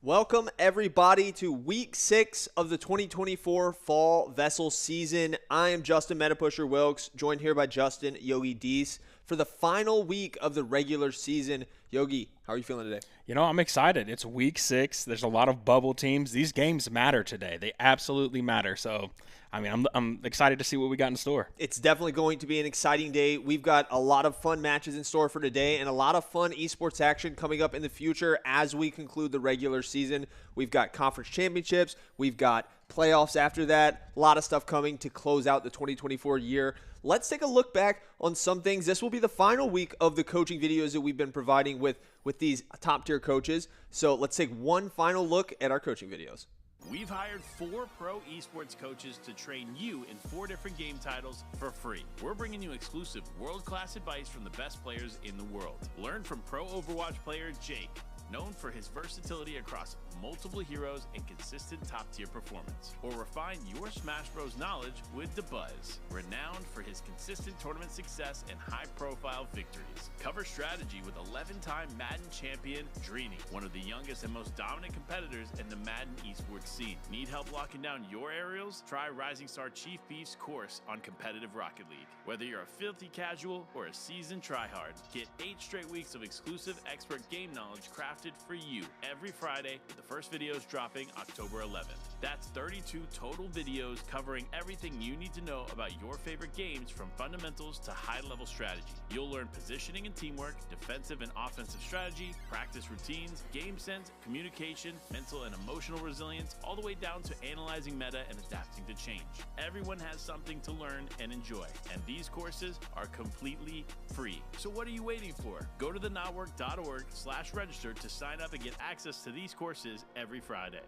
Welcome, everybody, to Week 6 of the 2024 Fall VESL season. I am Justin Metapusher Wilkes, joined here by Justin Yogi Deese for the final week of the regular season. Yogi, how are you feeling today? You know, I'm excited. It's Week 6. There's a lot of bubble teams. These games matter today. They absolutely matter. So, I mean, I'm excited to see what we got in store. It's definitely going to be an exciting day. We've got a lot of fun matches in store for today and a lot of fun esports action coming up in the future as we conclude the regular season. We've got conference championships. We've got playoffs after that. A lot of stuff coming to close out the 2024 year. Let's take a look back on some things. This will be the final week of the coaching videos that we've been providing with these top-tier coaches. So let's take one final look at our coaching videos. We've hired 4 pro esports coaches to train you in 4 different game titles for free. We're bringing you exclusive world-class advice from the best players in the world. Learn from pro Overwatch player Jake, known for his versatility across multiple heroes and consistent top-tier performance. Or refine your Smash Bros. Knowledge with The Buzz, renowned for his consistent tournament success and high-profile victories. Cover strategy with 11-time Madden champion Drini, one of the youngest and most dominant competitors in the Madden esports scene. Need help locking down your aerials? Try Rising Star Chief Beef's course on competitive Rocket League. Whether you're a filthy casual or a seasoned tryhard, get 8 straight weeks of exclusive expert game knowledge crafted for you every Friday, with the first videos dropping October 11th. That's 32 total videos covering everything you need to know about your favorite games, from fundamentals to high-level strategy. You'll learn positioning and teamwork, defensive and offensive strategy, practice routines, game sense, communication, mental and emotional resilience, all the way down to analyzing meta and adapting to change. Everyone has something to learn and enjoy, and these courses are completely free. So what are you waiting for? Go to thenotwork.org/register to sign up and get access to these courses every Friday.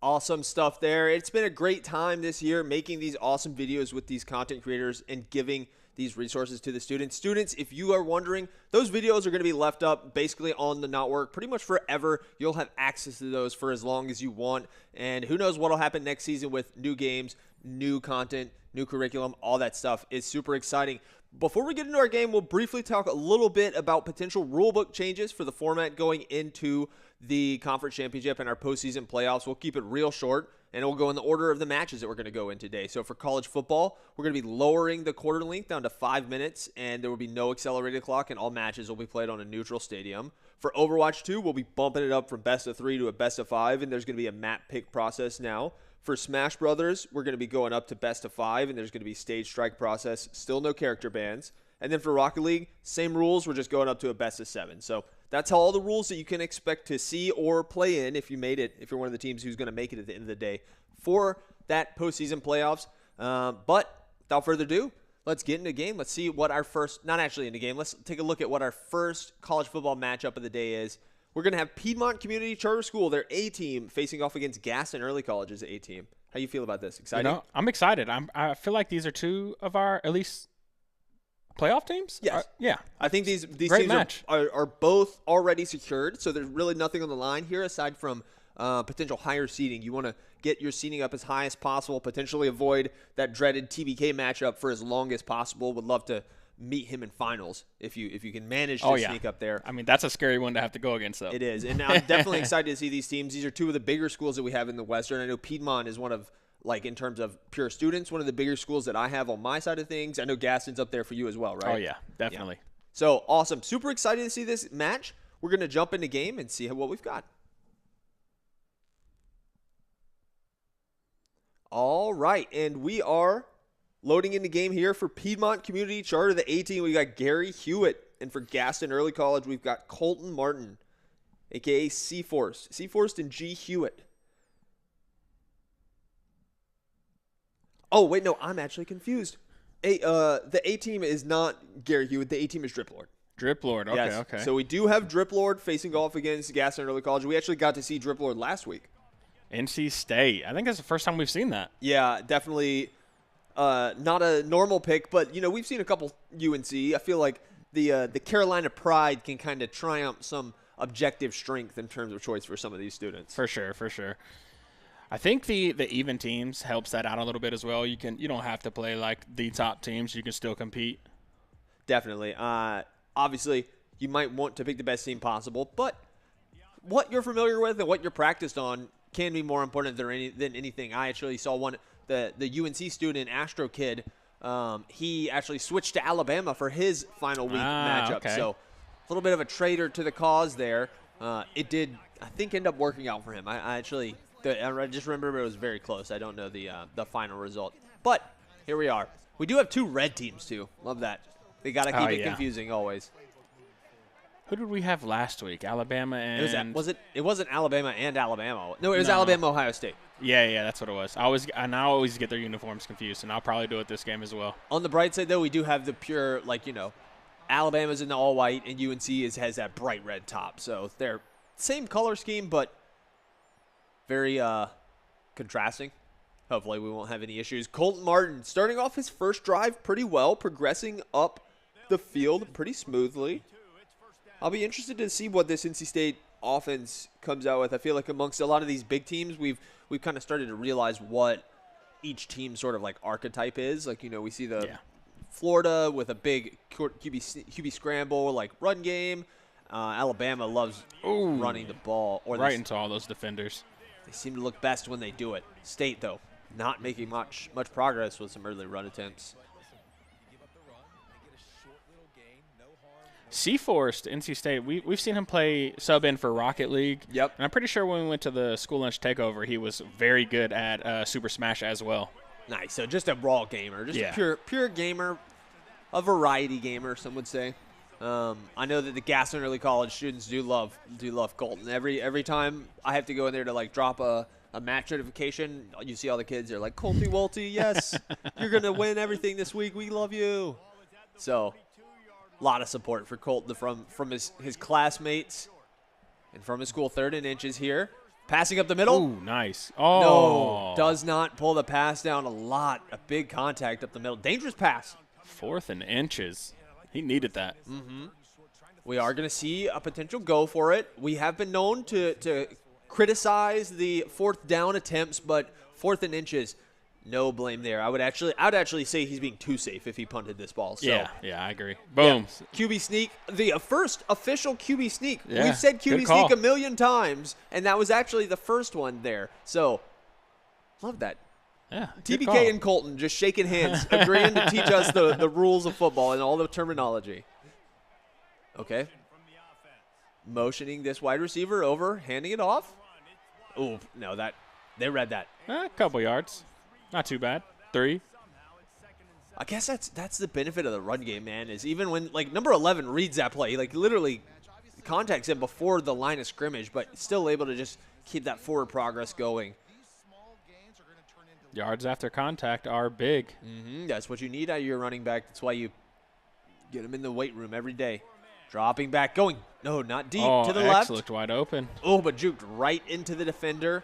Awesome stuff there. It's been a great time this year making these awesome videos with these content creators and giving these resources to the students. Students, if you are wondering, those videos are going to be left up basically on the Network pretty much forever. You'll have access to those for as long as you want. And who knows what will happen next season with new games, new content, new curriculum, all that stuff is super exciting. Before we get into our game, we'll briefly talk a little bit about potential rulebook changes for the format going into the conference championship and our postseason playoffs. We'll keep it real short, and we'll go in the order of the matches that we're going to go in today. So for college football, we're going to be lowering the quarter length down to 5 minutes, and there will be no accelerated clock, and all matches will be played on a neutral stadium. For Overwatch 2, we'll be bumping it up from best of 3 to a best of 5, and there's going to be a map pick process now. For Smash Brothers, we're going to be going up to best of 5, and there's going to be stage strike process, still no character bans. And then for Rocket League, same rules, we're just going up to a best of 7. So that's all the rules that you can expect to see or play in if you made it, if you're one of the teams who's going to make it at the end of the day for that postseason playoffs. But without further ado, let's get into the game. Let's see what our first, not actually in the game, let's take a look at what our first college football matchup of the day is. We're going to have Piedmont Community Charter School, their A-team, facing off against Gaston Early College's A-team. How you feel about this? Excited? You know, I'm excited. I feel like these are 2 of our, at least, playoff teams? Yes. Yeah. I think these Great teams are both already secured, so there's really nothing on the line here aside from potential higher seeding. You want to get your seeding up as high as possible, potentially avoid that dreaded TBK matchup for as long as possible. Would love to meet him in finals if you can manage to sneak up there. I mean, that's a scary one to have to go against, though. It is, and I'm definitely excited to see these teams. These are 2 of the bigger schools that we have in the Western. I know Piedmont is one of, like, in terms of pure students, one of the bigger schools that I have on my side of things. I know Gaston's up there for you as well, right? Oh, yeah, definitely. Yeah. So, awesome. Super excited to see this match. We're going to jump into game and see what we've got. All right, and we are loading in the game here for Piedmont Community Charter, the A-team. We got Gary Hewitt, and for Gaston Early College, we've got Colton Martin, a.k.a. Seaforced and G. Hewitt. Oh, wait, no, I'm actually confused. The A-team is not Gary Hewitt. The A-team is Driplord. Driplord, okay, yes. okay. So we do have Driplord facing off against Gaston Early College. We actually got to see Driplord last week. NC State. I think that's the first time we've seen that. Yeah, definitely not a normal pick, but, you know, we've seen a couple UNC. I feel like the Carolina pride can kind of triumph some objective strength in terms of choice for some of these students. For sure, for sure. I think the even teams helps that out a little bit as well. You don't have to play like the top teams. You can still compete. Definitely. Obviously, you might want to pick the best team possible, but what you're familiar with and what you're practiced on can be more important than anything. I actually saw the UNC student, Astro Kid. He actually switched to Alabama for his final week matchup. Okay. So a little bit of a traitor to the cause there. It did, I think, end up working out for him. I just remember it was very close. I don't know the final result. But here we are. We do have 2 red teams, too. Love that. They got to keep it confusing always. Who did we have last week? Alabama and it wasn't Alabama and Alabama. No, it was Alabama, Ohio State. Yeah, that's what it was. I always get their uniforms confused, and I'll probably do it this game as well. On the bright side, though, we do have the pure, Alabama's in the all white, and UNC has that bright red top. So they're same color scheme, but very contrasting. Hopefully we won't have any issues. Colton Martin starting off his first drive pretty well, progressing up the field pretty smoothly. I'll be interested to see what this NC State offense comes out with. I feel like amongst a lot of these big teams, we've kind of started to realize what each team sort of archetype is. We see the Florida with a big QB scramble, run game. Alabama loves running the ball. Right into all those defenders. They seem to look best when they do it. State, though, not making much progress with some early run attempts. Seaforth, NC State, we've seen him play sub in for Rocket League. Yep. And I'm pretty sure when we went to the school lunch takeover, he was very good at Super Smash as well. Nice. So just a raw gamer, just a pure gamer, a variety gamer, some would say. I know that the Gaston Early College students do love Colton. Every time I have to go in there to drop a match notification, you see all the kids are like, Colty Wolty, yes, you're gonna win everything this week. We love you. So a lot of support for Colton from his classmates and from his school. 3rd and inches here. Passing up the middle. Ooh, nice. Oh. No, does not pull the pass down a lot. A big contact up the middle. Dangerous pass. 4th and inches. He needed that. Mm-hmm. We are going to see a potential go for it. We have been known to criticize the 4th down attempts, but 4th and inches, no blame there. I would actually say he's being too safe if he punted this ball. So, yeah, I agree. Boom. Yeah. QB sneak, the first official QB sneak. Yeah, We've said QB sneak a million times, and that was actually the first one there. So, love that. Yeah, TBK and Colton just shaking hands, agreeing to teach us the rules of football and all the terminology. Okay. Motioning this wide receiver over, handing it off. Oh, no, they read that. A couple yards. Not too bad. 3. I guess that's the benefit of the run game, man, is even when, number 11 reads that play, literally contacts him before the line of scrimmage, but still able to just keep that forward progress going. Yards after contact are big. Mm-hmm. That's what you need out of your running back. That's why you get him in the weight room every day. Dropping back, going. No, not deep, to the left. Looked wide open. Oh, but juked right into the defender.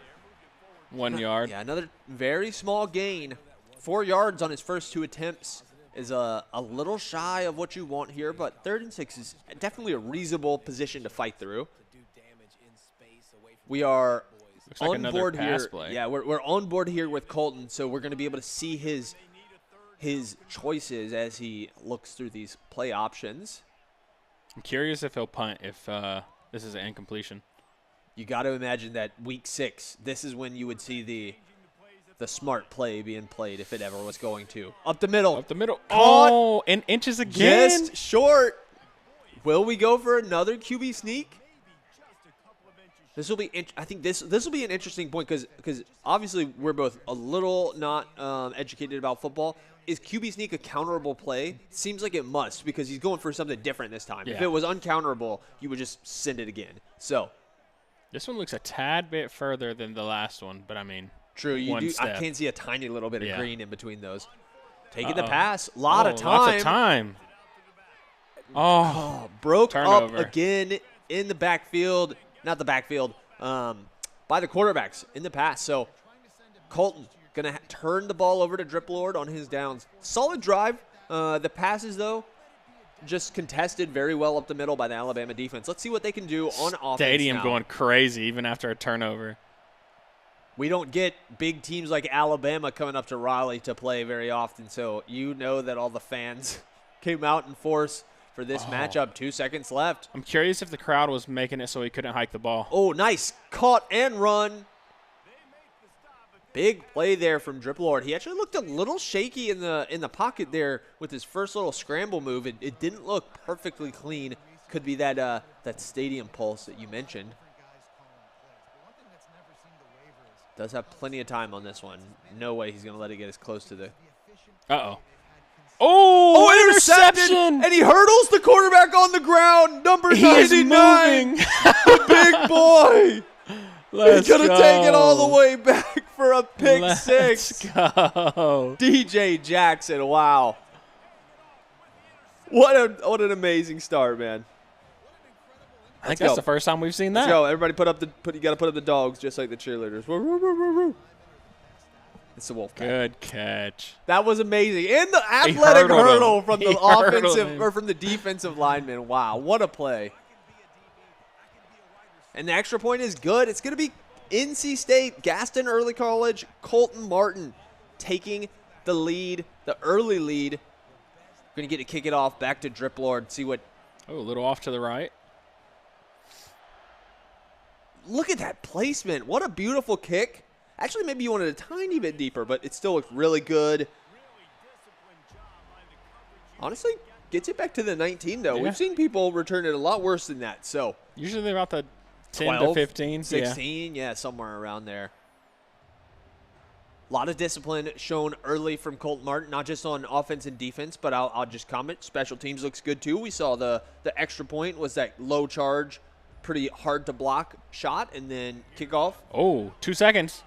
1 yard. Yeah, another very small gain. 4 yards on his first 2 attempts is a little shy of what you want here, but 3rd and 6 is definitely a reasonable position to fight through. We are on board here. Play. Yeah, we're on board here with Colton, so we're going to be able to see his choices as he looks through these play options. I'm curious if he'll punt if this is an incompletion. You got to imagine that week 6, this is when you would see the smart play being played if it ever was going to. Up the middle. Oh, and inches again. Just short. Will we go for another QB sneak? This will be. I think this will be an interesting point because obviously we're both a little not educated about football. Is QB sneak a counterable play? Seems like it must because he's going for something different this time. Yeah. If it was uncounterable, you would just send it again. So this one looks a tad bit further than the last one, but I mean, true. You do. Step. I can see a tiny little bit of green in between those. Taking the pass, lot of time. Lots of time. Oh, broke turnover. up again in the backfield. Not the backfield. By the quarterbacks in the pass. So Colton going to turn the ball over to Drip Lord on his downs. Solid drive. The passes, though, just contested very well up the middle by the Alabama defense. Let's see what they can do on offense Stadium now. Going crazy even after a turnover. We don't get big teams like Alabama coming up to Raleigh to play very often, so you know that all the fans came out in force for this matchup. 2 seconds left. I'm curious if the crowd was making it so he couldn't hike the ball. Oh, nice. Caught and run. Big play there from Dripplord. He actually looked a little shaky in the pocket there with his first little scramble move. It didn't look perfectly clean. Could be that stadium pulse that you mentioned. Does have plenty of time on this one. No way he's going to let it get as close to the... Uh-oh. Oh, interception! And he hurdles the quarterback on the ground. Number 99. The big boy. He's going to take it all the way back for a pick six. Let's go. DJ Jackson, wow. What an amazing start, man. I think that's the first time we've seen that. Let's go. Everybody you got to put up the dogs just like the cheerleaders. Woo, woo, woo, woo, woo. It's the Wolfpack. Good catch. That was amazing. And the athletic hurdle from the offensive or from the defensive lineman. Wow, what a play. And the extra point is good. It's going to be NC State, Gaston Early College, Colton Martin taking the lead, the early lead. Going to get to kick it off back to Dripplord. See what. Oh, a little off to the right. Look at that placement. What a beautiful kick. Actually, maybe you wanted a tiny bit deeper, but it still looked really good. Honestly, gets it back to the 19, though. Yeah. We've seen people return it a lot worse than that. So usually they're about the 10 12, to 15. 16, yeah, somewhere around there. A lot of discipline shown early from Colton Martin, not just on offense and defense, but I'll just comment. Special teams looks good, too. We saw the extra point was that low charge, pretty hard to block shot, and then kickoff. Oh, 2 seconds.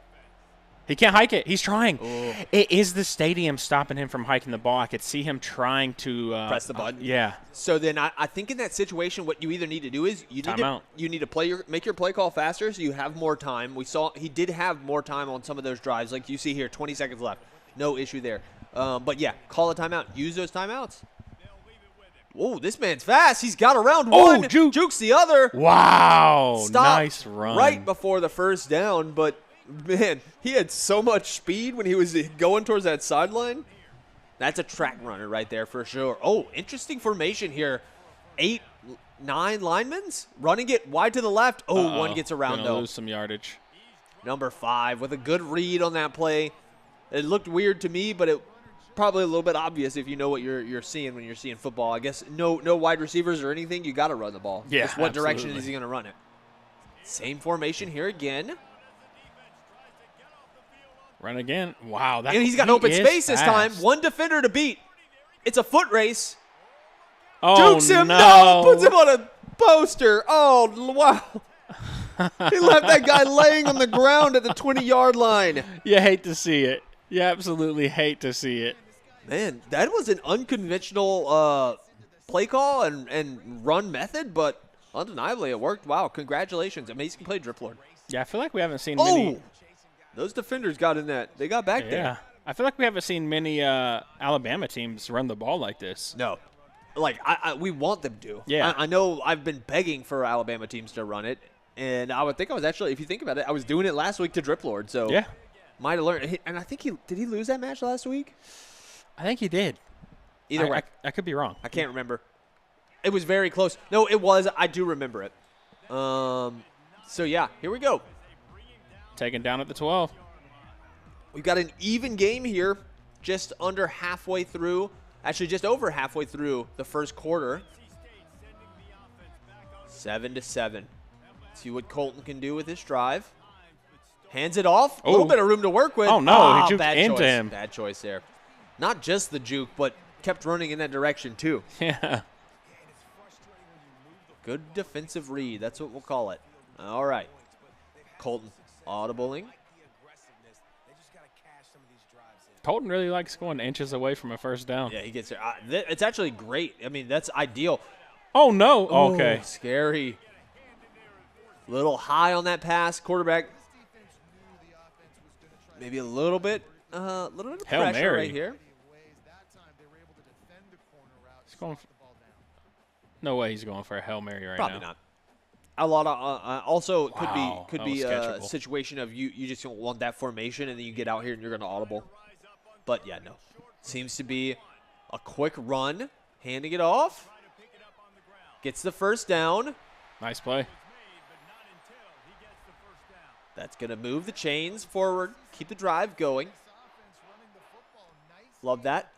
He can't hike it. He's trying. Ooh. It is the stadium stopping him from hiking the ball. I could see him trying to press the button. Yeah. So then I think in that situation, what you either need to do is you need to make your play call faster so you have more time. We saw he did have more time on some of those drives, like you see here, 20 seconds left. No issue there. But yeah, call a timeout. Use those timeouts. Whoa, this man's fast. He's got around one. Jukes the other. Wow. Stopped nice run. Right before the first down, but man, he had so much speed when he was going towards that sideline. That's a track runner right there for sure. Oh, interesting formation here. 8, 9 linemen running it wide to the left. Oh, one gets around, Gonna though. lose some yardage. Number 5 with a good read on that play. It looked weird to me, but it probably a little bit obvious if you know what you're seeing when you're seeing football. I guess no wide receivers or anything. You got to run the ball. Yeah, just what direction is he going to run it? Same formation here again. Run again. Wow. And he's got open space this time. One defender to beat. It's a foot race. Oh, Jukes him. no. Puts him on a poster. Oh, wow. He left that guy laying on the ground at the 20-yard line. You hate to see it. You absolutely hate to see it. Man, that was an unconventional play call and run method, but undeniably it worked. Wow, congratulations. Amazing play, Dripplord. Yeah, I feel like we haven't seen many. Those defenders got in that. They got back there. Yeah. I feel like we haven't seen many Alabama teams run the ball like this. No. Like, we want them to. Yeah. I know I've been begging for Alabama teams to run it, and I would think I was actually, if you think about it, I was doing it last week to Dripplord, so yeah. Might have learned. And I think did he lose that match last week? I think he did. Either way. I could be wrong. I can't remember. It was very close. No, it was. I do remember it. So, yeah, here we go. Taken down at the 12. We've got an even game here, just under halfway through. Actually, just over halfway through the first quarter. 7-7. See what Colton can do with this drive. Hands it off. A little bit of room to work with. Oh, no. He juked into him. Bad choice there. Not just the juke, but kept running in that direction, too. Yeah. Good defensive read. That's what we'll call it. All right. Colton audibling. Colton really likes going inches away from a first down. Yeah, he gets there. It's actually great. I mean, that's ideal. Oh, no. Oh, okay. Scary. Little high on that pass. Quarterback. Maybe a little bit of Hail pressure Mary. right here. He's going no way he's going for a Hail Mary right Probably now. not. A lot of also it Wow, could that be was a catchable. situation of you just don't want that formation and then you get out here and you're going to audible. But yeah, no. Seems to be a quick run, handing it off. Gets the first down. Nice play. That's going to move the chains forward, keep the drive going. Love that.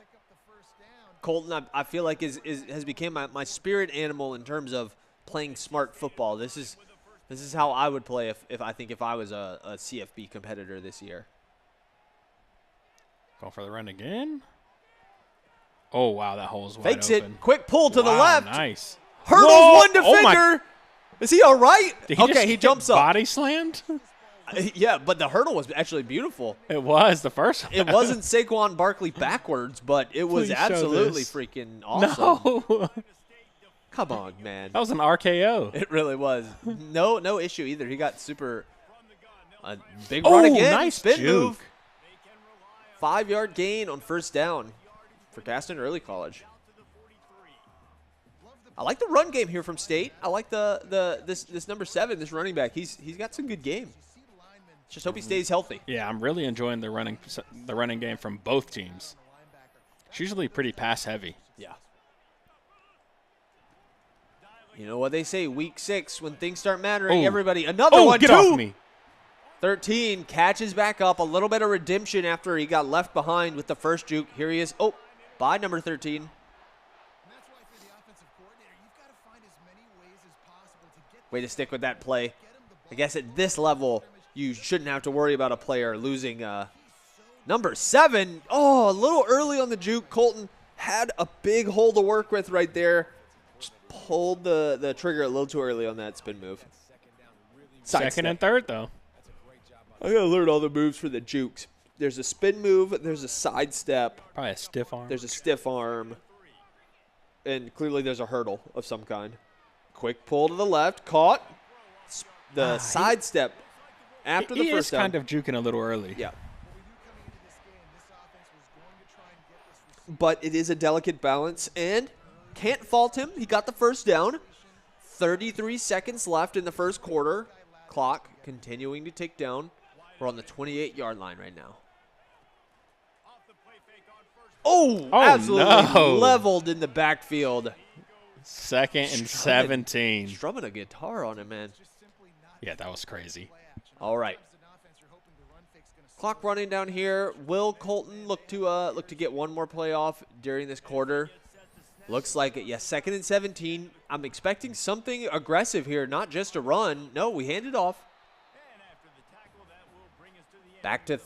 Colton, I feel like has become my spirit animal in terms of playing smart football. This is how I would play if I was a CFB competitor this year. Going for the run again. Oh, wow, that hole is wide Fakes open. it. Quick pull to the Wow, left. Nice. Hurdles Whoa! one Oh, my- defender. Is he all right? Did he just he get jumps up. body slammed? Yeah, but the hurdle was actually beautiful. It was the first one. It wasn't Saquon Barkley backwards, but it was Please show absolutely this. freaking awesome. No. Come on, man. That was an RKO. It really was. No issue either. He got big run again. Nice Spin juke. move. 5-yard gain on first down for Gaston Early College. I like the run game here from State. I like this number 7, this running back. He's got some good game. Just hope he stays healthy. Yeah, I'm really enjoying the running game from both teams. It's usually pretty pass heavy. Yeah. You know what they say, week 6, when things start mattering, everybody. Another one, get too. off me. 13 catches back up. A little bit of redemption after he got left behind with the first juke. Here he is. Oh, by number 13. Way to stick with that play. I guess at this level, you shouldn't have to worry about a player losing. Number 7. Oh, a little early on the juke. Colton had a big hole to work with right there. Just pulled the trigger a little too early on that spin move. Second and third, though. I gotta learn all the moves for the jukes. There's a spin move. There's a sidestep. Probably a stiff arm. There's a stiff arm. And clearly there's a hurdle of some kind. Quick pull to the left. Caught. The sidestep after the he first is down. kind of juking a little early. Yeah. But it is a delicate balance, and can't fault him. He got the first down. 33 seconds left in the first quarter. Clock continuing to tick down. We're on the 28-yard line right now. Oh, absolutely no. leveled in the backfield. Second and 17. Strumming a guitar on him, man. Yeah, that was crazy. All right. Clock running down here. Will Colton look to get one more play off during this quarter? Looks like it. Yes, second and 17. I'm expecting something aggressive here, not just a run. No, we hand it off. Back to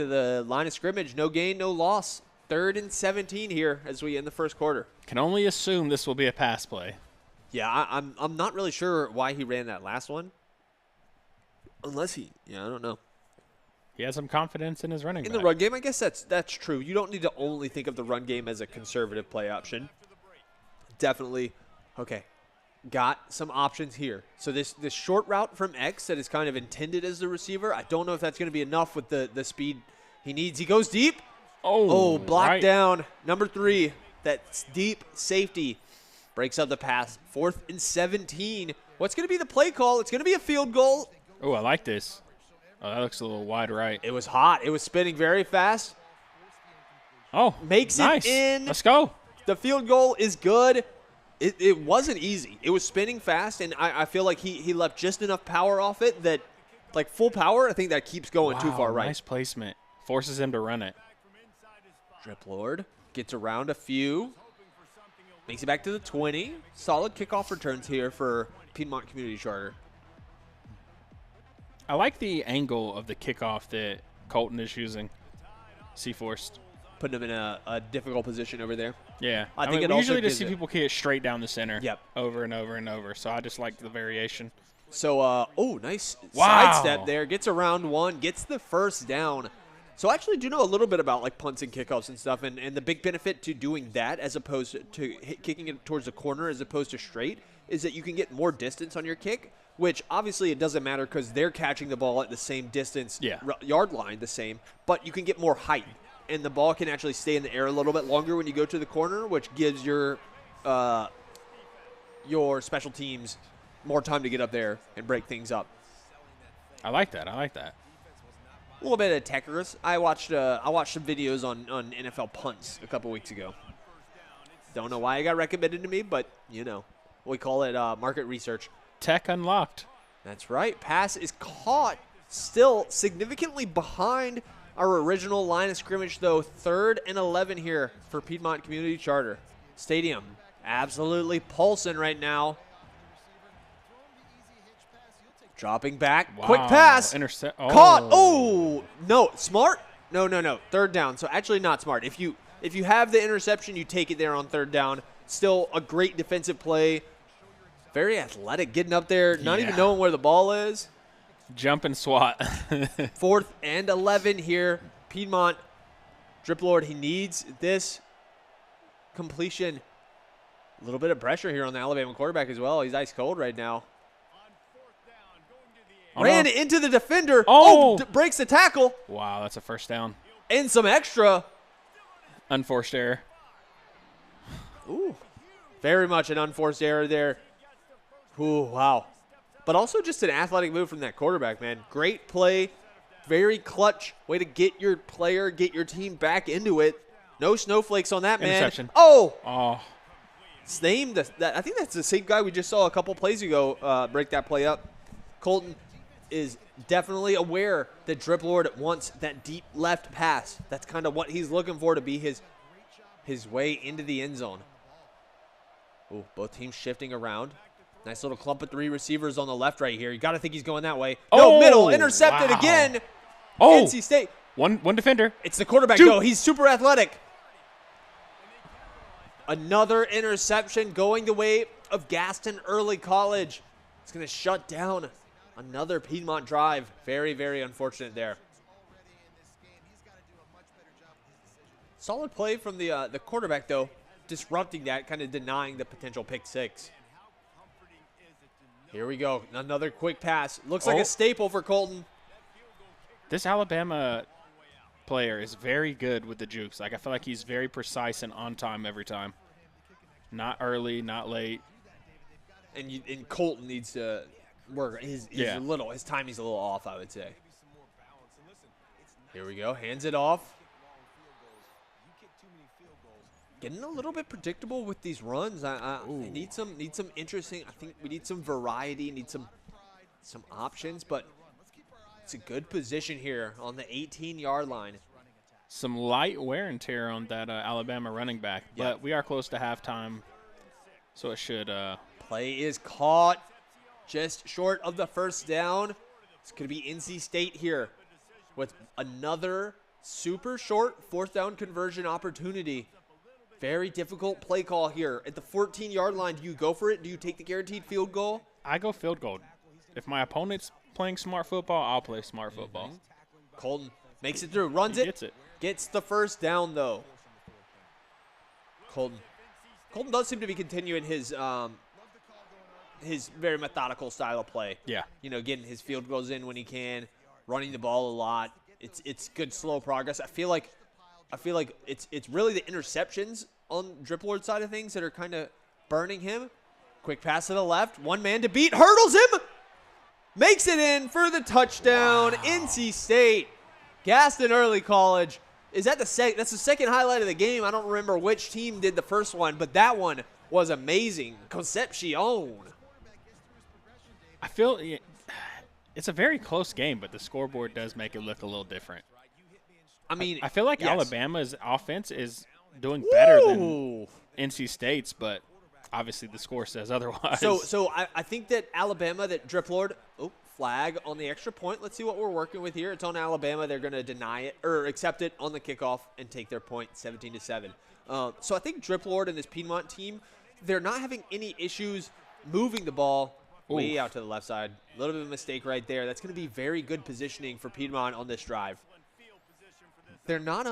the line of scrimmage. No gain, no loss. 3rd and 17 here as we end the first quarter. Can only assume this will be a pass play. Yeah, I'm not really sure why he ran that last one. Unless I don't know. He has some confidence in his running In back. the run game, I guess that's true. You don't need to only think of the run game as a conservative play option. Definitely, okay, got some options here. So this short route from X that is kind of intended as the receiver, I don't know if that's going to be enough with the speed he needs. He goes deep. Oh, blocked right. down. Number 3, that's deep safety. Breaks up the pass. 4th and 17. What's going to be the play call? It's going to be a field goal. Oh, I like this. Oh, that looks a little wide right. It was hot. It was spinning very fast. Oh, Makes nice. it in. Let's go. The field goal is good. It wasn't easy. It was spinning fast, and I feel like he left just enough power off it that, like full power, I think that keeps going too far right. Nice placement. Forces him to run it. Drip Lord gets around a few. Makes it back to the 20. Solid kickoff returns here for Piedmont Community Charter. I like the angle of the kickoff that Colton is using. C-forced. Putting him in a difficult position over there. Yeah. I think mean, it we also usually gives just see it- people kick it straight down the center. Yep. Over and over and over. So I just like the variation. So, nice Wow. sidestep there. Gets around one. Gets the first down. So I actually do know a little bit about like punts and kickoffs and stuff, and the big benefit to doing that as opposed to kicking it towards the corner as opposed to straight is that you can get more distance on your kick, which obviously it doesn't matter because they're catching the ball at the same distance, yard line the same, but you can get more height, and the ball can actually stay in the air a little bit longer when you go to the corner, which gives your special teams more time to get up there and break things up. I like that. I like that. A little bit of techers. I watched some videos on NFL punts a couple weeks ago. Don't know why it got recommended to me, but you know. we call it market research. Tech unlocked. That's right. Pass is caught, still significantly behind our original line of scrimmage, though. 3rd and 11 here for Piedmont Community Charter Stadium. Absolutely pulsing right now. Dropping back. Wow. Quick pass. Intercept. Caught. Oh, no. Smart? No. 3rd down. So actually not smart. If you have the interception, you take it there on 3rd down. Still a great defensive play. Very athletic, getting up there, not even knowing where the ball is. Jump and swat. 4th and 11 here. Piedmont, Drip Lord, he needs this completion. A little bit of pressure here on the Alabama quarterback as well. He's ice cold right now. Ran into the defender. Breaks the tackle. Wow, that's a first down. And some extra. Unforced error. Ooh, very much an unforced error there. Ooh, wow. But also just an athletic move from that quarterback, man. Great play. Very clutch. Way to get your player, get your team back into it. No snowflakes on that, man. Interception. Oh. It's named I think that's the same guy we just saw a couple plays ago break that play up. Colton is definitely aware that Drip Lord wants that deep left pass. That's kind of what he's looking for to be his way into the end zone. Ooh, both teams shifting around. Nice little clump of 3 receivers on the left right here. You got to think he's going that way. No, middle. Intercepted again. NC State. One defender. It's the quarterback. No, he's super athletic. Another interception going the way of Gaston Early College. It's going to shut down another Piedmont drive. Very, very unfortunate there. Solid play from the quarterback, though, disrupting that, kind of denying the potential pick 6. Here we go. Another quick pass. Looks like a staple for Colton. This Alabama player is very good with the jukes. Like, I feel like he's very precise and on time every time. Not early, not late. And Colton needs to work. His timing's a little off, I would say. Here we go. Hands it off. Getting a little bit predictable with these runs. I need some interesting. I think we need some variety. Need some options, but it's a good position here on the 18-yard line. Some light wear and tear on that Alabama running back, but we are close to halftime, so it should. Play is caught just short of the first down. It's going to be NC State here with another super short 4th down conversion opportunity. Very difficult play call here. At the 14-yard line, do you go for it? Do you take the guaranteed field goal? I go field goal. If my opponent's playing smart football, I'll play smart football. Colton makes it through, runs it. Gets the first down, though. Colton does seem to be continuing his very methodical style of play. Yeah. You know, getting his field goals in when he can, running the ball a lot. It's good slow progress. I feel like it's really the interceptions on Drip Lord's side of things that are kind of burning him. Quick pass to the left. One man to beat. Hurdles him. Makes it in for the touchdown. Wow. NC State. Gaston Early College. Is that that's the second highlight of the game. I don't remember which team did the first one, but that one was amazing. Concepcion. I feel it's a very close game, but the scoreboard does make it look a little different. I mean, I feel like Alabama's offense is doing better than NC State's, but obviously the score says otherwise. So I think that Alabama, that Drip Lord, flag on the extra point. Let's see what we're working with here. It's on Alabama. They're going to deny it or accept it on the kickoff and take their point 17-7. So I think Drip Lord and this Piedmont team, they're not having any issues moving the ball way out to the left side. A little bit of a mistake right there. That's going to be very good positioning for Piedmont on this drive. They're not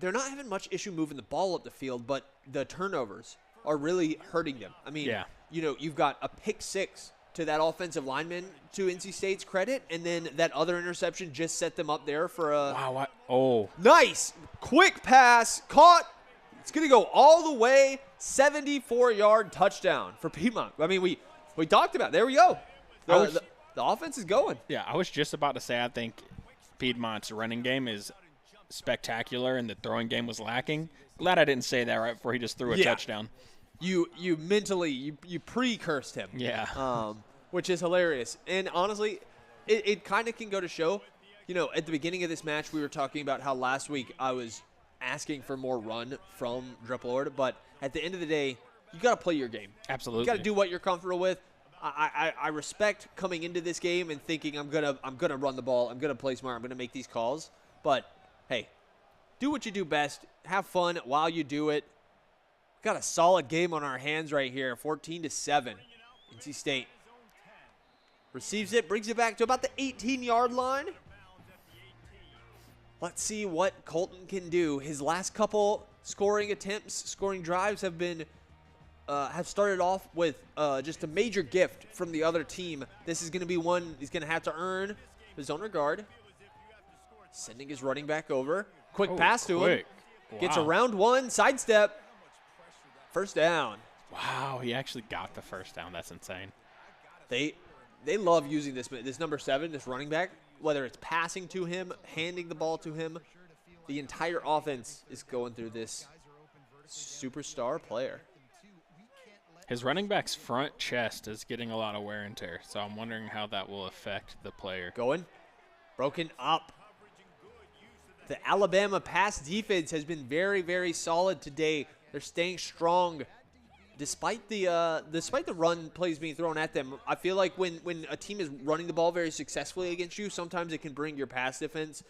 having much issue moving the ball up the field, but the turnovers are really hurting them. I mean, you've got a pick 6 to that offensive lineman to NC State's credit, and then that other interception just set them up there for a nice quick pass caught. It's going to go all the way 74-yard touchdown for Piedmont. I mean, we talked about it. There we go. The offense is going. Yeah, I was just about to say I think Piedmont's running game is spectacular and the throwing game was lacking. Glad I didn't say that right before he just threw a touchdown. you mentally you pre-cursed him. Yeah. Which is hilarious. And honestly, it kind of can go to show, at the beginning of this match, we were talking about how last week I was asking for more run from Driplord, but at the end of the day, you got to play your game. Absolutely. You got to do what you're comfortable with. I respect coming into this game and thinking I'm gonna run the ball, I'm gonna play smart, I'm gonna make these calls. But hey, do what you do best. Have fun while you do it. Got a solid game on our hands right here, 14-7. NC State receives it, brings it back to about the 18-yard line. Let's see what Colton can do. His last couple scoring drives have started off with just a major gift from the other team. This is going to be one he's going to have to earn his own regard. Sending his running back over. Quick pass to him. Wow. Gets around one, sidestep. First down. Wow, he actually got the first down. That's insane. They love using this number 7, this running back, whether it's passing to him, handing the ball to him. The entire offense is going through this superstar player. His running back's front chest is getting a lot of wear and tear, so I'm wondering how that will affect the player. Going. Broken up. The Alabama pass defense has been very, very solid today. They're staying strong. Despite the run plays being thrown at them, I feel like when a team is running the ball very successfully against you, sometimes it can bring your pass defense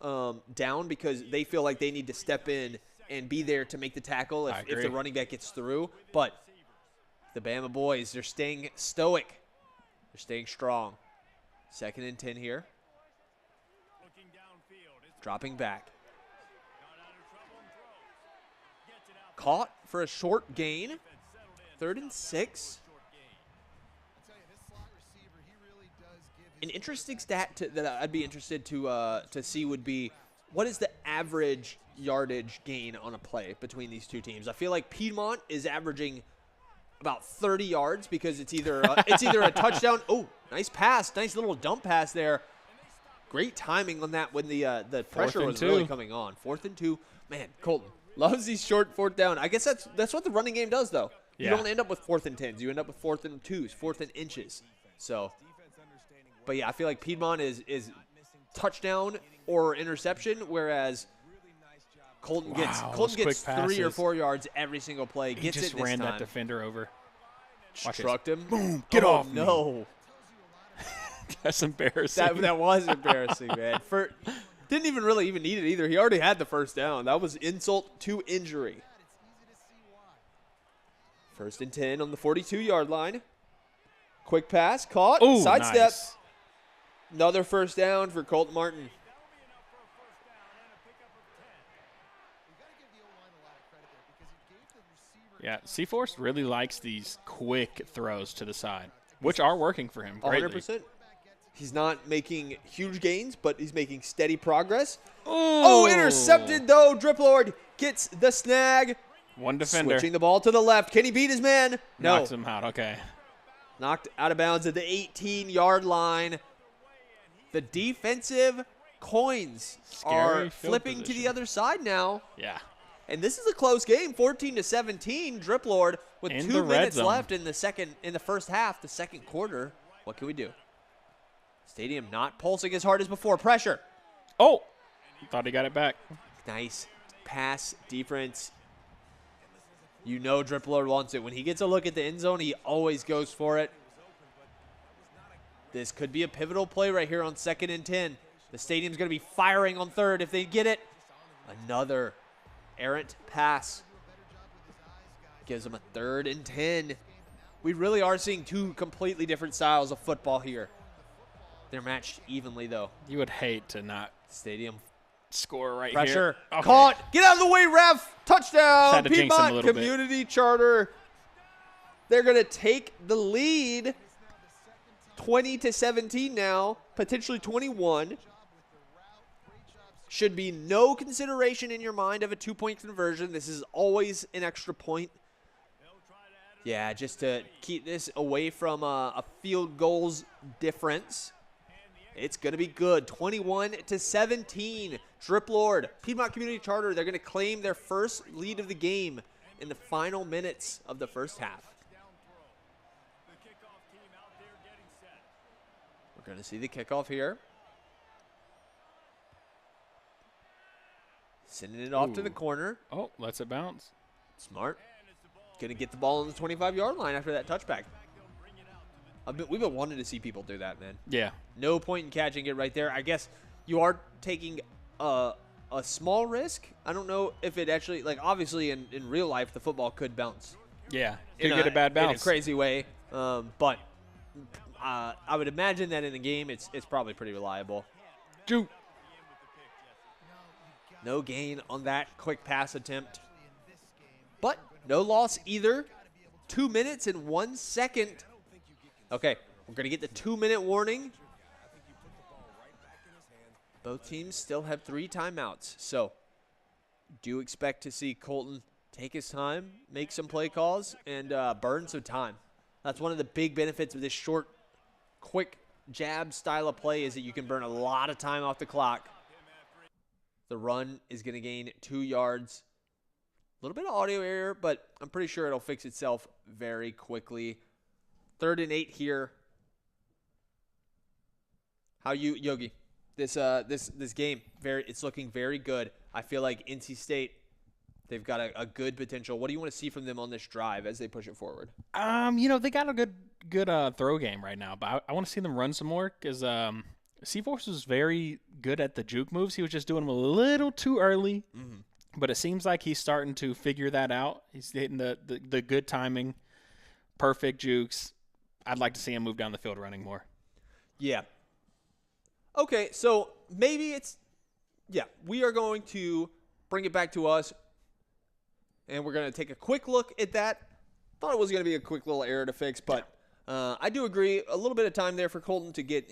down because they feel like they need to step in and be there to make the tackle if the running back gets through. But the Bama boys, they're staying stoic. They're staying strong. 2nd and 10 here. Dropping back. Caught for a short gain. 3rd and 6. An interesting stat that I'd be interested to see would be, what is the average yardage gain on a play between these two teams? I feel like Piedmont is averaging about 30 yards because it's either a touchdown. Oh, nice pass, nice little dump pass there. Great timing on that when the pressure was really coming on. 4th and 2. Man, Colton loves these short 4th down. I guess that's what the running game does, though. You don't end up with 4th and 10s. You end up with 4th and 2s, 4th and inches. So, but yeah, I feel like Piedmont is touchdown or interception, whereas Colton gets 3 or 4 yards every single play. He just ran that defender over. Struck him. Boom! Get off! No. That's embarrassing. That was embarrassing, man. Didn't even really need it either. He already had the first down. That was insult to injury. 1st and 10 on the 42-yard line. Quick pass, caught, sidestep. Nice. Another first down for Colton Martin. Yeah, Seaforce really likes these quick throws to the side, which are working for him greatly. 100%. He's not making huge gains, but he's making steady progress. Oh, intercepted, though. Driplord gets the snag. One defender. Switching the ball to the left. Can he beat his man? No. Knocks him out. Okay. Knocked out of bounds at the 18-yard line. The defensive coins are flipping to the other side now. Yeah. And this is a close game, 14-17. Driplord with 2 minutes left in the first half, the second quarter. What can we do? Stadium not pulsing as hard as before. Pressure. Oh, thought he got it back. Nice pass defense. You know Driplord wants it. When he gets a look at the end zone, he always goes for it. This could be a pivotal play right here on 2nd and 10. The Stadium's going to be firing on 3rd if they get it. Another errant pass. Gives them a 3rd and 10. We really are seeing 2 completely different styles of football here. They're matched evenly, though. You would hate to not Stadium score right pressure. here. Okay. Caught. Get out of the way, ref. Touchdown. Piedmont Community Charter. They're going to take the lead 20-17 now, potentially 21. Should be no consideration in your mind of a 2-point conversion. This is always an extra point. Yeah, just to keep this away from a field goals difference. It's going to be good. 21-17. Driplord, Piedmont Community Charter, they're going to claim their first lead of the game. in the final minutes of the first half. We're going to see the kickoff here. Sending it off to the corner. Oh, lets it bounce. Smart. Going to get the ball on the 25-yard line after that touchback. We've been wanting to see people do that, man. Yeah. No point in catching it right there. I guess you are taking a small risk. I don't know if it actually, like, obviously in real life, the football could bounce. Yeah. Could get a bad bounce. In a crazy way. But I would imagine that in the game, it's probably pretty reliable. Juke. No gain on that quick pass attempt. But no loss either. 2 minutes and 1 second. Okay, we're going to get the 2-minute warning. Both teams still have 3 timeouts. So do expect to see Colton take his time, make some play calls, and burn some time. That's one of the big benefits of this short, quick jab style of play is that you can burn a lot of time off the clock. The run is going to gain 2 yards. A little bit of audio error, but I'm pretty sure it'll fix itself very quickly. 3rd and 8 here. How you, Yogi? This game, it's looking very good. I feel like NC State, they've got a good potential. What do you want to see from them on this drive as they push it forward? They got a good throw game right now, but I want to see them run some more because C-Force was very good at the juke moves. He was just doing them a little too early, but it seems like he's starting to figure that out. He's hitting the good timing, perfect jukes. I'd like to see him move down the field running more. Yeah. Okay, so maybe we are going to bring it back to us, and we're going to take a quick look at that. Thought it was going to be a quick little error to fix, but I do agree. A little bit of time there for Colton to get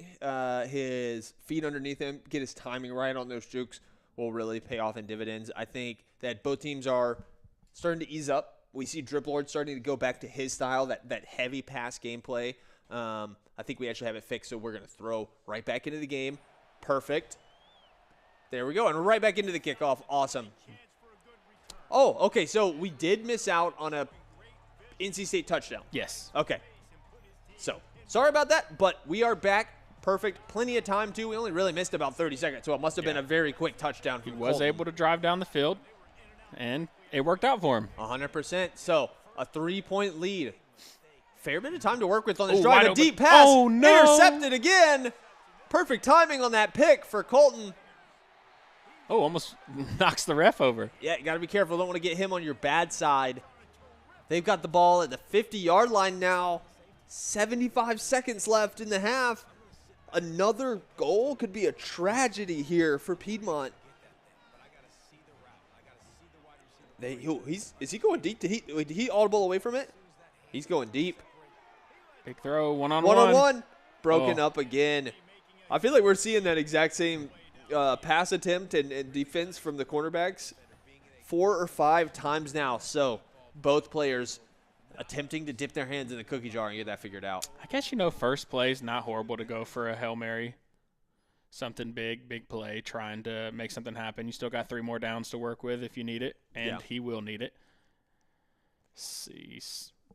his feet underneath him, get his timing right on those jukes will really pay off in dividends. I think that both teams are starting to ease up. We see Drip Lord starting to go back to his style, that heavy pass gameplay. I think we actually have it fixed, so we're going to throw right back into the game. Perfect. There we go, and right back into the kickoff. Awesome. Oh, okay, so we did miss out on a NC State touchdown. Yes. Okay. So, sorry about that, but we are back. Perfect. Plenty of time, too. We only really missed about 30 seconds, so it must have been a very quick touchdown. He was able to drive down the field, and it worked out for him. 100%. So, a 3-point lead. Fair bit of time to work with on this drive. A deep pass. Oh, no. Intercepted again. Perfect timing on that pick for Colton. Oh, almost knocks the ref over. Yeah, you got to be careful. Don't want to get him on your bad side. They've got the ball at the 50-yard line now. 75 seconds left in the half. Another goal could be a tragedy here for Piedmont. Is he going deep? Did he audible away from it? He's going deep. Big throw, one-on-one. One-on-one. Broken up again. I feel like we're seeing that exact same pass attempt and defense from the cornerbacks 4 or 5 times now. So both players attempting to dip their hands in the cookie jar and get that figured out. I guess, first play is not horrible to go for a Hail Mary. Something big play, trying to make something happen. You still got 3 more downs to work with if you need it, and he will need it. Let's see.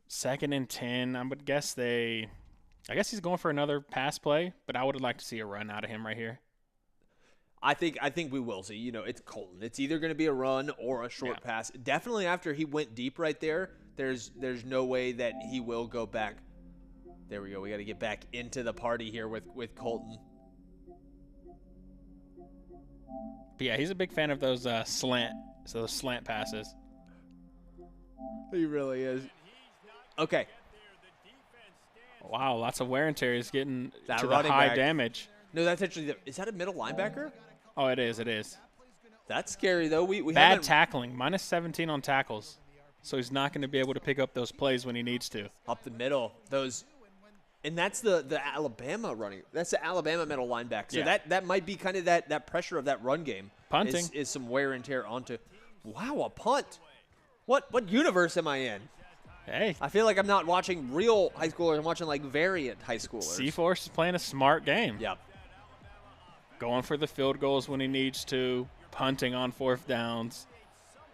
2nd and 10. I would guess I guess he's going for another pass play, but I would have liked to see a run out of him right here. I think we will see. It's Colton. It's either going to be a run or a short pass. Definitely after he went deep right there, there's no way that he will go back. There we go. We got to get back into the party here with Colton. But yeah, he's a big fan of those slant passes. He really is. Okay. Wow, lots of wear and tear. He's getting that to the high back. Damage. No, that's actually is that a middle linebacker? Oh, it is. That's scary though. We bad tackling, -17 on tackles, so he's not going to be able to pick up those plays when he needs to. Up the middle, and that's the Alabama running. That's the Alabama middle linebacker. So that might be kind of that pressure of that run game. Punting is some wear and tear onto. Wow, a punt. What universe am I in? Hey, I feel like I'm not watching real high schoolers. I'm watching like variant high schoolers. C-Force is playing a smart game. Yep. Going for the field goals when he needs to, punting on 4th downs.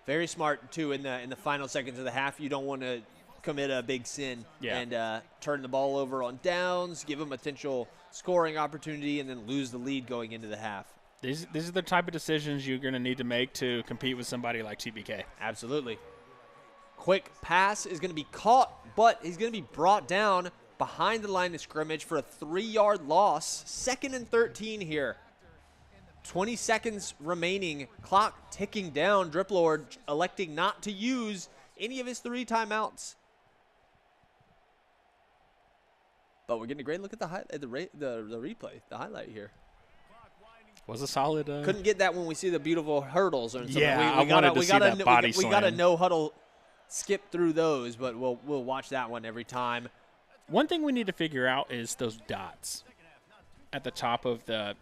Very smart, too, in the final seconds of the half. You don't want to commit a big sin and turn the ball over on downs, give them a potential scoring opportunity, and then lose the lead going into the half. These are the type of decisions you're going to need to make to compete with somebody like TBK. Absolutely. Quick pass is going to be caught, but he's going to be brought down behind the line of scrimmage for a 3-yard loss. 2nd and 13 here. 20 seconds remaining. Clock ticking down. Driplord electing not to use any of his 3 timeouts. But we're getting a great look at the replay, the highlight here. Was a solid. Couldn't get that when we see the beautiful hurdles or something. Yeah, I wanted to see that body slam. We got a no huddle skip through those, but we'll watch that one every time. One thing we need to figure out is those dots at the top of the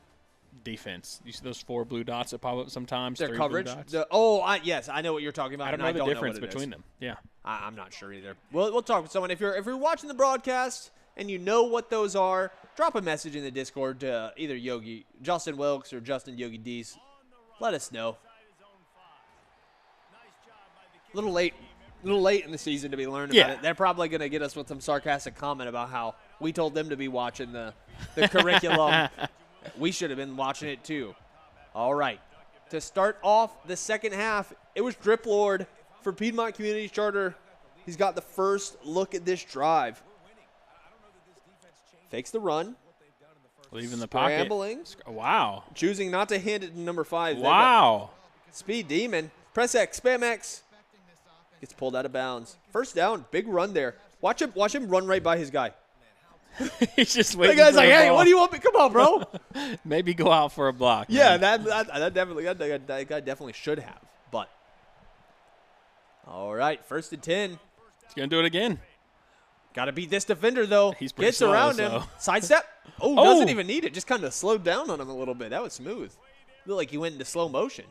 defense. You see those 4 blue dots that pop up sometimes? Their 3 coverage? blue dots? Yes, I know what you're talking about. I don't know the difference between them. Yeah. I'm not sure either. We'll talk with someone. If you're watching the broadcast and you know what those are, drop a message in the Discord to either Justin Wilkes or Justin Yogi Dees. Let us know. A little late in the season to be learning about it. They're probably going to get us with some sarcastic comment about how we told them to be watching the curriculum. We should have been watching it too. All right. To start off the second half, it was Driplord for Piedmont Community Charter. He's got the first look at this drive. Fakes the run. Leaving the pocket. Scrambling. Wow. Choosing not to hand it to number 5. Wow. Speed Demon. Press X. Spam X. Gets pulled out of bounds. First down. Big run there. Watch him run right by his guy. He's just waiting. The guy's like, hey, what do you want me? Come on, bro. Maybe go out for a block. Yeah, man. that guy definitely should have. But all right, 1st and 10. He's gonna do it again. Got to beat this defender though. He's pretty Gets slow, around him. Sidestep. Doesn't even need it. Just kind of slowed down on him a little bit. That was smooth. Looked like he went into slow motion.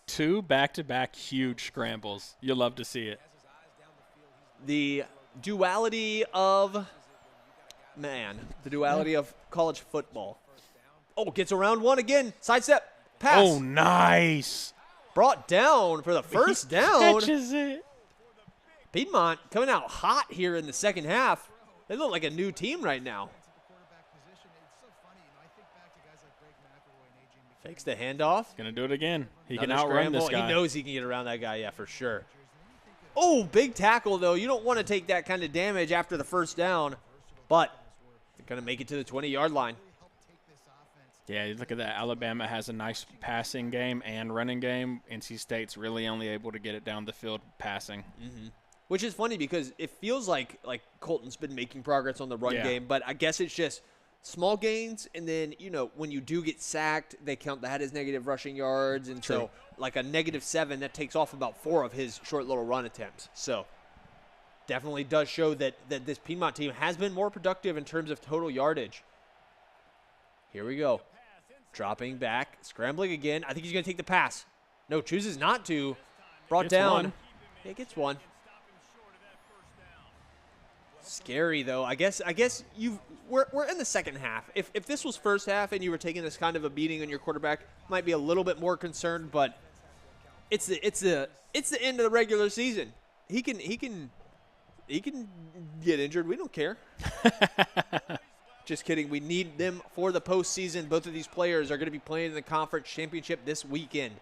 2 back-to-back huge scrambles. You'll love to see it. The duality of college football. Gets around one again. Sidestep. Pass. Oh, nice. Brought down for the first down. Catches it. Piedmont coming out hot here in the second half. They look like a new team right now. Fakes the handoff. Gonna do it again. He Another can outrun this guy. He knows he can get around that guy, yeah, for sure. Big tackle, though. You don't want to take that kind of damage after the first down, but they're going to make it to the 20-yard line. Yeah, you look at that. Alabama has a nice passing game and running game. NC State's really only able to get it down the field passing. Mm-hmm. Which is funny because it feels like Colton's been making progress on the run game, but I guess it's just small gains, and then, when you do get sacked, they count that as negative rushing yards, and so like a -7, that takes off about 4 of his short little run attempts. So definitely does show that this Piedmont team has been more productive in terms of total yardage. Here we go. Dropping back, scrambling again. I think he's going to take the pass. No, chooses not to. Brought down. One. Yeah, gets one. Scary though. I guess we're in the second half. If this was first half and you were taking this kind of a beating on your quarterback, might be a little bit more concerned. But it's the end of the regular season. He can get injured. We don't care. Just kidding. We need them for the postseason. Both of these players are going to be playing in the conference championship this weekend.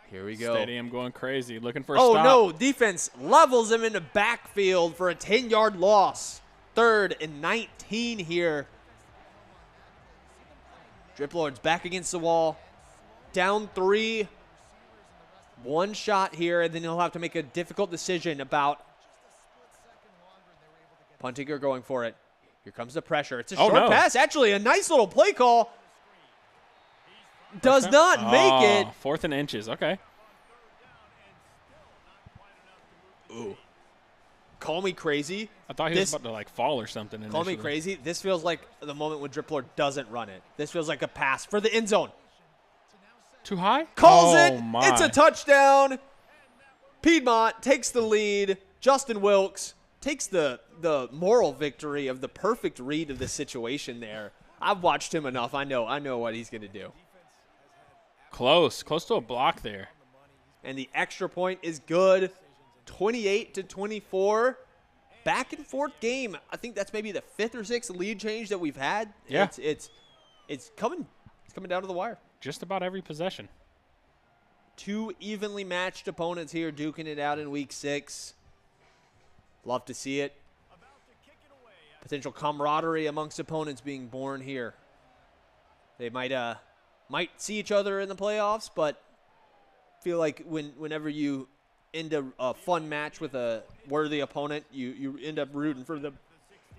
Here we go. Stadium going crazy, looking for a stop. Oh, no. Defense levels him in the backfield for a 10-yard loss. 3rd and 19 here. Driplord's back against the wall. Down 3. One shot here, and then he'll have to make a difficult decision about punting or going for it. Here comes the pressure. It's a short pass. Actually, a nice little play call. Does not make it. 4th and inches. Okay. Ooh. Call me crazy. I thought he was about to fall or something. Call me crazy. This feels like the moment when Driplord doesn't run it. This feels like a pass for the end zone. Too high? Calls it. My. It's a touchdown. Piedmont takes the lead. Justin Wilkes takes the moral victory of the perfect read of the situation there. I've watched him enough. I know what he's going to do. Close to a block there. And the extra point is good. 28-24. Back and forth game. I think that's maybe the 5th or 6th lead change that we've had. Yeah. It's coming down to the wire. Just about every possession. 2 evenly matched opponents here duking it out in week 6. Love to see it. Potential camaraderie amongst opponents being born here. They might see each other in the playoffs, but feel like whenever you end a fun match with a worthy opponent, you end up rooting for them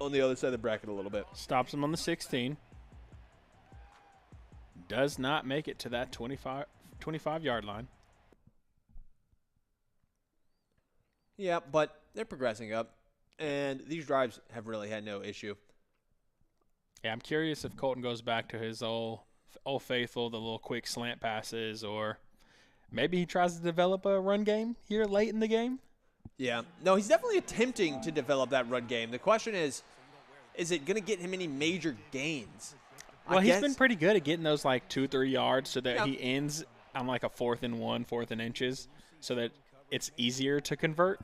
on the other side of the bracket a little bit. Stops him on the 16. Does not make it to that 25-yard line. Yeah, but they're progressing up, and these drives have really had no issue. Yeah, I'm curious if Colton goes back to his old faithful, the little quick slant passes, or maybe he tries to develop a run game here late in the game. Yeah. No, he's definitely attempting to develop that run game. The question is it going to get him any major gains? Well, he's been pretty good at getting those like 2-3 yards so that he ends on like a 4th and 1, 4th and inches, so that it's easier to convert.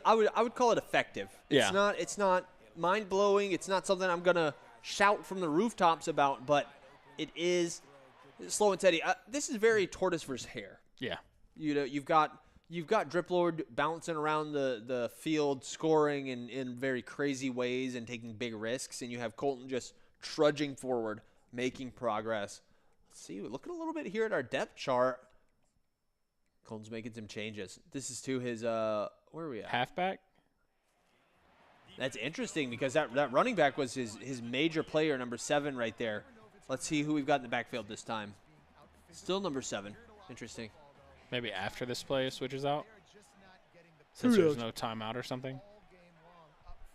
I would call it effective. Yeah. It's not mind blowing. It's not something I'm gonna shout from the rooftops about, but it is slow and steady. This is very tortoise versus hare. Yeah. You know, you've got Driplord bouncing around the field, scoring in very crazy ways and taking big risks, and you have Colton just trudging forward, making progress. Let's see, we're looking a little bit here at our depth chart. Colton's making some changes. This is to his where are we at? Halfback. That's interesting because that running back was his major player, number 7 right there. Let's see who we've got in the backfield this time. Still number 7. Interesting. Maybe after this play it switches out, since there's no timeout or something.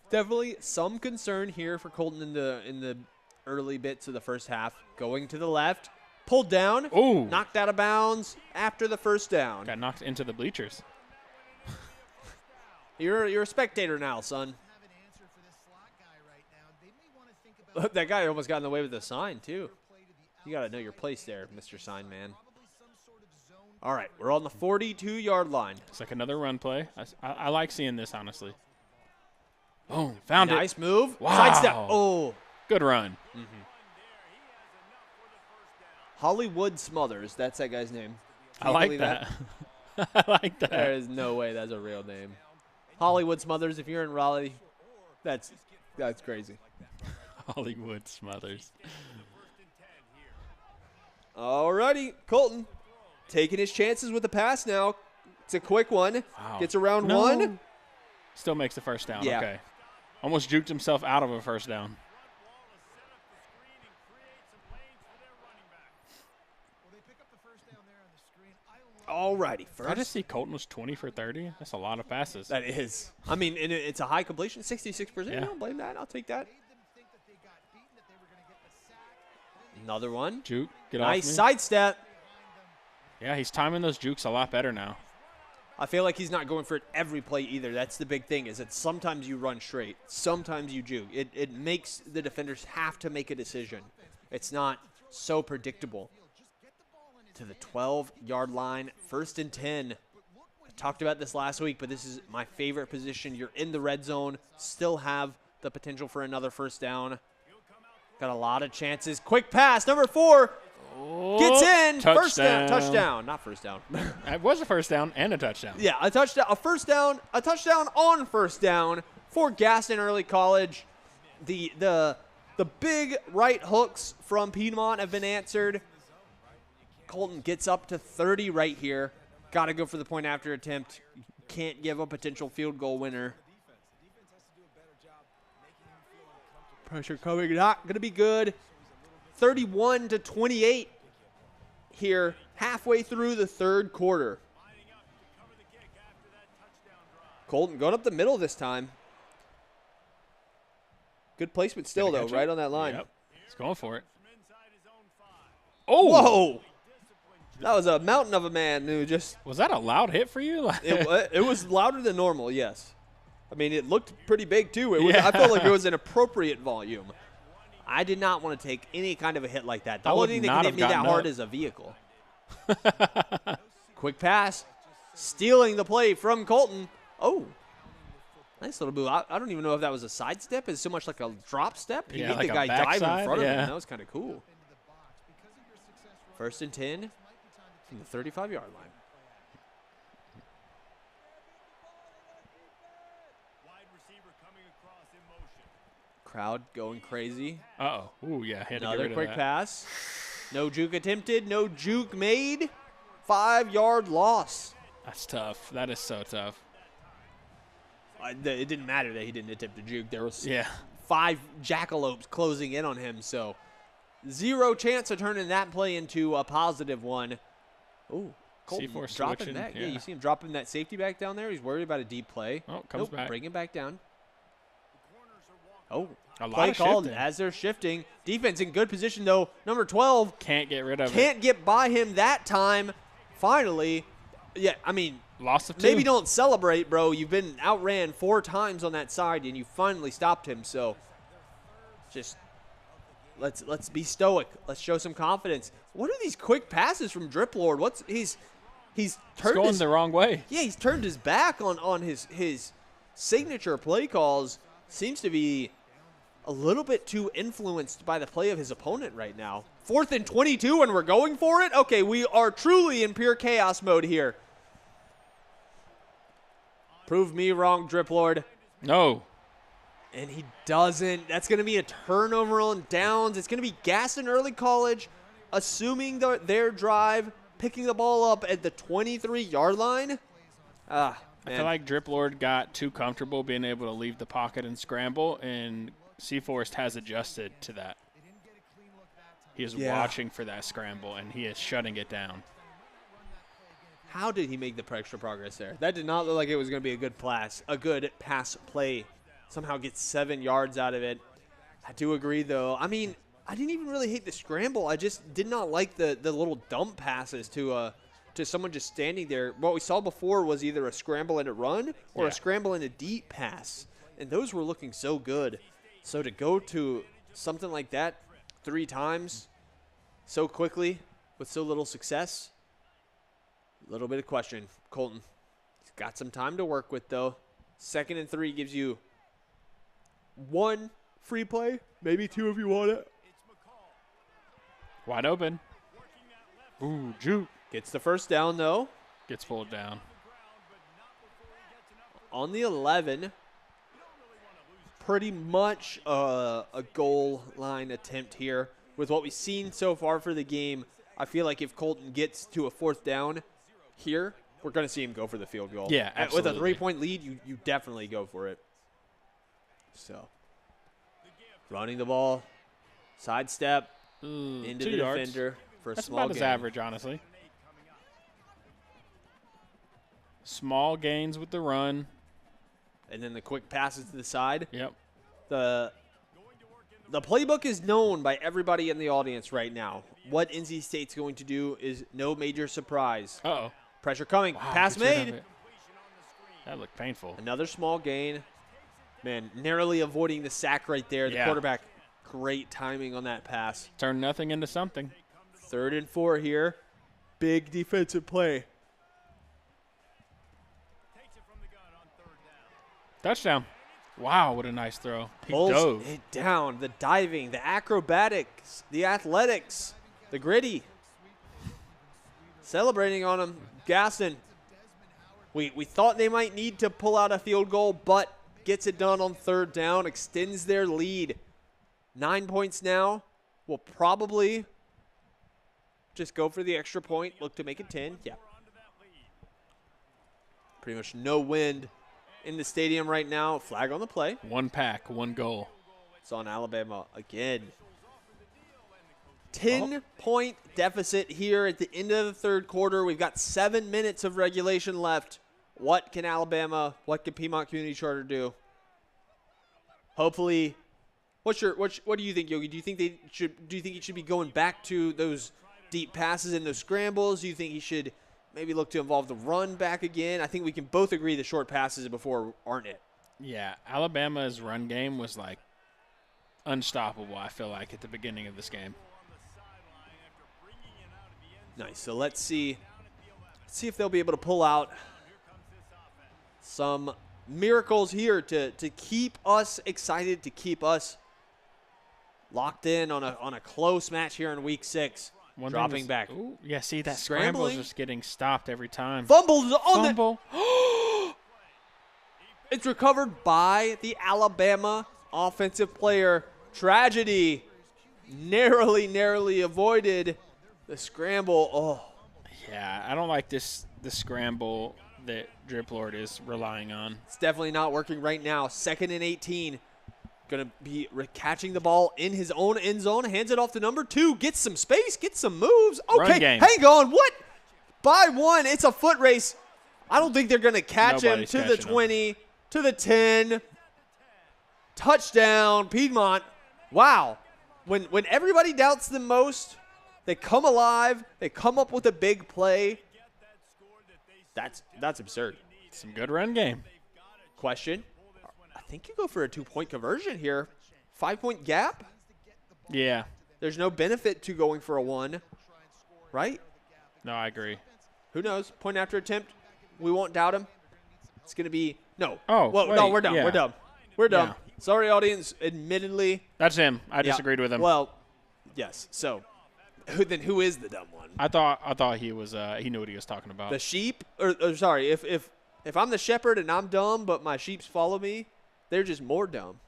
Definitely some concern here for Colton in the early bits of the first half. Going to the left, pulled down, Ooh. Knocked out of bounds after the first down. Got knocked into the bleachers. You're a spectator now, son. That guy almost got in the way with the sign, too. You got to know your place there, Mr. Sign Man. All right, we're on the 42-yard line. It's like another run play. I like seeing this, honestly. Boom, found it. Nice move. Wow. Sidestep. Oh. Good run. Mm-hmm. Hollywood Smothers. That's that guy's name. I like that. I like that. There is no way that's a real name. Hollywood Smothers, if you're in Raleigh, that's crazy. Hollywood Smothers. All righty, Colton taking his chances with the pass now. It's a quick one. Wow. Gets around one. Still makes the first down. Yeah. Okay. Almost juked himself out of a first down. All righty. I just see Colton was 20 for 30. That's a lot of passes. That is. I mean, and it's a high completion, 66%. Yeah. I don't blame that. I'll take that. Another one. Juke. Get Nice off me. sidestep. Yeah, he's timing those jukes a lot better now. I feel like he's not going for it every play either. That's the big thing, is that sometimes you run straight. Sometimes you juke. It makes the defenders have to make a decision. It's not so predictable. To the 12-yard line, 1st and 10. I talked about this last week, but this is my favorite position. You're in the red zone, still have the potential for another first down. Got a lot of chances. Quick pass, number 4. Gets in. Touchdown. First down. Touchdown. Not first down. It was a first down and a touchdown. Yeah, a touchdown. A first down. A touchdown on first down for Gaston Early College. The big right hooks from Piedmont have been answered. Colton gets up to 30 right here. Got to go for the point after attempt. Can't give a potential field goal winner. Pressure coming. Not going to be good. 31-28 here, halfway through the third quarter. Colton going up the middle this time. Good placement still, though, right on that line. Yep. He's going for it. Oh! Whoa! That was a mountain of a man who just... Was that a loud hit for you? it was louder than normal, yes. I mean, it looked pretty big, too. I felt like it was an appropriate volume. I did not want to take any kind of a hit like that. The only thing that can hit me that hard is a vehicle. Quick pass. Stealing the play from Colton. Oh. Nice little move. I don't even know if that was a sidestep. It's so much like a drop step. He made like the a guy dive in backside, front of him. yeah. That was kind of cool. 1st and 10 from the 35-yard line. Crowd going crazy. Uh-oh. Ooh, yeah. Had to get Another rid of quick that. pass. No juke attempted. No juke made. 5-yard loss. That's tough. That is so tough. It didn't matter that he didn't attempt to juke. There was Yeah. 5 jackalopes closing in on him, so 0 chance of turning that play into a positive one. Ooh, Colton C4 dropping switching, back. Yeah, yeah. you see him dropping that safety back down there. He's worried about a deep play. Oh, comes back. Bring it back down. Oh, A lot play of called shifting. as they're shifting. Defense in good position, though. Number 12 Can't get rid of it. can't get by him that time. Finally, yeah, I mean, Loss of 2. maybe don't celebrate, bro. You've been outran 4 times on that side, and you finally stopped him. So, just let's be stoic. Let's show some confidence. What are these quick passes from Drip Lord? He's It's turned going his, the wrong way. yeah, he's turned his back on his signature play calls. Seems to be a little bit too influenced by the play of his opponent right now. 4th and 22, and we're going for it? Okay, we are truly in pure chaos mode here. Prove me wrong, Drip Lord. No. And he doesn't. That's going to be a turnover on downs. It's going to be Gaston Early College, assuming their drive, picking the ball up at the 23-yard line. I feel like Drip Lord got too comfortable being able to leave the pocket and scramble, and Seaforest has adjusted to that. He is watching for that scramble, and he is shutting it down. How did he make the extra progress there? That did not look like it was going to be a good pass play. Somehow gets 7 yards out of it. I do agree, though. I mean, I didn't even really hate the scramble. I just did not like the little dump passes to someone just standing there. What we saw before was either a scramble and a run or a scramble and a deep pass, and those were looking so good. So to go to something like that 3 times so quickly with so little success, a little bit of question. Colton, he's got some time to work with, though. 2nd and 3 gives you 1 free play, maybe 2 if you want it. Wide open. Ooh, juke. Gets the first down, though. Gets pulled down. On the 11, pretty much a goal line attempt here. With what we've seen so far for the game, I feel like if Colton gets to a 4th down here, we're going to see him go for the field goal. Yeah, absolutely. With a 3-point lead, you definitely go for it. So, running the ball, sidestep into 2 the yards. defender for a That's small about gain. as average, honestly. Small gains with the run. And then the quick passes to the side. Yep. The playbook is known by everybody in the audience right now. What NC State's going to do is no major surprise. Uh-oh. Pressure coming. Wow, Pass gets rid of made. it. That looked painful. Another small gain. Man, narrowly avoiding the sack right there. The quarterback, great timing on that pass. Turn nothing into something. 3rd and 4 here. Big defensive play. Touchdown. Wow, what a nice throw. He Pulls dove. it down. The diving, the acrobatics, the athletics, the gritty. Celebrating on him. Gaston. We thought they might need to pull out a field goal, but gets it done on 3rd down, extends their lead. 9 points now. Will probably just go for the extra point, look to make it 10. Yeah. Pretty much no wind in the stadium right now. Flag on the play. 1 pack, 1 goal. It's on Alabama again. 10-point deficit here at the end of the 3rd quarter. We've got 7 minutes of regulation left. What can Piedmont Community Charter do? Hopefully, what do you think, Yogi? Do you think he should be going back to those deep passes and those scrambles? Do you think he should maybe look to involve the run back again? I think we can both agree the short passes before aren't it. Yeah, Alabama's run game was like unstoppable, I feel like, at the beginning of this game. Nice. So let's see see if they'll be able to pull out some miracles here to keep us excited, to keep us locked in on a close match here in week 6. Dropping back. Ooh, yeah, see, that scramble is just getting stopped every time. Fumbled on Fumble. It's recovered by the Alabama offensive player. Tragedy. Narrowly avoided the scramble. Oh. Yeah, I don't like the scramble that Drip Lord is relying on. It's definitely not working right now. 2nd and 18. Going to be catching the ball in his own end zone. Hands it off to number 2. Gets some space. Gets some moves. Okay, hang on. What? By 1. It's a foot race. I don't think they're going to catch him to the 20, to the 10. Touchdown, Piedmont. Wow. When everybody doubts them most, they come alive. They come up with a big play. That's absurd. Some good run game. Question. I think you go for a 2-point conversion here. 5-point gap? Yeah. There's no benefit to going for a 1, right? No, I agree. Who knows? Point after attempt. We won't doubt him. It's going to be no. Oh, well, wait, no, we're done. yeah. We're done. We're done. Yeah. Sorry, audience. Admittedly. That's him. I disagreed with him. Well, yes. So, who is the dumb one? I thought he was. He knew what he was talking about. The sheep? Or sorry, if I'm the shepherd and I'm dumb, but my sheeps follow me, they're just more dumb.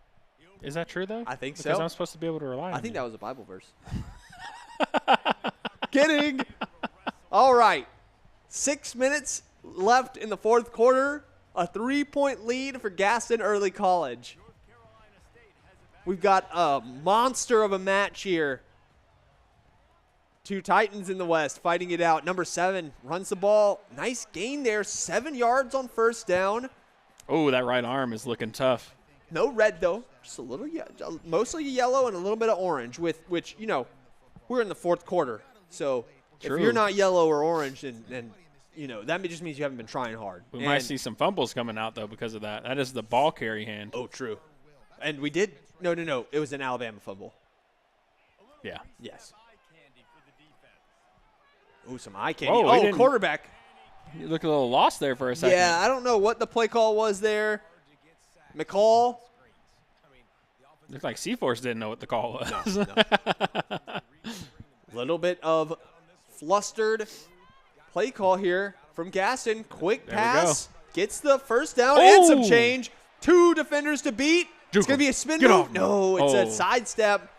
Is that true though? I think so. Because I'm supposed to be able to rely on I think you. that was a Bible verse. Kidding. All right. 6 minutes left in the 4th quarter. A 3-point lead for Gaston Early College. We've got a monster of a match here. 2 Titans in the West fighting it out. Number 7 runs the ball. Nice gain there. 7 yards on first down. Oh, that right arm is looking tough. No red, though. Just a little, mostly yellow and a little bit of orange, which, we're in the 4th quarter. So True. If you're not yellow or orange, then that just means you haven't been trying hard. We might see some fumbles coming out, though, because of that. That is the ball carry hand. Oh, true. And we did – no. It was an Alabama fumble. Yeah. Yes. Ooh, some eye candy. Whoa, quarterback. You look a little lost there for a second. Yeah, I don't know what the play call was there. McCall. Looked like C-Force didn't know what the call was. No. Little bit of flustered play call here from Gaston. Quick pass. Gets the first down and some change. 2 defenders to beat. It's going to be a spin move. No, it's a sidestep.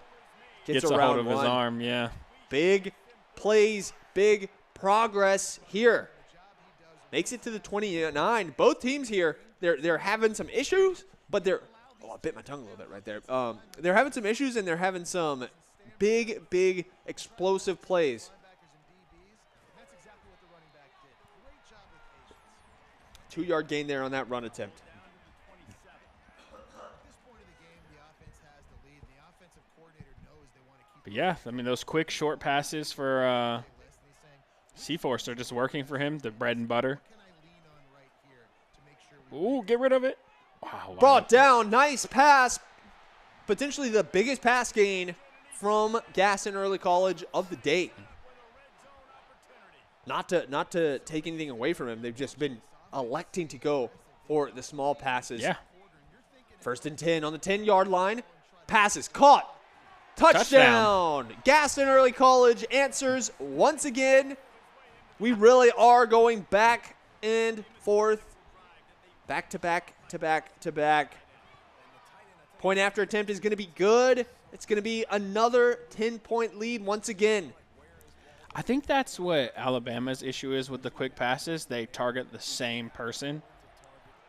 Gets a hold of his arm, yeah. Big plays, big progress here. Makes it to the 29. Both teams here, they're having some issues, but they're – I bit my tongue a little bit right there. They're having some issues, and they're having some big explosive plays. 2-yard gain there on that run attempt. But yeah, I mean, those quick short passes for C-Force are just working for him, the bread and butter. Ooh, get rid of it. Wow. Brought down, nice pass. Potentially the biggest pass gain from Gaston Early College of the day. Not to take anything away from him. They've just been electing to go for the small passes. Yeah. 1st and 10 on the 10-yard line. Passes caught. Touchdown. Gaston Early College answers once again. We really are going back and forth. Back to back. Point after attempt is going to be good. It's going to be another 10-point lead once again. I think that's what Alabama's issue is with the quick passes. They target the same person,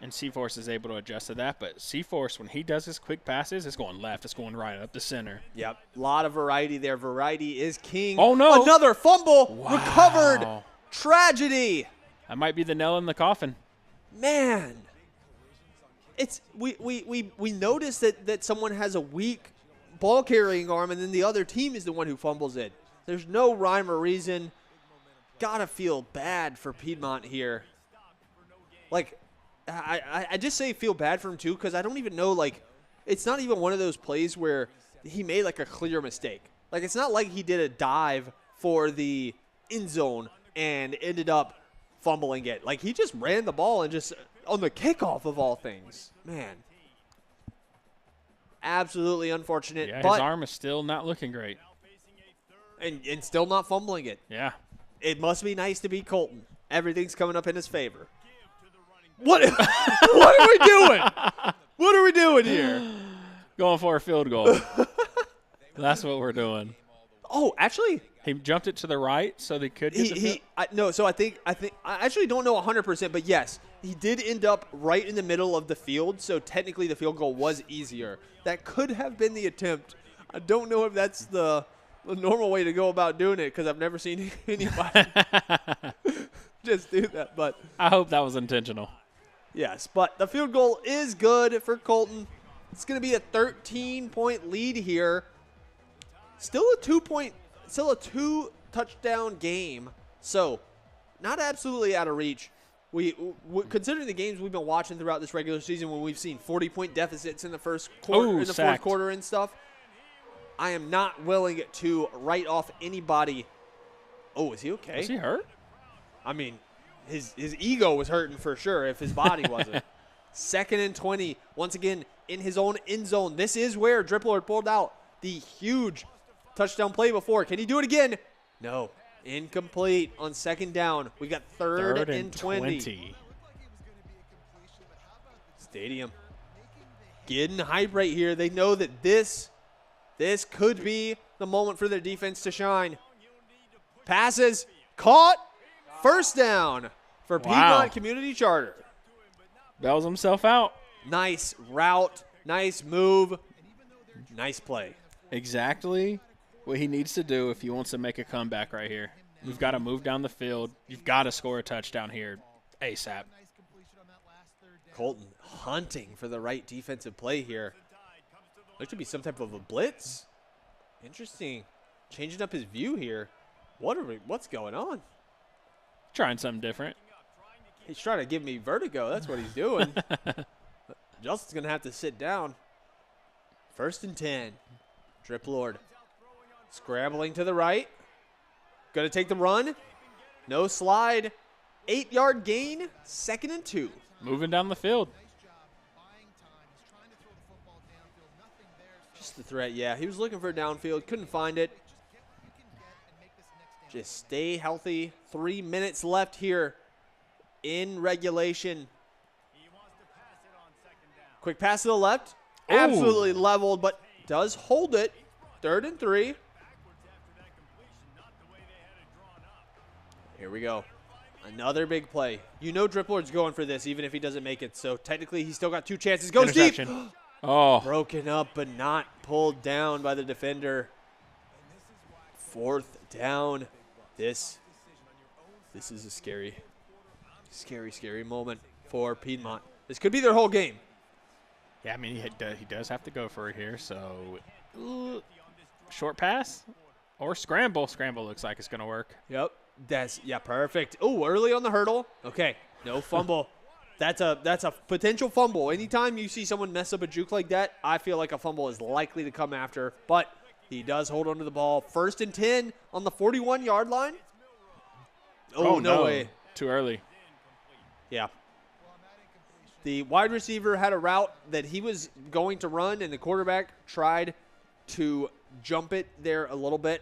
and C-Force is able to adjust to that. But C-Force, when he does his quick passes, it's going left. It's going right up the center. Yep. A lot of variety there. Variety is king. Oh, no. Another fumble. Wow. Recovered. Tragedy. That might be the nail in the coffin. Man. It's we notice that someone has a weak ball carrying arm, and then the other team is the one who fumbles it. There's no rhyme or reason. Gotta feel bad for Piedmont here. Like, I just say feel bad for him too, because I don't even know, like, it's not even one of those plays where he made like a clear mistake. Like, it's not like he did a dive for the end zone and ended up fumbling it. Like, he just ran the ball and just on the kickoff of all things. Man. Absolutely unfortunate. Yeah, but his arm is still not looking great. And still not fumbling it. Yeah. It must be nice to beat Colton. Everything's coming up in his favor. What what are we doing? What are we doing here? Going for a field goal. That's what we're doing. Oh, actually, he jumped it to the right so they could get So I actually don't know 100%, but yes, he did end up right in the middle of the field, so technically the field goal was easier. That could have been the attempt. I don't know if that's the normal way to go about doing it because I've never seen anybody just do that. But I hope that was intentional. Yes, but the field goal is good for Colton. It's going to be a 13-point lead here. Still a 2-touchdown game. So, not absolutely out of reach. We considering the games we've been watching throughout this regular season when we've seen 40-point deficits in the first quarter, in the fourth quarter and stuff, I am not willing to write off anybody. Oh, is he okay? Is he hurt? I mean, his ego was hurting for sure if his body wasn't. 2nd and 20, once again, in his own end zone. This is where Dripplord pulled out the huge touchdown play before. Can he do it again? No. Incomplete on 2nd down. We got third and 20. Stadium getting hype right here. They know that this could be the moment for their defense to shine. Passes caught. First down for Piedmont Community Charter. Bails himself out. Nice route. Nice move. Nice play. Exactly what he needs to do if he wants to make a comeback right here. We've got to move down the field. You've got to score a touchdown here ASAP. Colton hunting for the right defensive play here. Looks to be some type of a blitz. Interesting. Changing up his view here. What's going on? Trying something different. He's trying to give me vertigo. That's what he's doing. Justin's going to have to sit down. 1st and 10. Dripplord scrambling to the right. Going to take the run. No slide. 8-yard gain. 2nd and 2. Moving down the field. Just the threat, yeah. He was looking for a downfield. Couldn't find it. Just stay healthy. 3 minutes left here in regulation. Quick pass to the left. Ooh. Absolutely leveled, but does hold it. 3rd and 3. Here we go. Another big play. You know Dripplord's going for this even if he doesn't make it. So technically he's still got 2 chances. Goes deep. Oh. Broken up but not pulled down by the defender. 4th down. This is a scary moment for Piedmont. This could be their whole game. Yeah, I mean, he does have to go for it here. So, short pass or scramble. Scramble looks like it's going to work. Yep. Perfect. Oh, early on the hurdle. Okay, no fumble. That's a potential fumble. Anytime you see someone mess up a juke like that, I feel like a fumble is likely to come after. But he does hold onto the ball. 1st and 10 on the 41-yard line. Oh, no way. Too early. Yeah. The wide receiver had a route that he was going to run, and the quarterback tried to jump it there a little bit.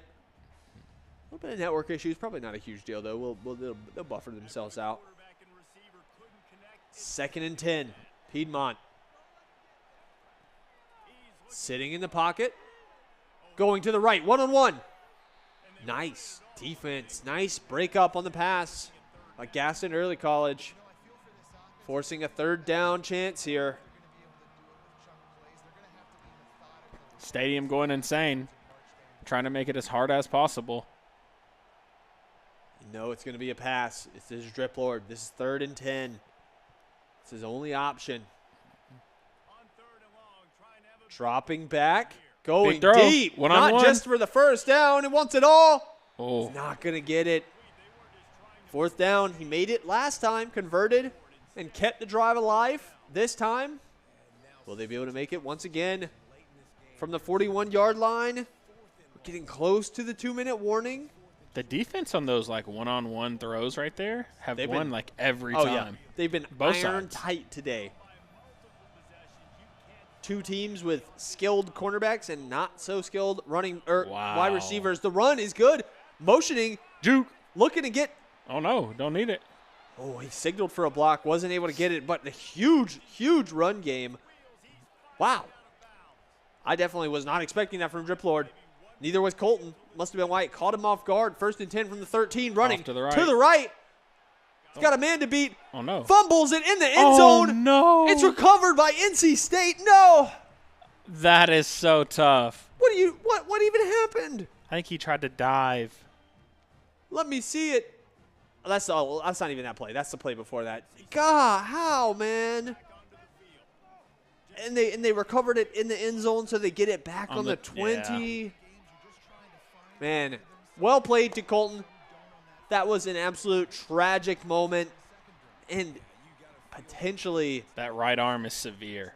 A little bit of network issues. Probably not a huge deal, though. They'll buffer themselves out. 2nd and 10. Piedmont. Sitting in the pocket. Going to the right. 1-on-1. Nice defense. Nice break up on the pass by Gaston Early College. Forcing a 3rd down chance here. Stadium going insane. Trying to make it as hard as possible. You know it's going to be a pass. This is Dripplord. This is 3rd and 10. It's his only option. Dropping back. Going deep. Not just for the 1st down. It wants it all. Oh. He's not going to get it. 4th down. He made it last time. Converted and kept the drive alive. This time, will they be able to make it once again from the 41-yard line? We're getting close to the 2-minute warning. The defense on those like one-on-one throws right there have won like every oh, time. Yeah. They've been Both iron sides. tight today. Two teams with skilled cornerbacks and not so skilled wide receivers. The run is good. Motioning. Juke. Looking to get. Oh, no. Don't need it. Oh, he signaled for a block. Wasn't able to get it, but a huge, huge run game. Wow. I definitely was not expecting that from Drip Lord. Neither was Colton. Must have been White. Caught him off guard. 1st and 10 from the 13. Running off to the right. To the right. He's got a man to beat. Oh, no. Fumbles it in the end zone. Oh, no. It's recovered by NC State. No. That is so tough. What even happened? I think he tried to dive. Let me see it. That's not even that play. That's the play before that. God, how, man? And they recovered it in the end zone, so they get it back on the 20. Yeah. Man, well played to Colton. That was an absolute tragic moment, and potentially that right arm is severe.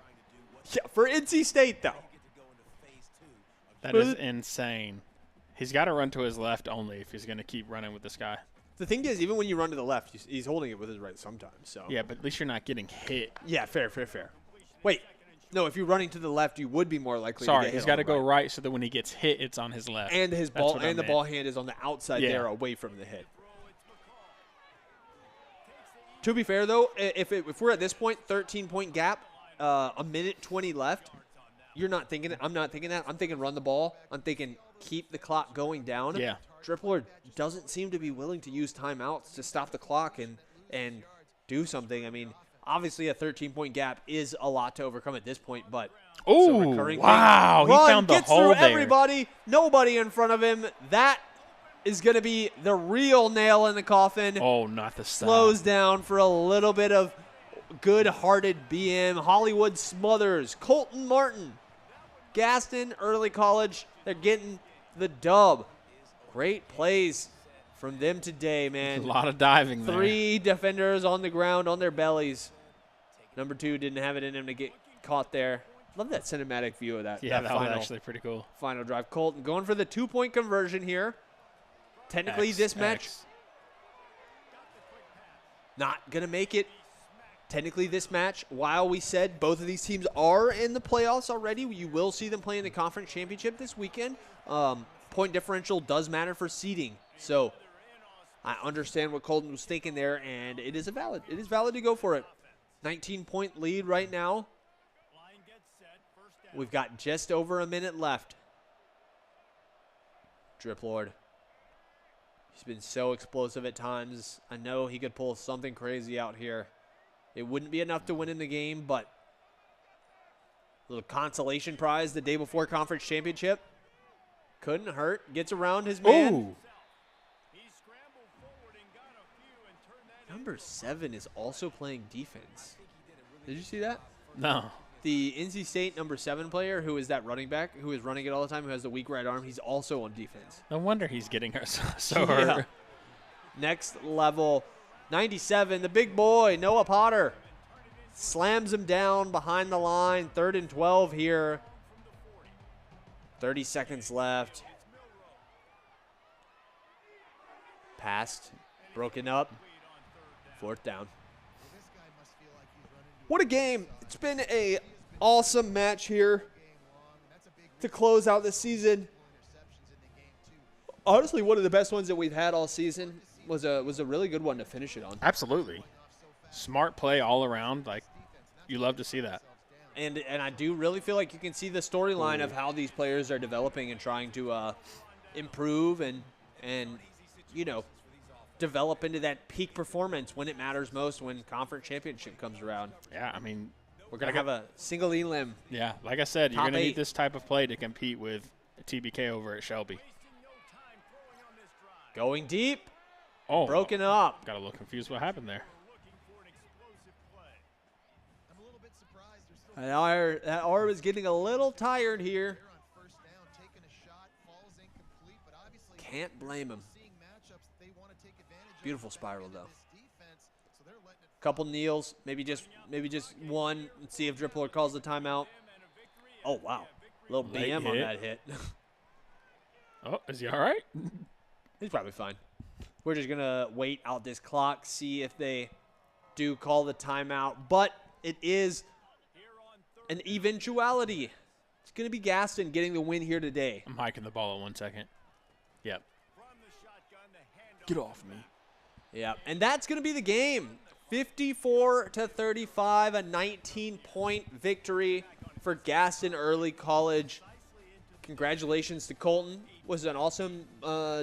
Yeah, for NC State though. That is insane. He's got to run to his left only if he's going to keep running with this guy. The thing is, even when you run to the left, he's holding it with his right sometimes. So yeah, but at least you're not getting hit. Yeah, fair. Wait, no, if you're running to the left, you would be more likely to get hit. He's got to go right so that when he gets hit, it's on his left. And the ball hand is on the outside there away from the hit. To be fair, though, if we're at this point, 13-point gap, a minute 20 left, you're not thinking it. I'm not thinking that. I'm thinking run the ball. I'm thinking keep the clock going down. Yeah. Drip Lord doesn't seem to be willing to use timeouts to stop the clock and do something. I mean, obviously a 13-point gap is a lot to overcome at this point, but oh, wow. He found the hole there. Gets through everybody. Nobody in front of him. That is going to be the real nail in the coffin. Oh, not the stop. Slows down for a little bit of good-hearted BM. Hollywood Smothers. Colton Martin. Gaston, early college. They're getting the dub. Great plays from them today, man. A lot of diving there. 3 defenders on the ground on their bellies. Number 2 didn't have it in him to get caught there. Love that cinematic view of that. Yeah, that was actually pretty cool. Final drive. Colton going for the 2-point conversion here. Technically, this match not going to make it. Technically, this match, while we said both of these teams are in the playoffs already, you will see them play in the conference championship this weekend. Point differential does matter for seeding. So I understand what Colton was thinking there, and it is valid to go for it. 19-point lead right now. We've got just over a minute left. Drip Lord. He's been so explosive at times. I know he could pull something crazy out here. It wouldn't be enough to win in the game, but a little consolation prize the day before conference championship. Couldn't hurt. Gets around his man. Ooh. Number 7 is also playing defense. Did you see that? No. The NC State number 7 player, who is that running back, who is running it all the time, who has the weak right arm, he's also on defense. No wonder he's getting her so hurt. Next level, 97, the big boy, Noah Potter. Slams him down behind the line. 3rd and 12 here. 30 seconds left. Passed. Broken up. 4th down. What a game. It's been an awesome match here to close out the season. Honestly, one of the best ones that we've had all season. Was a really good one to finish it on. Absolutely. Smart play all around. Like, you love to see that. And I do really feel like you can see the storyline of how these players are developing and trying to improve and you know, develop into that peak performance when it matters most, when conference championship comes around. Yeah, I mean, we're going to have a single elim. Yeah, like I said, you're going to 8. need this type of play to compete with TBK over at Shelby. Going deep. Oh, broken up. Got a little confused what happened there. That R was getting a little tired here. Can't blame him. Beautiful spiral, though. Couple kneels, maybe just one. Let's see if Drip Lord calls the timeout. Oh, wow. Little BM on that hit. Oh, is he all right? He's probably fine. We're just going to wait out this clock, see if they do call the timeout. But it is an eventuality. It's going to be Gaston getting the win here today. I'm hiking the ball in 1 second. Yep. Get off me. Yeah, and that's going to be the game. 54-35, a 19-point victory for Gaston Early College. Congratulations to Colton. Was an awesome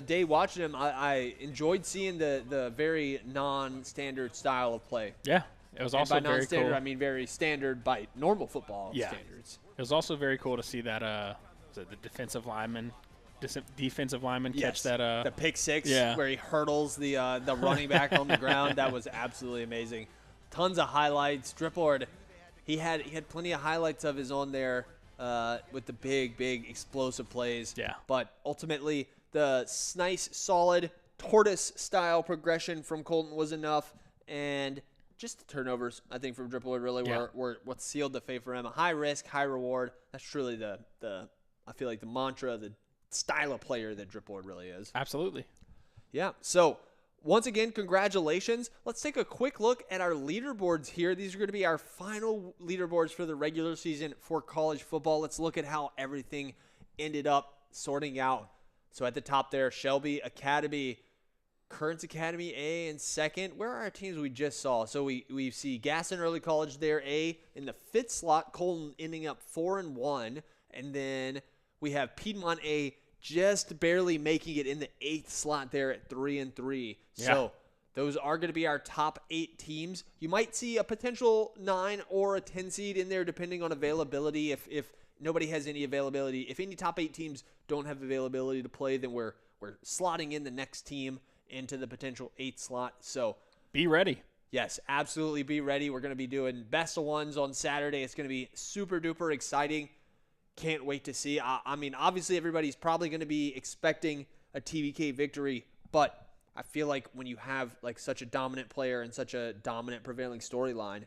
day watching him. I enjoyed seeing the very non-standard style of play. Yeah, it was also and by very non-standard, cool. I mean very standard by normal football standards. It was also very cool to see that the defensive lineman catch that the pick six yeah. where he hurdles the running back on the ground. That was absolutely amazing. Tons of highlights. Drippord, he had plenty of highlights of his own there with the big explosive plays. Yeah. But ultimately the nice solid tortoise style progression from Colton was enough, and just the turnovers I think from Drippord really were what sealed the fate for him. A high risk, high reward. That's truly the I feel like the mantra, the style of player that Drippord really is. Absolutely. Yeah. So once again, congratulations. Let's take a quick look at our leaderboards here. These are going to be our final leaderboards for the regular season for college football. Let's look at how everything ended up sorting out. So at the top there, Shelby Academy, Currents Academy A in second. Where are our teams we just saw? So we see Gaston Early College there, A in the 5th slot, Colton ending up 4-1. And then we have Piedmont A just barely making it in the 8th slot there at 3-3. Yeah. So those are going to be our top 8 teams. You might see a potential 9 or a 10 seed in there depending on availability. If nobody has any availability, if any top 8 teams don't have availability to play, then we're slotting in the next team into the potential 8th slot. So be ready. Yes, absolutely be ready. We're going to be doing best of ones on Saturday. It's going to be super duper exciting. Can't wait to see. I mean, obviously everybody's probably going to be expecting a TVK victory, but I feel like when you have like such a dominant player and such a dominant prevailing storyline,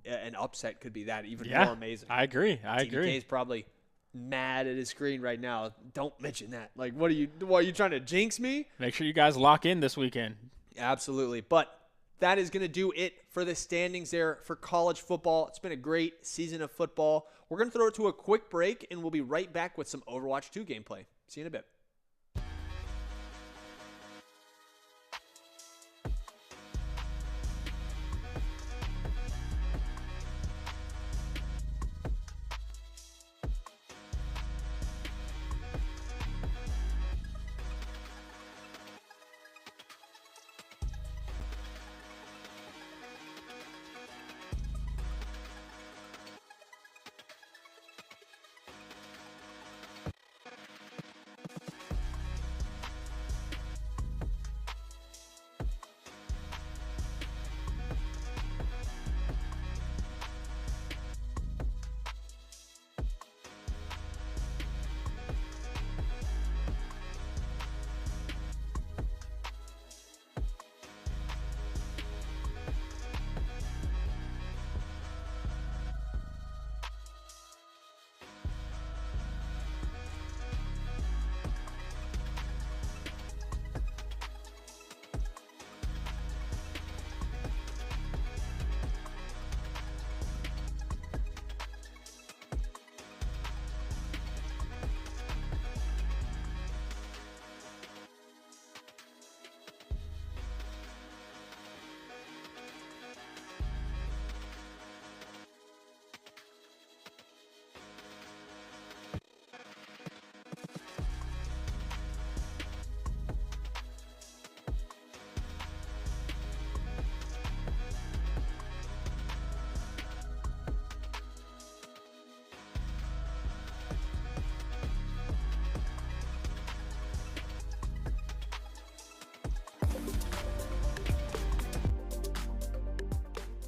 an upset could be that even more amazing. I agree. TVK is probably mad at his screen right now. Don't mention that. Like, what are you trying to jinx me? Make sure you guys lock in this weekend. Absolutely. But that is going to do it for the standings there for college football. It's been a great season of football. We're going to throw it to a quick break, and we'll be right back with some Overwatch 2 gameplay. See you in a bit.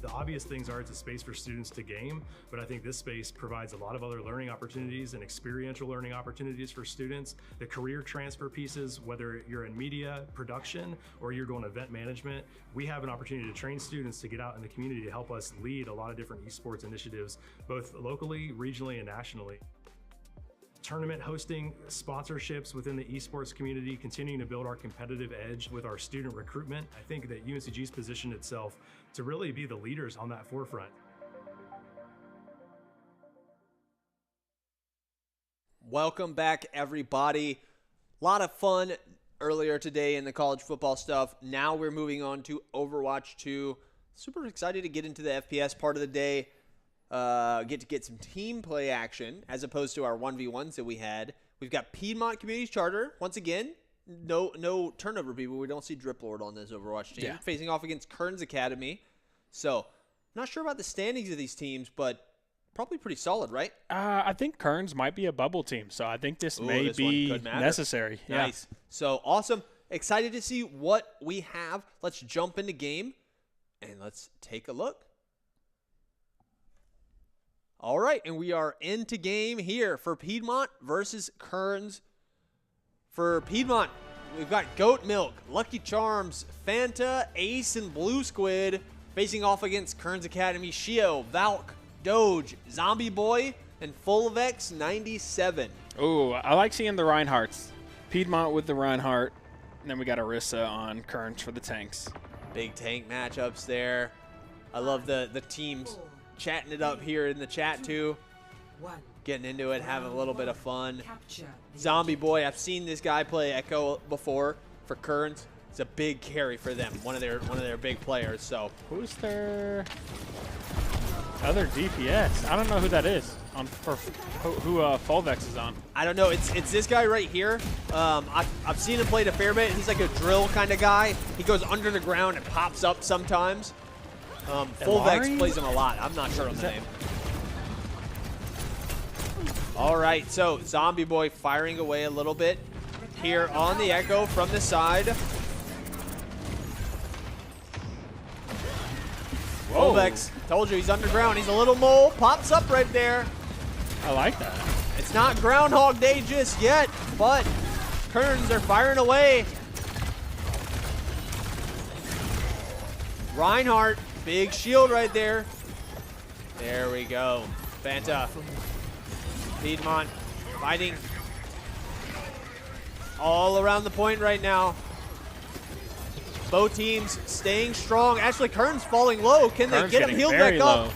The obvious things are it's a space for students to game, but I think this space provides a lot of other learning opportunities and experiential learning opportunities for students. The career transfer pieces, whether you're in media, production, or you're going event management, we have an opportunity to train students to get out in the community to help us lead a lot of different esports initiatives, both locally, regionally, and nationally. tournament hosting, sponsorships within the esports community, continuing to build our competitive edge with our student recruitment. I think that UNCG's positioned itself to really be the leaders on that forefront. Welcome back, everybody. A lot of fun earlier today in the college football stuff. Now we're moving on to Overwatch 2. Super excited to get into the FPS part of the day. Get some team play action as opposed to our 1v1s that we had. We've got Piedmont Community Charter. Once again, no turnover people. We don't see Drip Lord on this Overwatch team. Yeah. Facing off against Kearns Academy. So, not sure about the standings of these teams, but probably pretty solid, right? I think Kearns might be a bubble team, so I think this may be necessary. Nice. Yeah. So, awesome. Excited to see what we have. Let's jump into game, and let's take a look. All right, and we are into game here for Piedmont versus Kearns. For Piedmont, we've got Goat Milk, Lucky Charms, Fanta, Ace, and Blue Squid facing off against Kearns Academy, Shio, Valk, Doge, Zombie Boy, and Fullvex 97. Oh, I like seeing the Reinhardts. Piedmont with the Reinhardt, and then we got Arissa on Kearns for the tanks. Big tank matchups there. I love the teams chatting it up here in the chat too. Getting into it, having a little bit of fun. Zombie Boy, I've seen this guy play Echo before for Kearns. It's a big carry for them, one of their big players. So who's their other DPS? I don't know who that is. Who Fullvex is on? I don't know. It's this guy right here. I've seen him play a fair bit. He's like a drill kind of guy. He goes under the ground and pops up sometimes. Fullvex plays him a lot. I'm not sure on the name. All right, so Zombie Boy firing away a little bit here on the Echo from the side. Fullvex, told you he's underground. He's a little mole, pops up right there. I like that. It's not Groundhog Day just yet, but Kearns are firing away. Reinhardt, big shield right there. There we go. Fanta. Piedmont fighting all around the point right now. Both teams staying strong. Actually, Kearns falling low. Can they get him healed back up?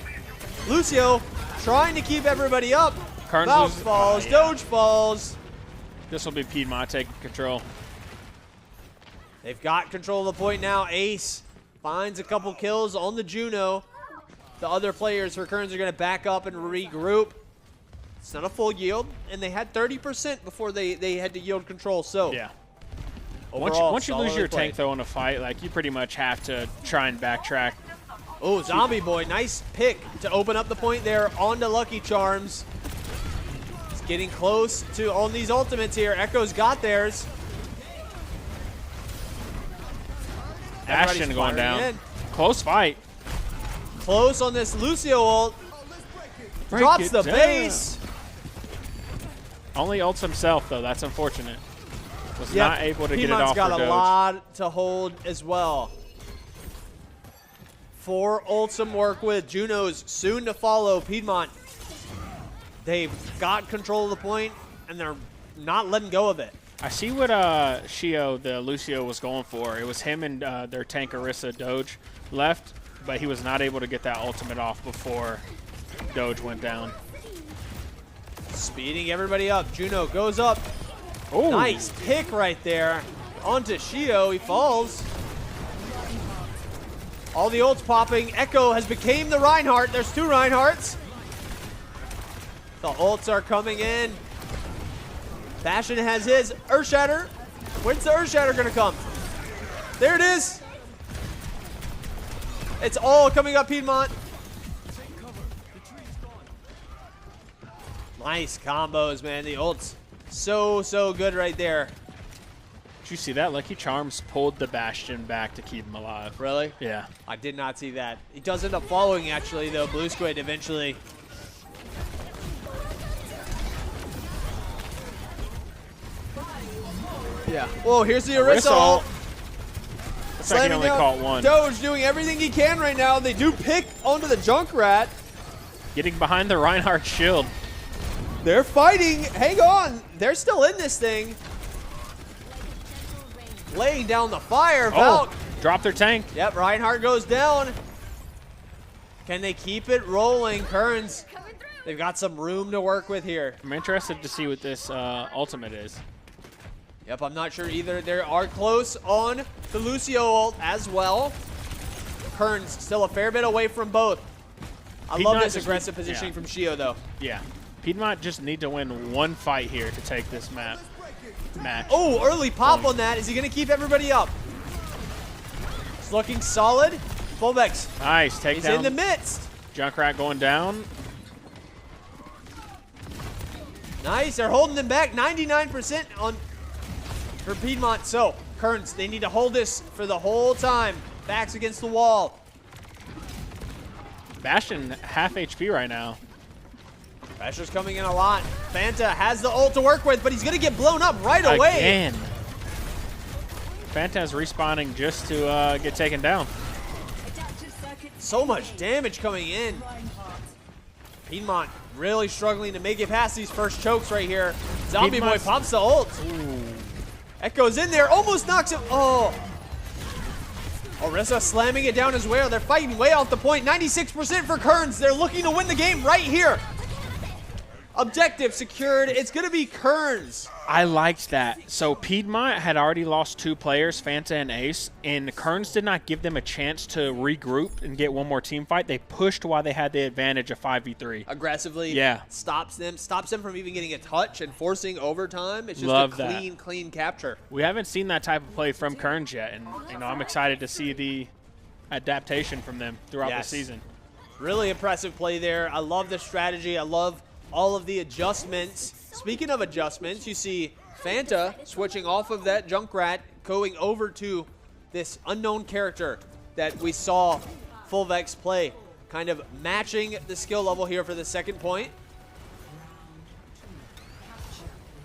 Lucio trying to keep everybody up. Valk falls, Doge falls. This will be Piedmont taking control. They've got control of the point now. Ace finds a couple kills on the Juno. The other players for Kearns are going to back up and regroup. It's not a full yield, and they had 30% before they had to yield control. So yeah. Overall, once you lose your tank, though, in a fight, like, you pretty much have to try and backtrack. Oh, Zombie Boy, nice pick to open up the point there onto Lucky Charms. It's getting close to on these ultimates here. Echo's got theirs. Bastion going down. Close fight. Close on this Lucio ult. Drops the base. Only ults himself, though. That's unfortunate. Was not able to get it off for Doge. Piedmont's got a lot to hold as well. 4 ults to work with. Juno's soon to follow. Piedmont, they've got control of the point, and they're not letting go of it. I see what Shio, the Lucio, was going for. It was him and their tank Arissa Doge left, but he was not able to get that ultimate off before Doge went down. Speeding everybody up. Juno goes up. Ooh. Nice pick right there onto Shio. He falls. All the ults popping. Echo has became the Reinhardt. There's 2 Reinhardts. The ults are coming in. Bastion has his. Earthshatter. When's the Earthshatter going to come? There it is. It's all coming up Piedmont. Nice combos, man. The ults so good right there. Did you see that? Lucky Charms pulled the Bastion back to keep him alive. Really? Yeah. I did not see that. He does end up following, actually, though. Blue Squid eventually. Yeah. Whoa, here's the Arissa ult. Looks like he only caught one. Doge doing everything he can right now. They do pick onto the Junkrat. Getting behind the Reinhardt shield. They're fighting. Hang on. They're still in this thing. Laying down the fire. Oh, drop their tank. Yep, Reinhardt goes down. Can they keep it rolling? Kearns, they've got some room to work with here. I'm interested to see what this ultimate is. Yep, I'm not sure either. They are close on the Lucio ult as well. Kearns still a fair bit away from both. I love this aggressive positioning from Shio, though. Yeah. Piedmont just need to win one fight here to take this match. Oh, early pop on that. Is he going to keep everybody up? It's looking solid. Fulbex. Nice. Take He's down. in the midst. Junkrat going down. Nice. They're holding them back. 99% on for Piedmont. So, Kearns, they need to hold this for the whole time. Backs against the wall. Bastion half HP right now. Pressure's coming in a lot. Fanta has the ult to work with, but he's going to get blown up right away. Again. Fanta's respawning just to get taken down. So much damage coming in. Piedmont really struggling to make it past these first chokes right here. Zombie Boy pops the ult. Ooh. Echo's in there, almost knocks him. Oh. Orisa slamming it down as well. They're fighting way off the point. 96% for Kearns. They're looking to win the game right here. Objective secured. It's going to be Kearns. I liked that. So Piedmont had already lost 2 players, Fanta and Ace, and Kearns did not give them a chance to regroup and get one more team fight. They pushed while they had the advantage of 5v3. Aggressively. Yeah. Stops them from even getting a touch and forcing overtime. It's just Love a clean capture. We haven't seen that type of play from Kearns yet, and I'm excited to see the adaptation from them throughout the season. Really impressive play there. I love the strategy. I love all of the adjustments. Speaking of adjustments, you see Fanta switching off of that Junkrat, going over to this unknown character that we saw Fulvex play, kind of matching the skill level here for the second point.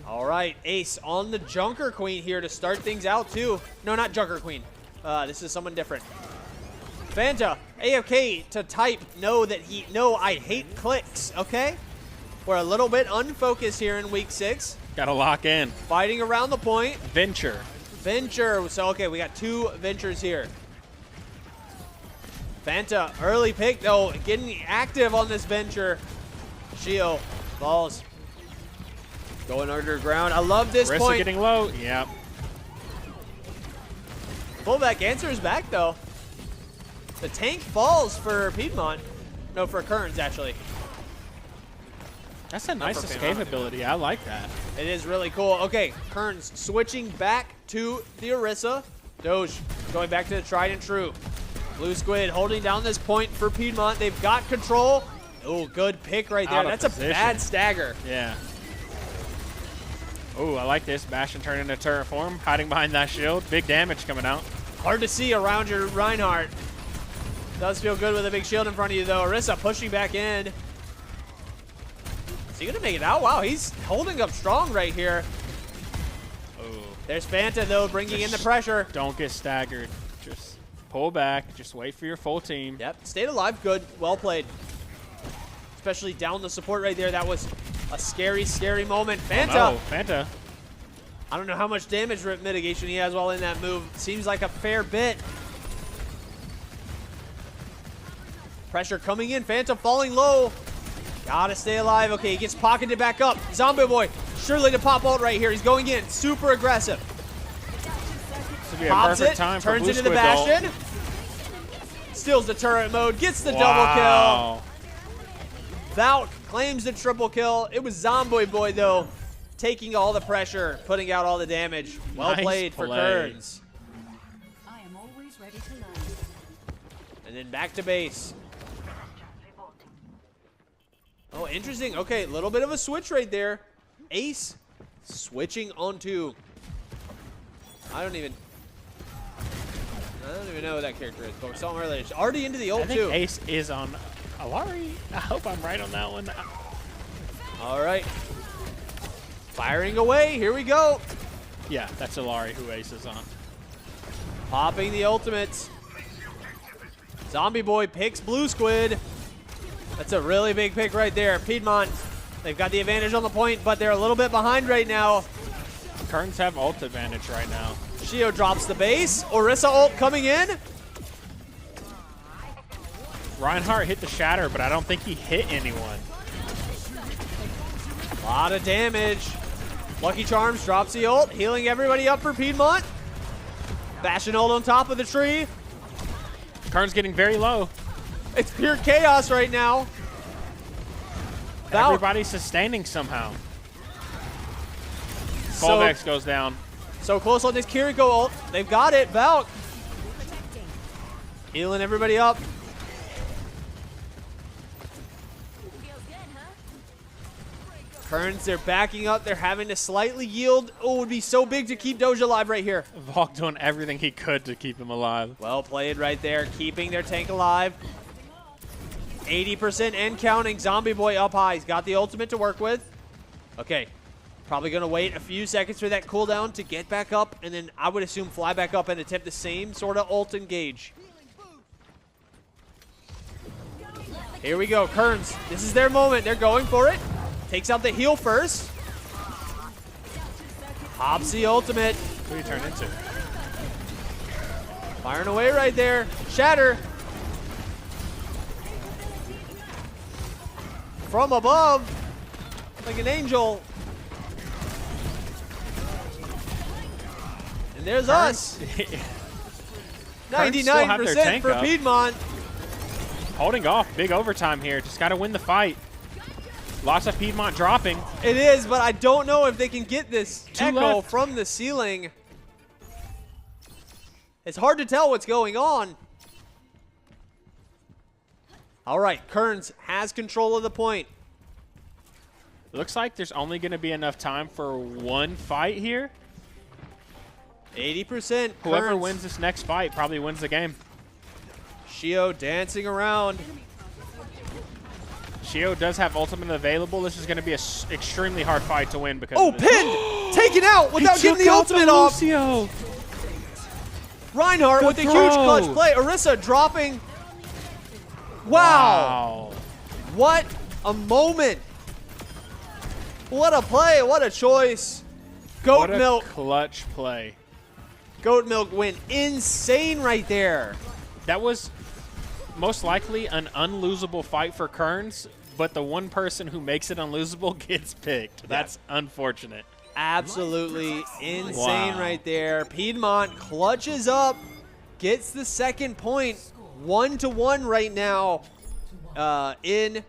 All right, Ace on the Junker Queen here to start things out too. No, not Junker Queen. This is someone different. Fanta, AFK to type no, I hate clicks, okay? We're a little bit unfocused here in week 6. Got to lock in. Fighting around the point. Venture. So, okay, we got 2 Ventures here. Fanta, early pick, though, getting active on this Venture. Shio falls. Going underground. I love this Rissa point. Getting low. Yep. Fullback answers back, though. The tank falls for Piedmont. No, for Kearns, actually. That's a nice escape ability. I like that. It is really cool. Okay, Kearns switching back to the Orisa. Doge going back to the tried and true. Blue Squid holding down this point for Piedmont. They've got control. Oh, good pick right there. That's a bad stagger. Yeah. Oh, I like this. Bastion turning into turret form, hiding behind that shield. Big damage coming out. Hard to see around your Reinhardt. Does feel good with a big shield in front of you, though. Orisa pushing back in. Is he going to make it out? Wow, he's holding up strong right here. Oh. There's Fanta, though, bringing in the pressure. Don't get staggered. Just pull back. Just wait for your full team. Yep, stayed alive. Good. Well played. Especially down the support right there. That was a scary, scary moment. Fanta. Oh, no. Fanta. I don't know how much damage mitigation he has while in that move. Seems like a fair bit. Pressure coming in. Fanta falling low. Gotta stay alive. Okay, he gets pocketed back up. Zombie Boy, surely to pop ult right here. He's going in. Super aggressive. This would be a Pops perfect it. time for Turns Blue into the Squid Bastion. Steals the turret mode. Gets the double kill. Valk claims the triple kill. It was Zombie Boy, though, taking all the pressure, putting out all the damage. Well played for Kearns. I am always ready to learn. And then back to base. Oh, interesting. Okay, a little bit of a switch right there. Ace switching onto. I don't even know who that character is, but we saw him earlier. He's already into the ult, I think too. Ace is on Alari. I hope I'm right on that one. All right. Firing away. Here we go. Yeah, that's Alari who Ace is on. Popping the ultimates. Zombie Boy picks Blue Squid. That's a really big pick right there. Piedmont They've got the advantage on the point, but they're a little bit behind right now. Kerns have ult advantage right now. Shio drops the base. Orisa ult coming in. Reinhardt hit the shatter, but I don't think he hit anyone. A lot of damage. Lucky Charms drops the ult, healing everybody up for Piedmont. Bastion ult on top of the tree. Kerns getting very low. It's pure chaos right now. Everybody's sustaining somehow. Volvex goes down. So close on this Kiriko ult. They've got it. Valk healing everybody up. Kerns, they're backing up. They're having to slightly yield. Oh, it would be so big to keep Doja alive right here. Valk doing everything he could to keep him alive. Well played right there, keeping their tank alive. 80% and counting. Zombie Boy up high. He's got the ultimate to work with. Okay. Probably going to wait a few seconds for that cooldown to get back up, and then I would assume fly back up and attempt the same sort of ult engage. Here we go, Kerns. This is their moment. They're going for it. Takes out the heal first. Pops the ultimate. What do you turn into? Firing away right there. Shatter. From above. Like an angel. And there's us. 99% for Piedmont. Holding off. Big overtime here. Just got to win the fight. Lots of Piedmont dropping. It is, but I don't know if they can get this echo left. from the ceiling. It's hard to tell what's going on. All right, Kerns has control of the point. It looks like there's only going to be enough time for one fight here. 80%. Whoever Kerns. wins this next fight probably wins the game. Shio dancing around. Shio does have ultimate available. This is going to be an extremely hard fight to win because of this. Pinned! Taken out without getting the ultimate off. Lucio. Reinhardt with a huge clutch play. Orisa dropping. Wow. What a moment. What a play. What a choice. Goat Milk. Clutch play. Goat Milk went insane right there. That was most likely an unlosable fight for Kerns, but the one person who makes it unlosable gets picked. That's unfortunate. Absolutely insane right there. Piedmont clutches up, gets the second point. 1-1 right now in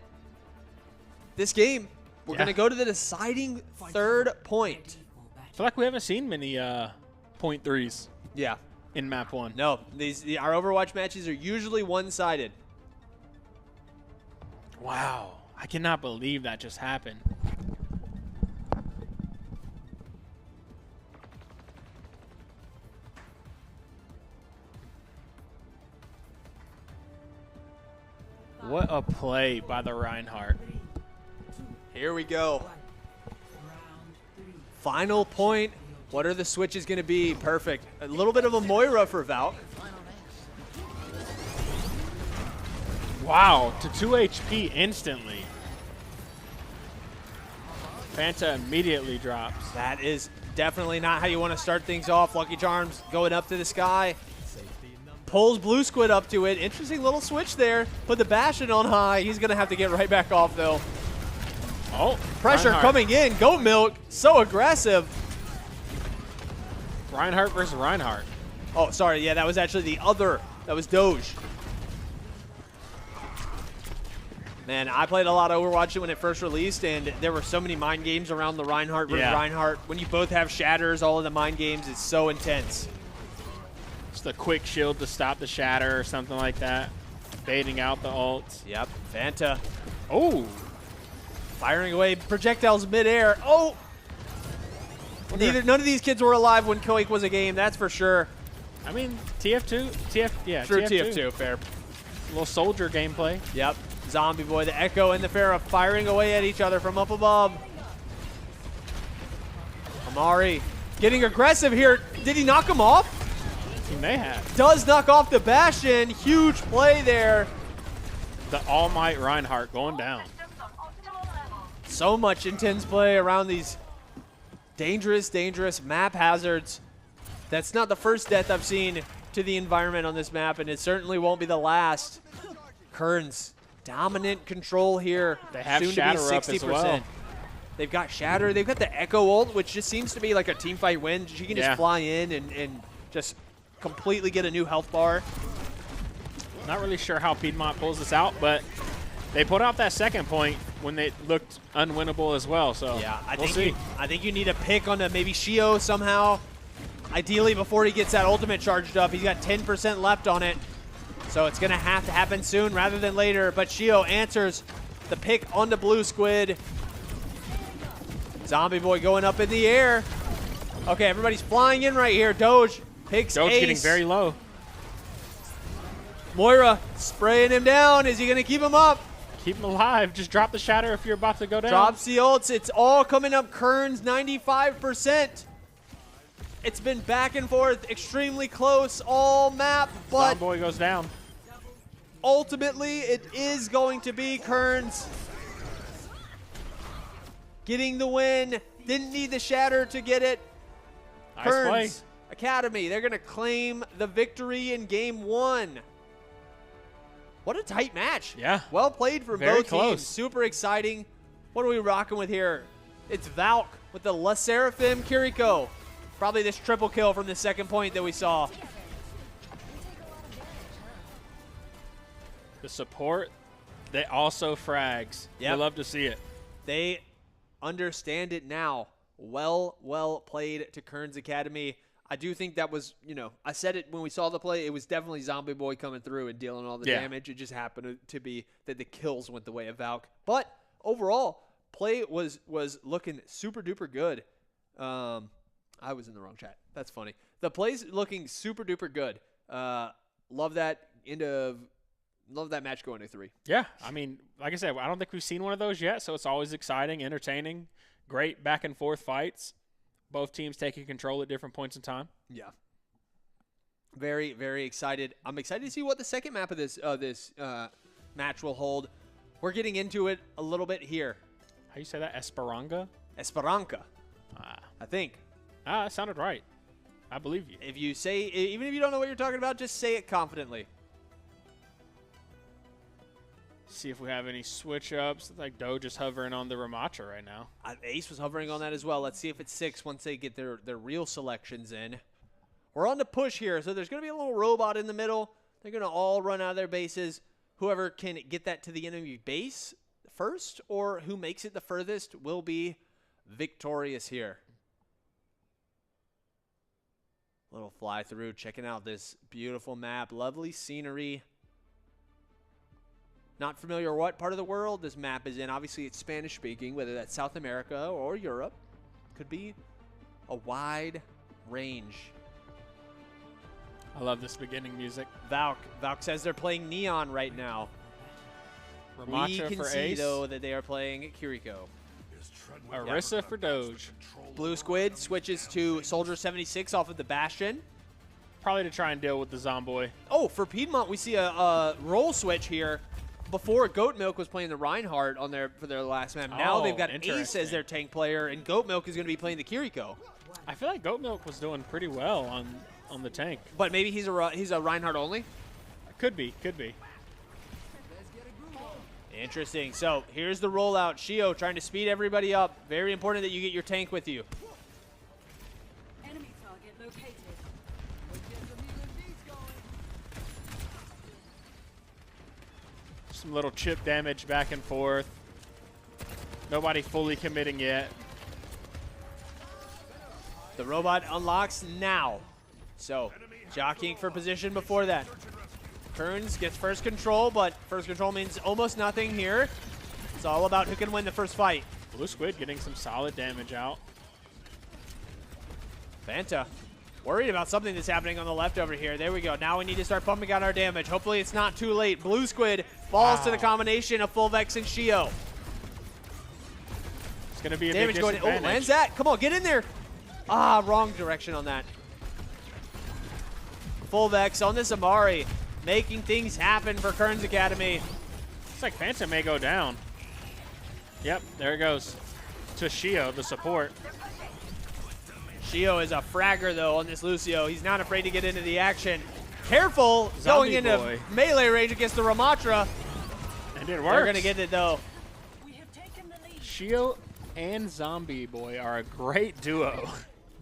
this game. We're going to go to the deciding third point. I feel like we haven't seen many point threes. Yeah. In map 1. No, our Overwatch matches are usually one-sided. Wow. I cannot believe that just happened. What a play by the Reinhardt. Here we go. Final point. What are the switches going to be? Perfect. A little bit of a Moira for Valk. Wow, to 2 HP instantly. Fanta immediately drops. That is definitely not how you want to start things off. Lucky Charms going up to the sky. Pulls Blue Squid up to it. Interesting little switch there. Put the Bastion on high. He's going to have to get right back off, though. Oh, pressure Reinhardt coming in. Goat Milk, so aggressive. Reinhardt versus Reinhardt. Oh, sorry. Yeah, that was actually the other. That was Doge. Man, I played a lot of Overwatch when it first released, and there were so many mind games around the Reinhardt versus Reinhardt. When you both have shatters, all of the mind games, it's so intense. Just a quick shield to stop the shatter or something like that. Baiting out the ult. Yep, Fanta. Oh. Firing away projectiles midair. Oh! None of these kids were alive when Quake was a game, that's for sure. I mean, TF2, True TF2, fair. Little soldier gameplay. Yep. Zombie Boy, the Echo, and the Pharah firing away at each other from up above. Amari getting aggressive here. Did he knock him off? He may have. Does knock off the Bastion. Huge play there. The All Might Reinhardt going down. So much intense play around these dangerous, dangerous map hazards. That's not the first death I've seen to the environment on this map, and it certainly won't be the last. Kearns, dominant control here. They have soon Shatter to be 60%. up as well. They've got Shatter. They've got the Echo ult, which just seems to be like a team fight win. She can just fly in and just completely get a new health bar. Not really sure how Piedmont pulls this out, but they put out that second point when they looked unwinnable as well. So yeah, we'll see. I think you need a pick on maybe Shio somehow. Ideally, before he gets that ultimate charged up, he's got 10% left on it. So it's going to have to happen soon rather than later. But Shio answers the pick on the Blue Squid. Zombie Boy going up in the air. Okay, everybody's flying in right here. Doge picks Doge Ace. getting very low. Moira spraying him down. Is he going to keep him up? Keep him alive. Just drop the Shatter if you're about to go down. Drops the ults. It's all coming up. Kearns, 95%. It's been back and forth, extremely close all map, but Zomboy goes down. Ultimately, it is going to be Kearns getting the win. Didn't need the Shatter to get it. Nice Kearns play. Academy, they're going to claim the victory in game 1. What a tight match. Yeah. Well played for Very both close. teams. Super exciting. What are we rocking with here? It's Valk with the La Seraphim Kiriko. Probably this triple kill from the second point that we saw. The support, they also frags. Yep. We love to see it. They understand it now. Well played to Kearns Academy. I do think that was, I said it when we saw the play. It was definitely Zombie Boy coming through and dealing all the damage. It just happened to be that the kills went the way of Valk. But overall, play was looking super duper good. I was in the wrong chat. That's funny. The play's looking super duper good. Love that match going to 3. Yeah, I mean, like I said, I don't think we've seen one of those yet, so it's always exciting, entertaining, great back and forth fights. Both teams taking control at different points in time. Yeah. Very, very excited. I'm excited to see what the second map of this match will hold. We're getting into it a little bit here. How you say that? Esperanza? Esperanza, I think. That sounded right. I believe you. If you say, even if you don't know what you're talking about, just say it confidently. See if we have any switch ups. Like Doge is hovering on the Ramatra right now. Ace was hovering on that as well. Let's see if it's 6 once they get their real selections in. We're on the push here, so there's going to be a little robot in the middle. They're going to all run out of their bases. Whoever can get that to the enemy base first, or who makes it the furthest, will be victorious here. Little fly through, checking out this beautiful map. Lovely scenery. Not familiar what part of the world this map is in. Obviously, it's Spanish speaking, whether that's South America or Europe. Could be a wide range. I love this beginning music. Valk says they're playing Neon right now. Ramatra we can for see, Ace. though, that they are playing Kiriko. Orisa for Doge. Blue Squid switches to Soldier 76 off of the Bastion. Probably to try and deal with the Zomboy. Oh, for Piedmont, we see a role switch here. Before, Goat Milk was playing the Reinhardt for their last map. Now they've got Ace as their tank player, and Goat Milk is going to be playing the Kiriko. I feel like Goat Milk was doing pretty well on the tank. But maybe he's a Reinhardt only? Could be. Interesting. So here's the rollout. Shio trying to speed everybody up. Very important that you get your tank with you. Enemy target located. Some little chip damage back and forth. Nobody fully committing yet. The robot unlocks now. So jockeying for position before that. Kearns gets first control, but first control means almost nothing here. It's all about who can win the first fight. Blue Squid getting some solid damage out. Fanta worried about something that's happening on the left over here. There we go. Now we need to start pumping out our damage. Hopefully it's not too late. Blue Squid falls to the combination of Full Vex and Shio. It's going to be a Damage big going in. disadvantage. Oh, lands that. Come on, get in there. Ah, wrong direction on that. Full Vex on this Amari, making things happen for Kearns Academy. Looks like Phantom may go down. Yep, there it goes. To Shio, the support. Shio is a fragger, though, on this Lucio. He's not afraid to get into the action. Careful Zombie going into boy. melee range against the Ramatra. And it works. They're going to get it, though. We have taken the lead. Shio and Zombie Boy are a great duo.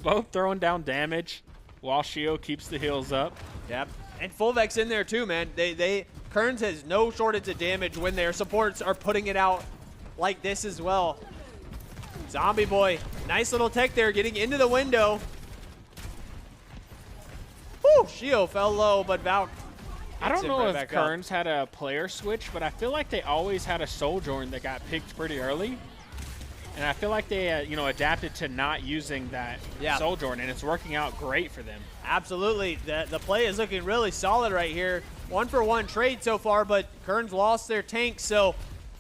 Both throwing down damage while Shio keeps the heals up. Yep. And Fullvex in there, too, man. Kearns has no shortage of damage when their supports are putting it out like this as well. Zombie Boy, nice little tech there, getting into the window. Woo! Shio fell low, but Valk. I don't him know right if back up. Kearns had a player switch, but I feel like they always had a Sojourn that got picked pretty early. And I feel like they, adapted to not using that Sojourn, and it's working out great for them. Absolutely. The play is looking really solid right here. 1-for-1 trade so far, but Kearns lost their tank, so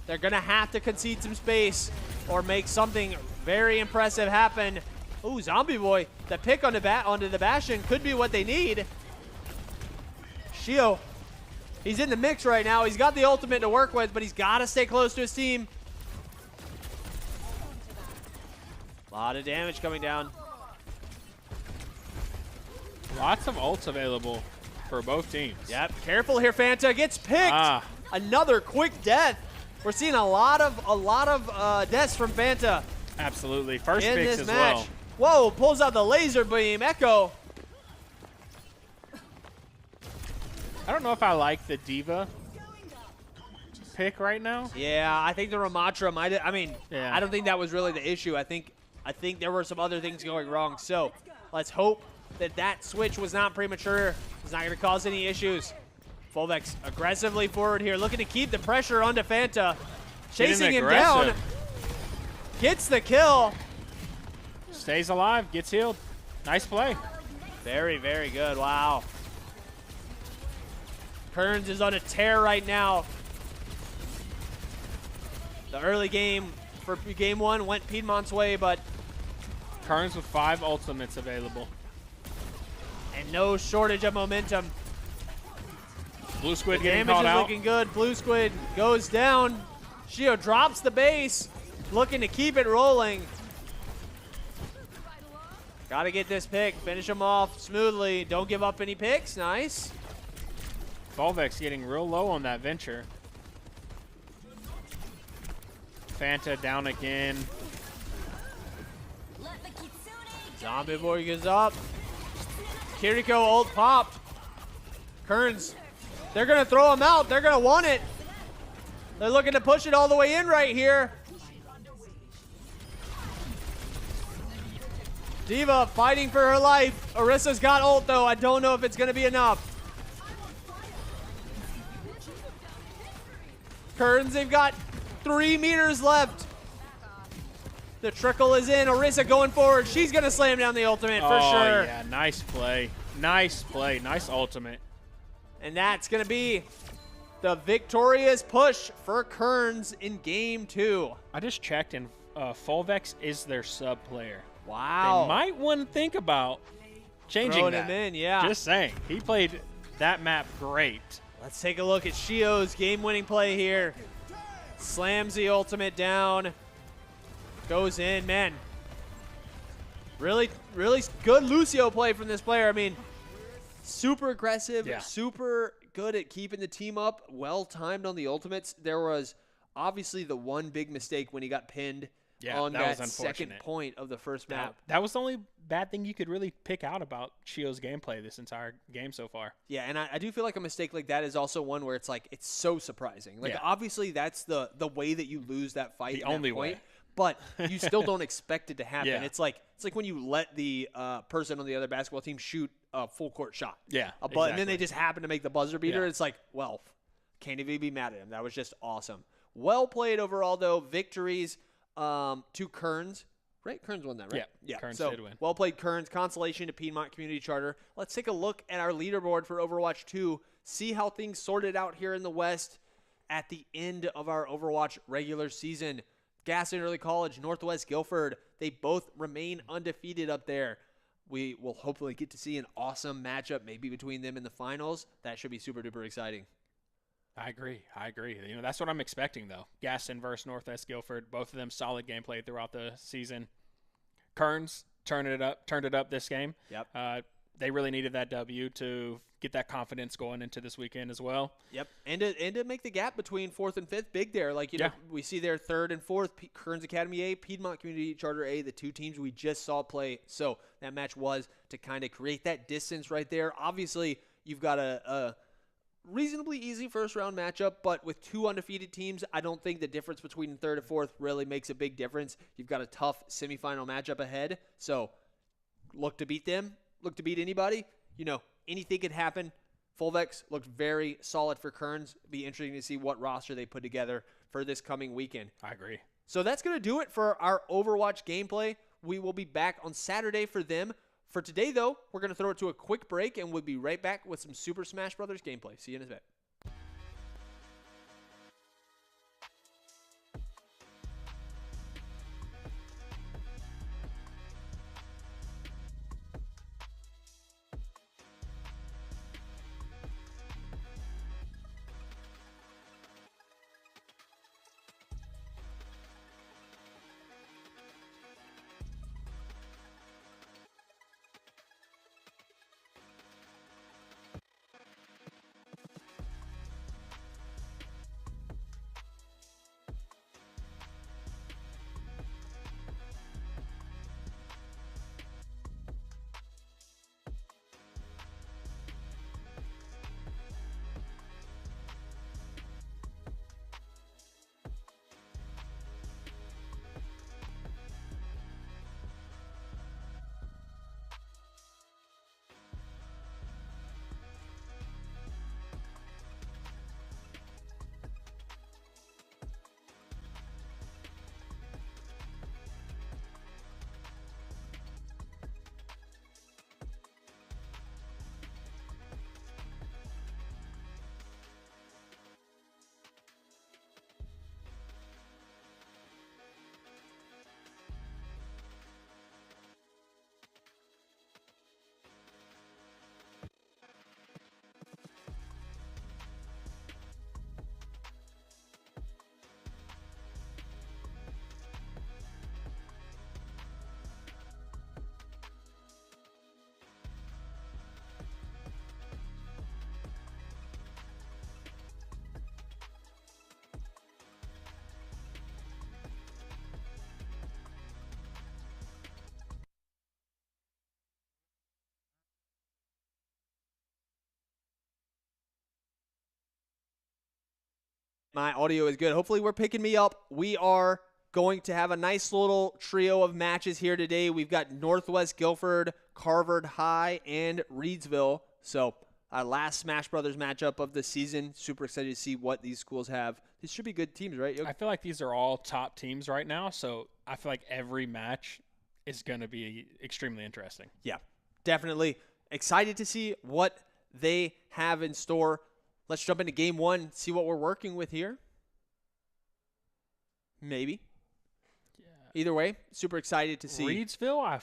they're going to have to concede some space or make something very impressive happen. Ooh, Zombie Boy, the pick on onto the Bastion could be what they need. Shio, he's in the mix right now. He's got the ultimate to work with, but he's got to stay close to his team. A lot of damage coming down. Lots of ults available for both teams. Yep, careful here, Fanta gets picked. Another quick death. We're seeing a lot of deaths from Fanta Absolutely. First in picks this as match. well. Whoa, pulls out the laser beam. Echo. I don't know if I like the Diva pick right now. Yeah, I think the Ramatra might have, Yeah. I don't think that was really the issue. I think there were some other things going wrong. So let's hope that switch was not premature. It's not going to cause any issues. Fullvex aggressively forward here, looking to keep the pressure onto Fanta. Chasing him down. Gets the kill. Stays alive, gets healed. Nice play. Very, very good. Wow. Kearns is on a tear right now. The early game for game one went Piedmont's way, but Kearns with 5 ultimates available. and no shortage of momentum. Blue Squid The getting damage called is out. looking good. Blue Squid goes down. Shio drops the base, looking to keep it rolling. Got to get this pick. Finish him off smoothly. Don't give up any picks. Nice. Volvex getting real low on that venture. Fanta down again. Zombie Boy goes up. Kiriko ult popped. Kearns, they're going to throw him out. They're going to want it. They're looking to push it all the way in right here. Diva fighting for her life. Orissa's got ult, though. I don't know if it's going to be enough. Kearns, they've got 3 meters left. The trickle is in. Orissa going forward. She's going to slam down the ultimate for sure. Yeah, nice play. Nice play. Nice ultimate. And that's going to be the victorious push for Kearns in game 2. I just checked, and Volvex is their sub player. Wow. They might want to think about changing Throwing that. him in, yeah. Just saying. He played that map great. Let's take a look at Shio's game-winning play here. Slams the ultimate down. Goes in, man. Really, really good Lucio play from this player. I mean, super aggressive, Yeah. super good at keeping the team up, well-timed on the ultimates. There was obviously the one big mistake when he got pinned on that that was second unfortunate. point of the first map. That was the only bad thing you could really pick out about Shio's gameplay this entire game so far. Yeah, and I do feel like a mistake like that is also one where it's like it's so surprising. Like Yeah. obviously that's the way that you lose that fight. The in that only point, way. But you still don't expect it to happen. Yeah. It's like when you let the person on the other basketball team shoot a full court shot. Yeah, And then exactly. they just happen to make the buzzer beater. Yeah. It's like, well, can't even be mad at him. That was just awesome. Well played overall though. Victories to Kearns. Right? Kearns won that, right? Yeah, Kearns so, did win. Well played, Kearns. Consolation to Piedmont Community Charter. Let's take a look at our leaderboard for Overwatch 2. See how things sorted out here in the West at the end of our Overwatch regular season. Gaston Early College, Northwest Guilford, they both remain undefeated up there. We will hopefully get to see an awesome matchup maybe between them in the finals. That should be super duper exciting. I agree. That's what I'm expecting, though. Gaston versus Northwest Guilford, both of them solid gameplay throughout the season. Kearns turned it up this game. Yep. They really needed that W to get that confidence going into this weekend as well. Yep, and to make the gap between 4th and 5th big there. Like, we see there 3rd and 4th, Kearns Academy A, Piedmont Community Charter A, the two teams we just saw play. So that match was to kind of create that distance right there. Obviously, you've got a reasonably easy first-round matchup, but with two undefeated teams, I don't think the difference between 3rd and 4th really makes a big difference. You've got a tough semifinal matchup ahead, so look to beat them. Look to beat anybody. Anything could happen. Fulvex looked very solid for Kearns. Be interesting to see what roster they put together for this coming weekend. I agree. So that's going to do it for our Overwatch gameplay. We will be back on Saturday for them. For today, though, we're going to throw it to a quick break, and we'll be right back with some Super Smash Bros. Gameplay. See you in a bit. My audio is good. Hopefully we're picking me up. We are going to have a nice little trio of matches here today. We've got Northwest Guilford, Carvard High, and Reedsville. So our last Smash Brothers matchup of the season. Super excited to see what these schools have. These should be good teams, right? I feel like these are all top teams right now, so I feel like every match is going to be extremely interesting. Yeah, definitely. Excited to see what they have in store. Let's jump into game one, see what we're working with here. Maybe. Yeah. Either way, super excited to see. Reedsville, I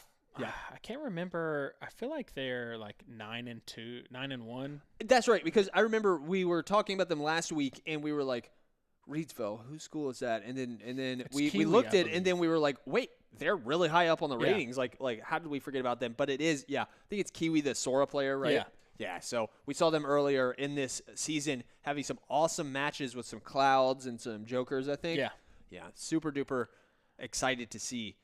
can't remember. I feel like they're like 9-1. That's right, because I remember we were talking about them last week, and we were like, Reedsville, whose school is that? And then we looked at it, and then we were like, wait, they're really high up on the ratings. Like how did we forget about them? But it is, I think it's Kiwi, the Sora player, right? Yeah. Yeah, so we saw them earlier in this season having some awesome matches with some Clouds and some Jokers, I think. Yeah, super duper excited to see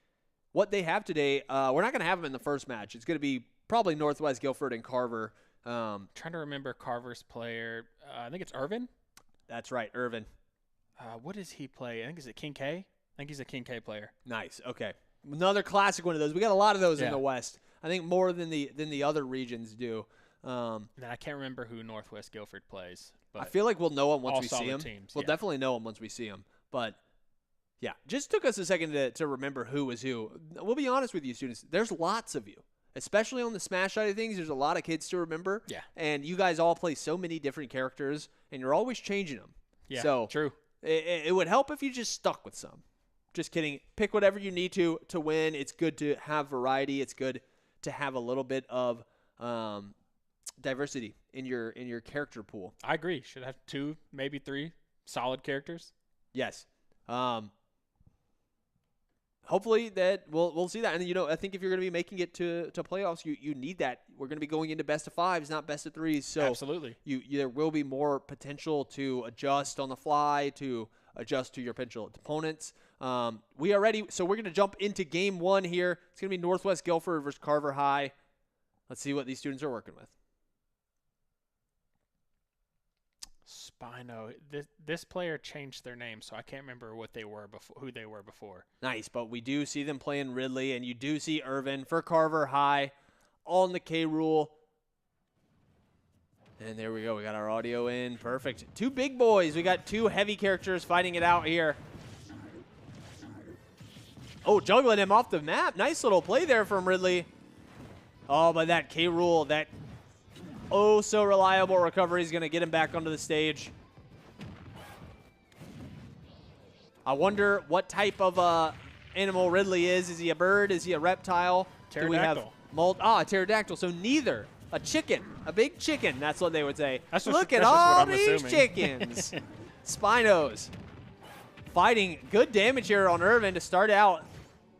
what they have today. We're not going to have them in the first match. It's going to be probably Northwest Guilford and Carver. Trying to remember Carver's player. I think it's Irvin. That's right, Irvin. What does he play? I think is it King K? I think he's a King K player. Nice. Okay, another classic one of those. We got a lot of those in the West. I think more than the other regions do. And I can't remember who Northwest Guilford plays. But I feel like we'll know them once we see them. Teams, we'll definitely know them once we see them. But yeah, just took us a second to remember who was who. We'll be honest with you, students. There's lots of you, especially on the Smash side of things. There's a lot of kids to remember. Yeah. And you guys all play so many different characters, and you're always changing them. Yeah, so true. It would help if you just stuck with some. Just kidding. Pick whatever you need to win. It's good to have variety. It's good to have a little bit of diversity in your character pool. I agree. Should have 2, maybe 3 solid characters. Yes. Hopefully that we'll see that. And I think if you're going to be making it to playoffs, you need that. We're going to be going into best of 5s, not best of 3s. So absolutely, there will be more potential to adjust on the fly, to adjust to your potential opponents. We are ready. So we're going to jump into game 1 here. It's going to be Northwest Guilford versus Carver High. Let's see what these students are working with. Spino. This player changed their name, so I can't remember what they were before, who they were before. Nice, but we do see them playing Ridley, and you do see Irvin for Carver High on the K rule. And there we go. We got our audio in. Perfect. 2 big boys. We got 2 heavy characters fighting it out here. Oh, juggling him off the map. Nice little play there from Ridley. Oh, but that K rule, that so reliable recovery is going to get him back onto the stage. I wonder what type of animal Ridley is. Is he a bird? Is he a reptile? Pterodactyl. Do we have a pterodactyl. So neither. A chicken. A big chicken. That's what they would say. Look at that's all what I'm these assuming. chickens. Spinos. Fighting good damage here on Irvin to start out.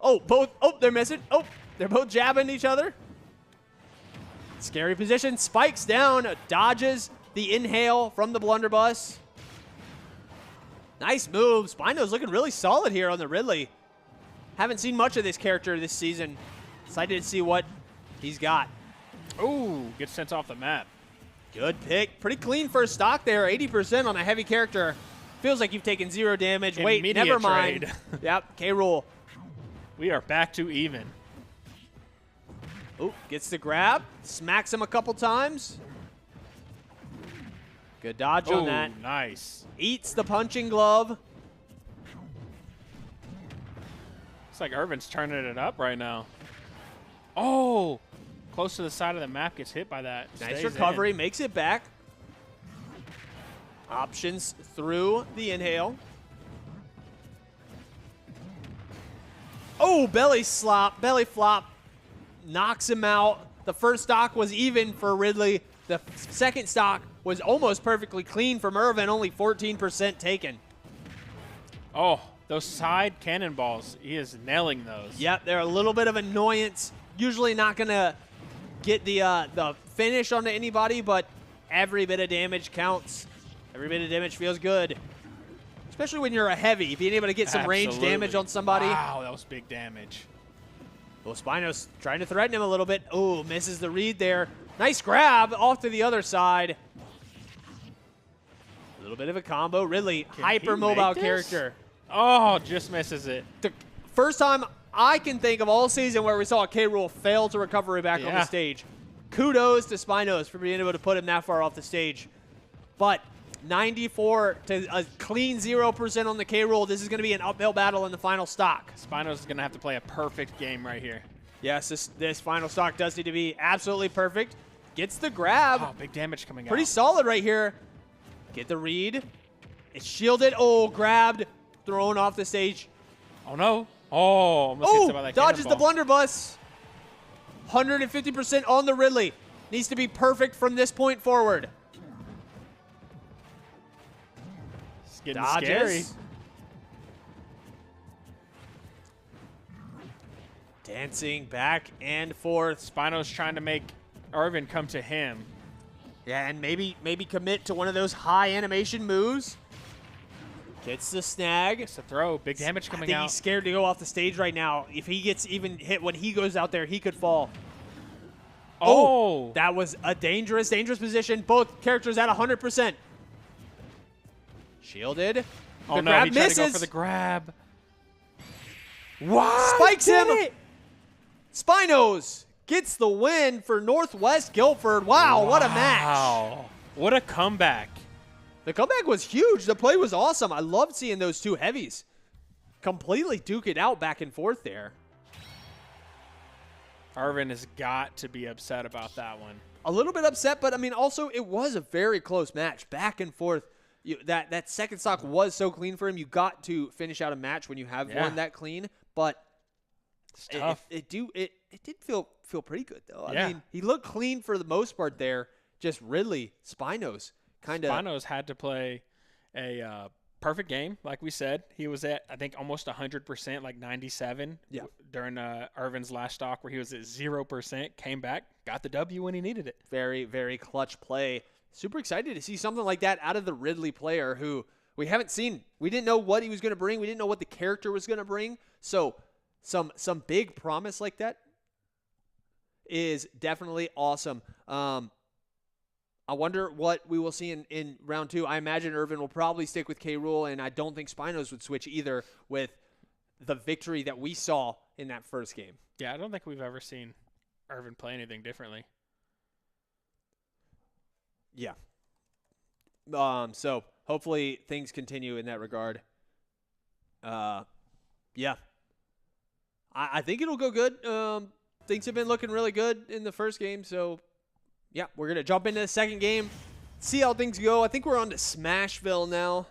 Oh, both. Oh, they're missing. Oh, they're both jabbing each other. Scary position. Spikes down. Dodges the inhale from the blunderbuss. Nice move. Spino's looking really solid here on the Ridley. Haven't seen much of this character this season. Excited to see what he's got. Ooh, gets sent off the map. Good pick. Pretty clean first stock there. 80% on a heavy character. Feels like you've taken 0 damage. Wait, Immediate never mind. trade. Yep, K-Rool. We are back to even. Oh, gets the grab. Smacks him a couple times. Good dodge on that. Nice. Eats the punching glove. Looks like Irvin's turning it up right now. Oh, close to the side of the map, gets hit by that. Nice Stays recovery, in. makes it back. Options through the inhale. Oh, belly flop. Knocks him out. The first stock was even for Ridley. The second stock was almost perfectly clean from Irvin, only 14% taken. Oh, those side cannonballs. He is nailing those. Yep, they're a little bit of annoyance. Usually not going to get the finish onto anybody, but every bit of damage counts. Every bit of damage feels good. Especially when you're a heavy, being able to get some range damage on somebody. Wow, that was big damage. Well, Spino's trying to threaten him a little bit. Oh, misses the read there. Nice grab off to the other side. A little bit of a combo. Ridley, hyper-mobile character. Oh, just misses it. The first time I can think of all season where we saw a K-Rool fail to recover back on the stage. Kudos to Spinos for being able to put him that far off the stage. But 94 to a clean 0% on the K-Rool. This is going to be an uphill battle in the final stock. Spinos is going to have to play a perfect game right here. Yes, this final stock does need to be absolutely perfect. Gets the grab. Oh, big damage coming out. Pretty solid right here. Get the read. It's shielded. Oh, grabbed. Thrown off the stage. Oh, no. Oh, almost gets hit by that dodges the cannonball. blunderbuss. 150% on the Ridley. Needs to be perfect from this point forward. It's getting Dodges. scary. Dancing back and forth. Spino's trying to make Irvin come to him. Yeah, and maybe commit to one of those high animation moves. Gets the snag. It's a throw. Big damage I coming think out. he's scared to go off the stage right now. If he gets even hit when he goes out there, he could fall. Oh. That was a dangerous position. Both characters at 100%. Shielded. Oh, The no. grab He tried to go misses. for the grab. What? Spikes him. Spinos gets the win for Northwest Guilford. Wow, what a match. Wow. What a comeback. The comeback was huge. The play was awesome. I loved seeing those two heavies completely duke it out back and forth there. Irvin has got to be upset about that one. A little bit upset, but I mean, also it was a very close match, back and forth. That second stock was so clean for him. You got to finish out a match when you have one that clean, but It's tough. it did feel pretty good though. Yeah. I mean, he looked clean for the most part there. just Ridley, Spinos, kind of. Spinos had to play a perfect game, like we said. He was at, I think, almost 100%, like 97 during Irvin's last stock where he was at 0%, came back, got the W when he needed it. Very, very clutch play. Super excited to see something like that out of the Ridley player who we haven't seen. We didn't know what he was going to bring. We didn't know what the character was going to bring. So some big promise like that is definitely awesome. I wonder what we will see in round 2. I imagine Irvin will probably stick with K-Rule, and I don't think Spinos would switch either with the victory that we saw in that first game. Yeah, I don't think we've ever seen Irvin play anything differently. Yeah. So hopefully things continue in that regard. Yeah. I think it'll go good. Things have been looking really good in the first game, so yeah, we're going to jump into the second game, see how things go. I think we're on to Smashville now.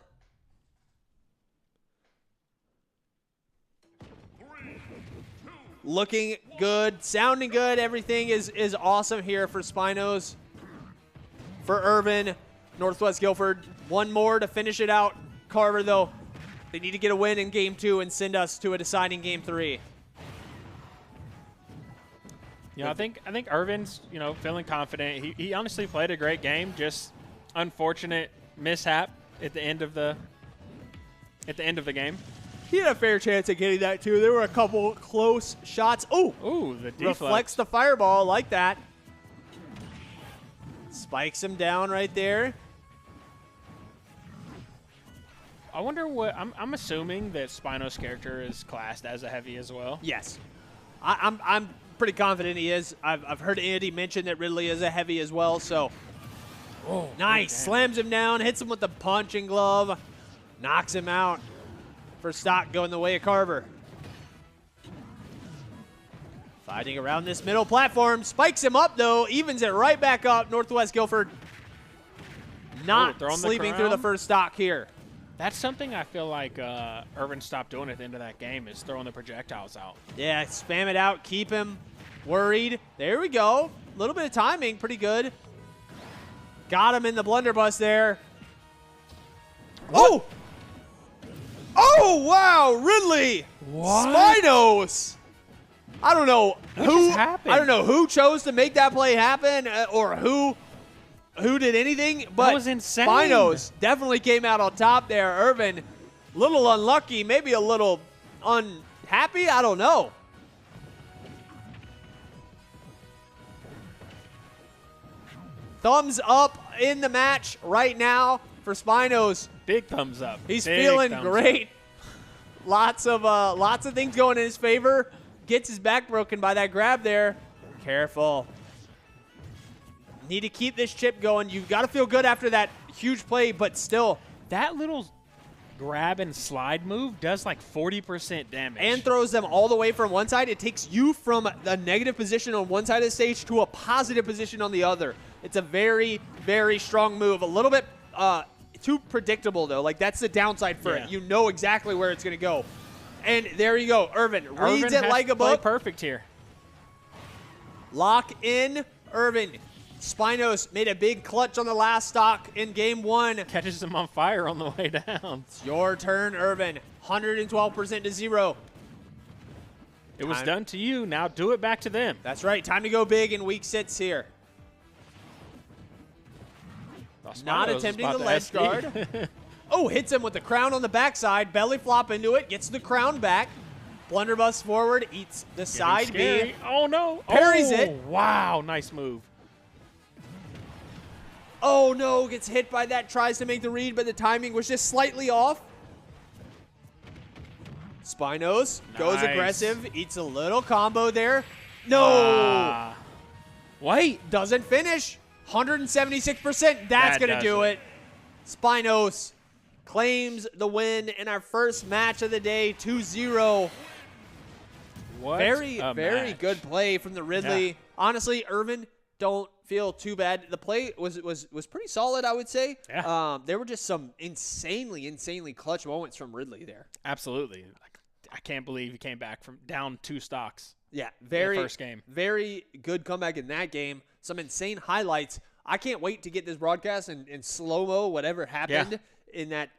Looking good, sounding good. Everything is awesome here for Spinos. For Irvin, Northwest Guilford, one more to finish it out. Carver, though, they need to get a win in Game 2 and send us to a deciding Game 3. Yeah, I think Irvin's, feeling confident. He honestly played a great game. Just unfortunate mishap at the end of the game. He had a fair chance at getting that too. There were a couple close shots. Ooh, the deflect. Reflects the fireball like that. Spikes him down right there. I wonder what I'm assuming that Spinos' character is classed as a heavy as well. Yes, I'm pretty confident he is. I've heard Andy mention that Ridley is a heavy as well. So, nice, slams him down, hits him with the punching glove, knocks him out. For stock going the way of Carver. Fighting around this middle platform, spikes him up though, evens it right back up. Northwest Guilford not sleeping through the first stock here. That's something I feel like Irvin stopped doing at the end of that game, is throwing the projectiles out. Yeah, spam it out, keep him worried. There we go. A little bit of timing, pretty good. Got him in the blunderbuss there. What? Oh, wow, Ridley. What? Spinos. I don't know What just happened? I don't know who chose to make that play happen or who did anything, but that was insane. Spinos definitely came out on top there. Irvin, a little unlucky, maybe a little unhappy, I don't know. Thumbs up in the match right now for Spinos. Big thumbs up. He's feeling great. Lots of things going in his favor. Gets his back broken by that grab there. Careful. Need to keep this chip going. You've got to feel good after that huge play, but still. That little grab and slide move does like 40% damage. And throws them all the way from one side. It takes you from a negative position on one side of the stage to a positive position on the other. It's a very, very strong move. A little bit too predictable, though. Like, that's the downside for it. You know exactly where it's going to go. And there you go. Irvin reads it like a book. Perfect here. Lock in Irvin. Spinos made a big clutch on the last stock in Game 1. Catches him on fire on the way down. It's your turn, Irvin. 112% to 0. It was done to you. Now do it back to them. That's right. Time to go big in week 6 here. Not attempting the ledge guard. Oh, hits him with the crown on the backside. Belly flop into it. Gets the crown back. Blunderbuss forward. Eats the side B. Oh, no. Parries it. Wow. Nice move. Oh, no. Gets hit by that. Tries to make the read, but the timing was just slightly off. Spinos goes aggressive. Eats a little combo there. No. Wait. Doesn't finish. 176%. That's going to do it. Spinos claims the win in our first match of the day, 2-0. What Very good play from the Ridley. Yeah. Honestly, Irvin, don't feel too bad. The play was pretty solid, I would say. Yeah. There were just some insanely clutch moments from Ridley there. Absolutely. I can't believe he came back from down 2 stocks. Yeah, first game. Very good comeback in that game. Some insane highlights. I can't wait to get this broadcast and slow-mo whatever happened in that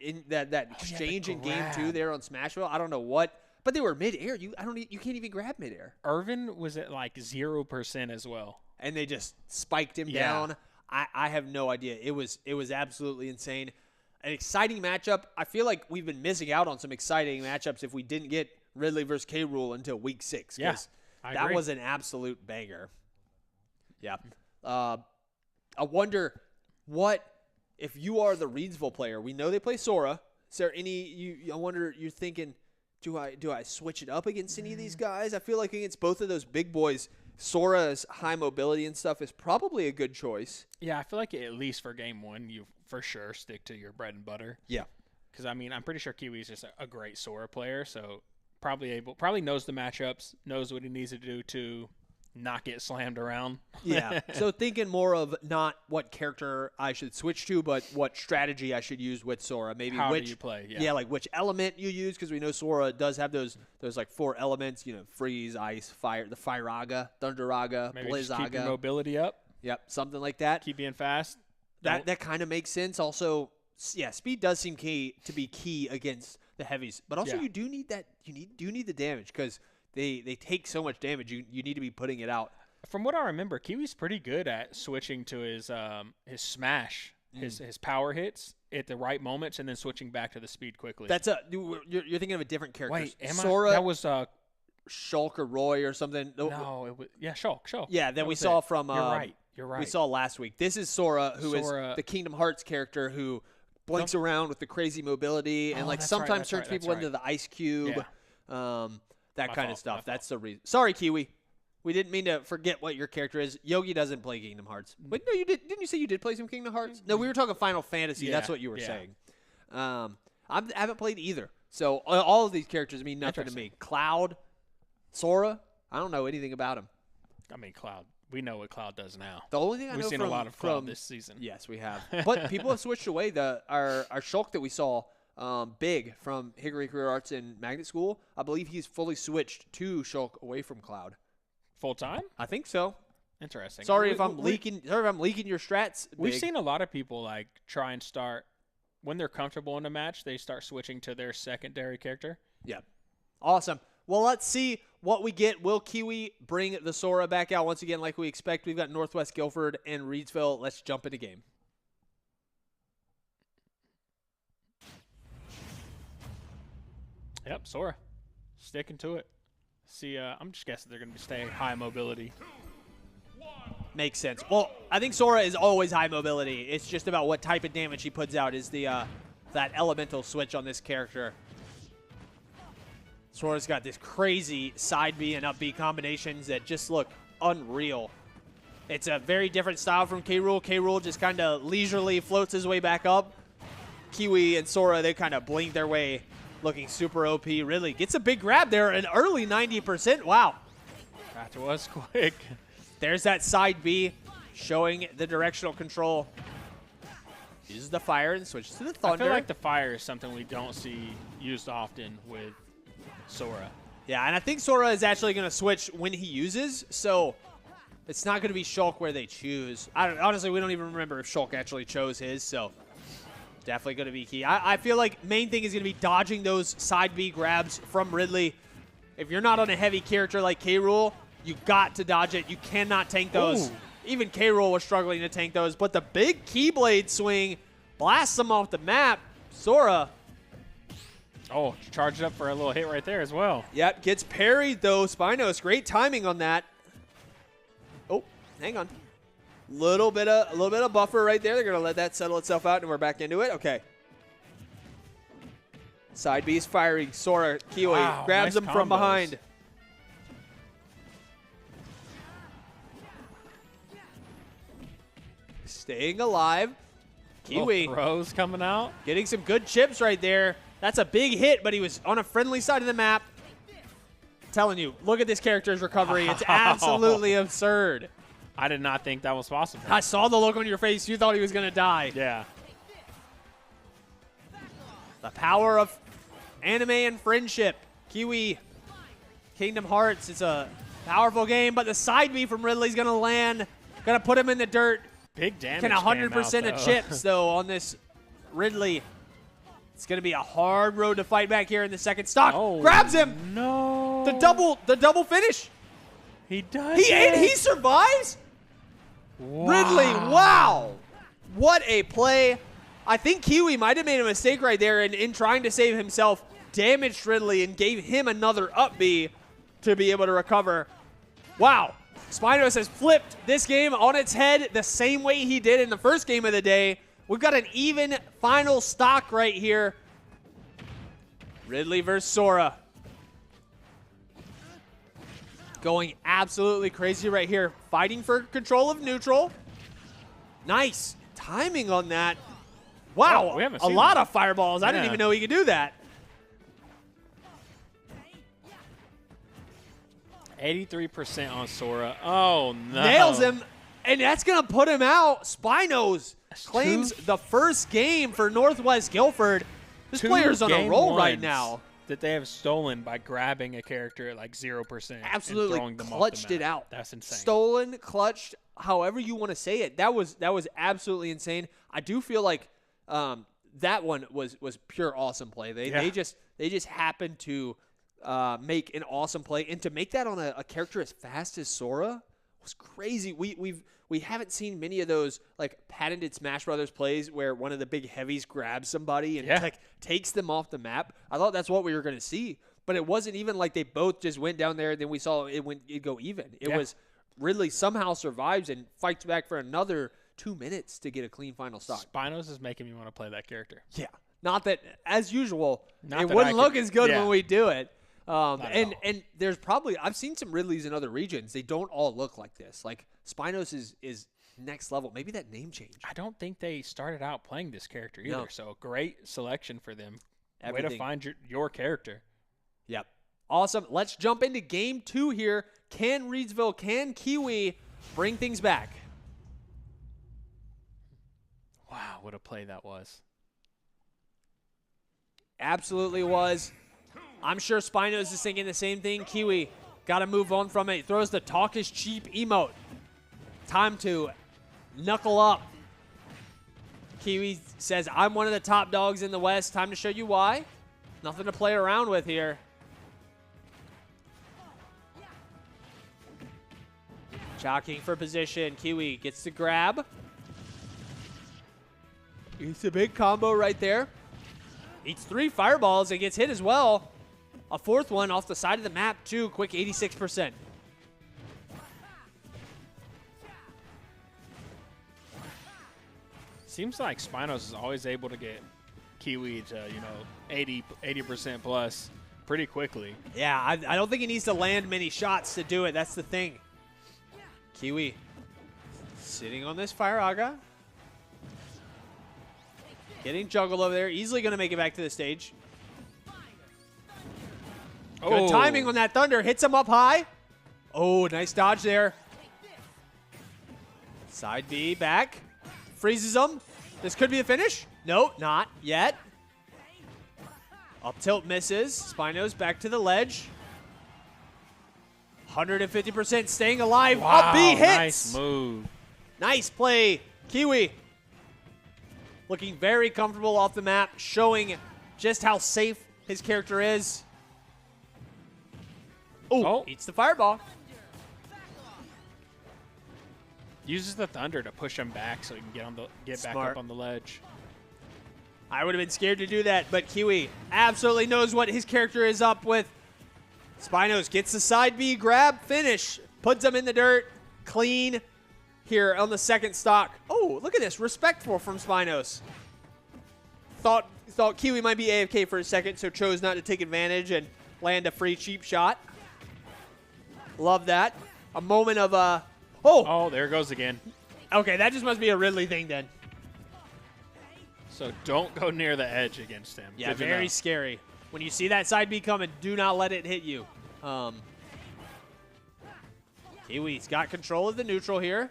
exchange in game 2 there on Smashville. I don't know what, but they were mid-air. You can't even grab mid-air. Irvin was at like 0% as well. And they just spiked him down. I have no idea. It was absolutely insane. An exciting matchup. I feel like we've been missing out on some exciting matchups if we didn't get Ridley versus K. Rool until week 6. Yeah, that was an absolute banger. Yeah. I wonder what if you are the Reedsville player. We know they play Sora. Is there any? I wonder. You're thinking, do I switch it up against any of these guys? I feel like against both of those big boys, Sora's high mobility and stuff is probably a good choice. Yeah, I feel like at least for game 1, you for sure stick to your bread and butter. Yeah. Because I'm pretty sure Kiwi's just a great Sora player, so probably knows the matchups, knows what he needs to do to not get slammed around. Yeah. So thinking more of not what character I should switch to, but what strategy I should use with Sora. Maybe how which do you play? Yeah, like which element you use, because we know Sora does have those like 4 elements. Freeze, ice, fire. The Firaga, Thunderaga, Maybe Blizzaga. just keep your mobility up. Yep, something like that. Keep being fast. That kind of makes sense. Also, yeah, speed does seem to be key against the heavies, but also you do need that. You do need the damage because they take so much damage. You need to be putting it out. From what I remember, Kiwi's pretty good at switching to his smash, his power hits at the right moments, and then switching back to the speed quickly. You're thinking of a different character. Wait, Sora, that was Shulk or Roy or something. No, it was Shulk. Yeah, that we saw from. You're right. We saw last week. This is Sora, who is the Kingdom Hearts character who blinks around with the crazy mobility and sometimes turns people into the ice cube. Yeah. That kind of stuff. That's the reason. Sorry, Kiwi. We didn't mean to forget what your character is. Yogi doesn't play Kingdom Hearts. Wait, no, you did. Didn't you say you did play some Kingdom Hearts? No, we were talking Final Fantasy. Yeah, That's what you were saying. I haven't played either. So all of these characters mean nothing to me. Cloud, Sora, I don't know anything about him. Cloud. We know what Cloud does now. The only thing I know we've seen a lot of Cloud this season. Yes, we have. But people have switched away. Our Shulk that we saw, Big from Hickory Career Arts in Magnet School, I believe he's fully switched to Shulk away from Cloud. Full time? I think so. Interesting. Sorry if I'm leaking your strats. Big. We've seen a lot of people try and start when they're comfortable in a match. They start switching to their secondary character. Yeah. Awesome. Well, let's see what we get. Will Kiwi bring the Sora back out once again like we expect? We've got Northwest Guilford and Reedsville. Let's jump into game. Yep, Sora. Sticking to it. See, I'm just guessing they're going to stay high mobility. Makes sense. Well, I think Sora is always high mobility. It's just about what type of damage he puts out is that elemental switch on this character. Sora's got this crazy side B and up B combinations that just look unreal. It's a very different style from K. Rool. K. Rool just kind of leisurely floats his way back up. Kiwi and Sora, they kind of blink their way, looking super OP. Ridley gets a big grab there, an early 90%. Wow. That was quick. There's that side B showing the directional control. Uses the fire and switches to the thunder. I feel like the fire is something we don't see used often with Sora. Yeah, and I think Sora is actually going to switch when he uses, so it's not going to be Shulk where they choose. Honestly, we don't even remember if Shulk actually chose his, so definitely going to be key. I feel like main thing is going to be dodging those side B grabs from Ridley. If you're not on a heavy character like K. Rool, you got to dodge it. You cannot tank those. Ooh. Even K. Rool was struggling to tank those, but the big Keyblade swing blasts them off the map. Sora. Oh, charged up for a little hit right there as well. Yep, gets parried though. Spinos, great timing on that. Oh, hang on. A little bit of buffer right there. They're gonna let that settle itself out, and we're back into it. Okay. Side B's firing. Sora, Kiwi grabs him from behind. Staying alive. Kiwi. Throws coming out. Getting some good chips right there. That's a big hit, but he was on a friendly side of the map. I'm telling you, look at this character's recovery. It's absolutely absurd. I did not think that was possible. I saw the look on your face. You thought he was going to die. Yeah. The power of anime and friendship. Kiwi, Kingdom Hearts. It's a powerful game, but the side B from Ridley's going to land. Going to put him in the dirt. Big damage. Can 100% came out, of chips, though, on this Ridley. It's going to be a hard road to fight back here in the second stock. Oh, Grabs him. No. The double finish. He does. He survives. Wow. Ridley, wow. What a play. I think Kiwi might have made a mistake right there in trying to save himself. Damaged Ridley and gave him another up B to be able to recover. Wow. Spinos has flipped this game on its head the same way he did in the first game of the day. We've got an even final stock right here. Ridley versus Sora. Going absolutely crazy right here. Fighting for control of neutral. Nice timing on that. Wow, we haven't a seen lot that. of fireballs. I didn't Yeah. even know he could do that. 83% on Sora. Oh, no. Nails him, and that's going to put him out. Spinos claims two- the first game for Northwest Guilford. This player's on a game roll right ones now. that they have stolen by grabbing a character at like 0%. Absolutely and throwing them off clutched the it map. out. That's insane. Stolen, clutched, however you want to say it. That was absolutely insane. I do feel like that one was pure awesome play. They just happened to make an awesome play, and to make that on a character as fast as Sora was crazy. We haven't seen many of those like patented Smash Brothers plays where one of the big heavies grabs somebody and like takes them off the map. I thought that's what we were going to see, but it wasn't even like they both just went down there and then we saw it go even. It was Ridley somehow survives and fights back for another 2 minutes to get a clean final stock. Spinos is making me want to play that character. Yeah. Not that, as usual, Not it that wouldn't I look could- as good yeah. when we do it. at all. And there's probably, I've seen some Ridleys in other regions. They don't all look like this. Like Spinos is next level. Maybe that name change. I don't think they started out playing this character either. No. So great selection for them. Way Everything. to find your character. Yep. Awesome. Let's jump into game 2 here. Can Reedsville, can Kiwi bring things back? Wow, what a play that was. Absolutely was. I'm sure Spinos is thinking the same thing. Kiwi got to move on from it. He throws the talk is cheap emote. Time to knuckle up. Kiwi says, I'm one of the top dogs in the West. Time to show you why. Nothing to play around with here. Jockeying for position. Kiwi gets the grab. It's a big combo right there. Eats 3 fireballs and gets hit as well. A 4th one off the side of the map, too. Quick 86%. Seems like Spinos is always able to get Kiwi to, 80% plus pretty quickly. Yeah, I don't think he needs to land many shots to do it. That's the thing. Kiwi sitting on this Fire Aga. Getting juggled over there. Easily going to make it back to the stage. Good timing on that Thunder. Hits him up high. Oh, nice dodge there. Side B back. Freezes him. This could be a finish. No, not yet. Up tilt misses. Spinos back to the ledge. 150% staying alive. Wow, Up B hits. nice move. Nice play. Kiwi looking very comfortable off the map, showing just how safe his character is. Oh. Eats the fireball. Uses the Thunder to push him back so he can get back Smart. up on the ledge. I would have been scared to do that, but Kiwi absolutely knows what his character is up with. Spinos gets the side B grab, finish, puts him in the dirt, clean here on the second stock. Oh, look at this, respectful from Spinos. Thought Kiwi might be AFK for a second, so chose not to take advantage and land a free cheap shot. Love that. A moment of Oh, there it goes again. okay, that just must be a Ridley thing then. So don't go near the edge against him. Yeah, Good to very know. scary. When you see that side B coming, do not let it hit you. Kiwi's got control of the neutral here.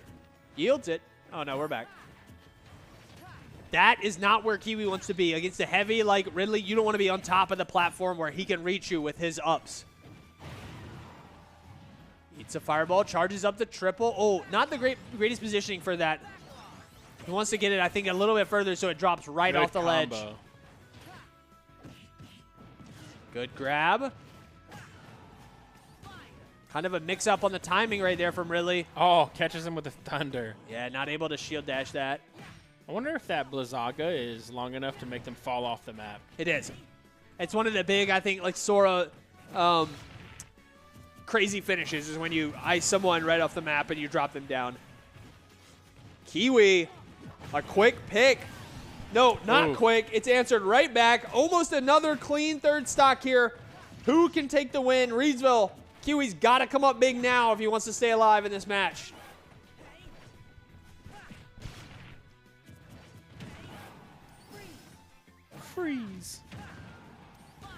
Yields it. Oh, no, we're back. That is not where Kiwi wants to be. Against a heavy like Ridley, you don't want to be on top of the platform where he can reach you with his ups. Eats a fireball, charges up the triple. Oh, not the greatest positioning for that. He wants to get it, I think, a little bit further so it drops right Good off the ledge. combo. Good grab. Kind of a mix-up on the timing right there from Ridley. Oh, catches him with the thunder. Yeah, not able to shield dash that. I wonder if that Blizzaga is long enough to make them fall off the map. It is. It's one of the big, I think, like Sora crazy finishes is when you ice someone right off the map and you drop them down. Kiwi, a quick pick. No, not quick. It's answered right back. Almost another clean third stock here. Who can take the win? Reedsville. Kiwi's got to come up big now if he wants to stay alive in this match. Freeze.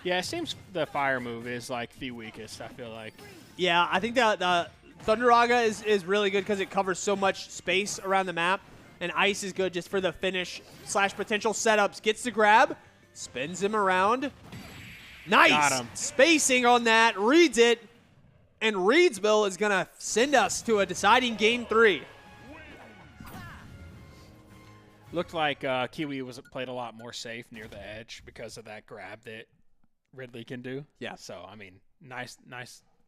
Yeah, it seems the fire move is like the weakest, I feel like. Yeah, I think the Thunderaga is really good because it covers so much space around the map. And Ice is good just for the finish / potential setups. Gets the grab, spins him around. Nice. Got him. Spacing on that, reads it. And Reedsville is going to send us to a deciding game 3. Looked like Kiwi was played a lot more safe near the edge because of that grab that Ridley can do. Yeah. So, I mean, nice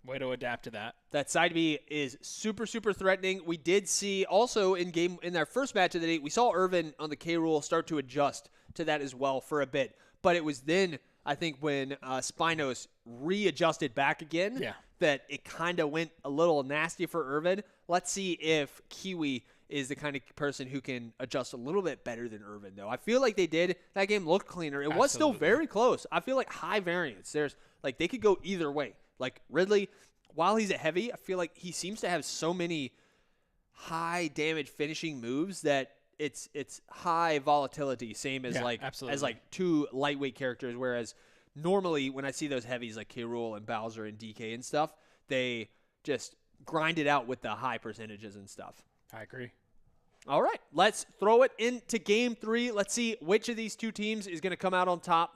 way to adapt to that. That side B is super, super threatening. We did see also in our first match of the day, we saw Irvin on the K rule start to adjust to that as well for a bit. But it was then, I think, when Spinos readjusted back again that it kind of went a little nasty for Irvin. Let's see if Kiwi is the kind of person who can adjust a little bit better than Irvin, though. I feel like they did. That game looked cleaner. It was still very close. I feel like high variance. There's like they could go either way. Like Ridley, while he's a heavy, I feel like he seems to have so many high damage finishing moves that it's high volatility, same as as like two lightweight characters. Whereas normally when I see those heavies like K. Rool and Bowser and DK and stuff, they just grind it out with the high percentages and stuff. I agree. All right, let's throw it into game 3. Let's see which of these two teams is going to come out on top.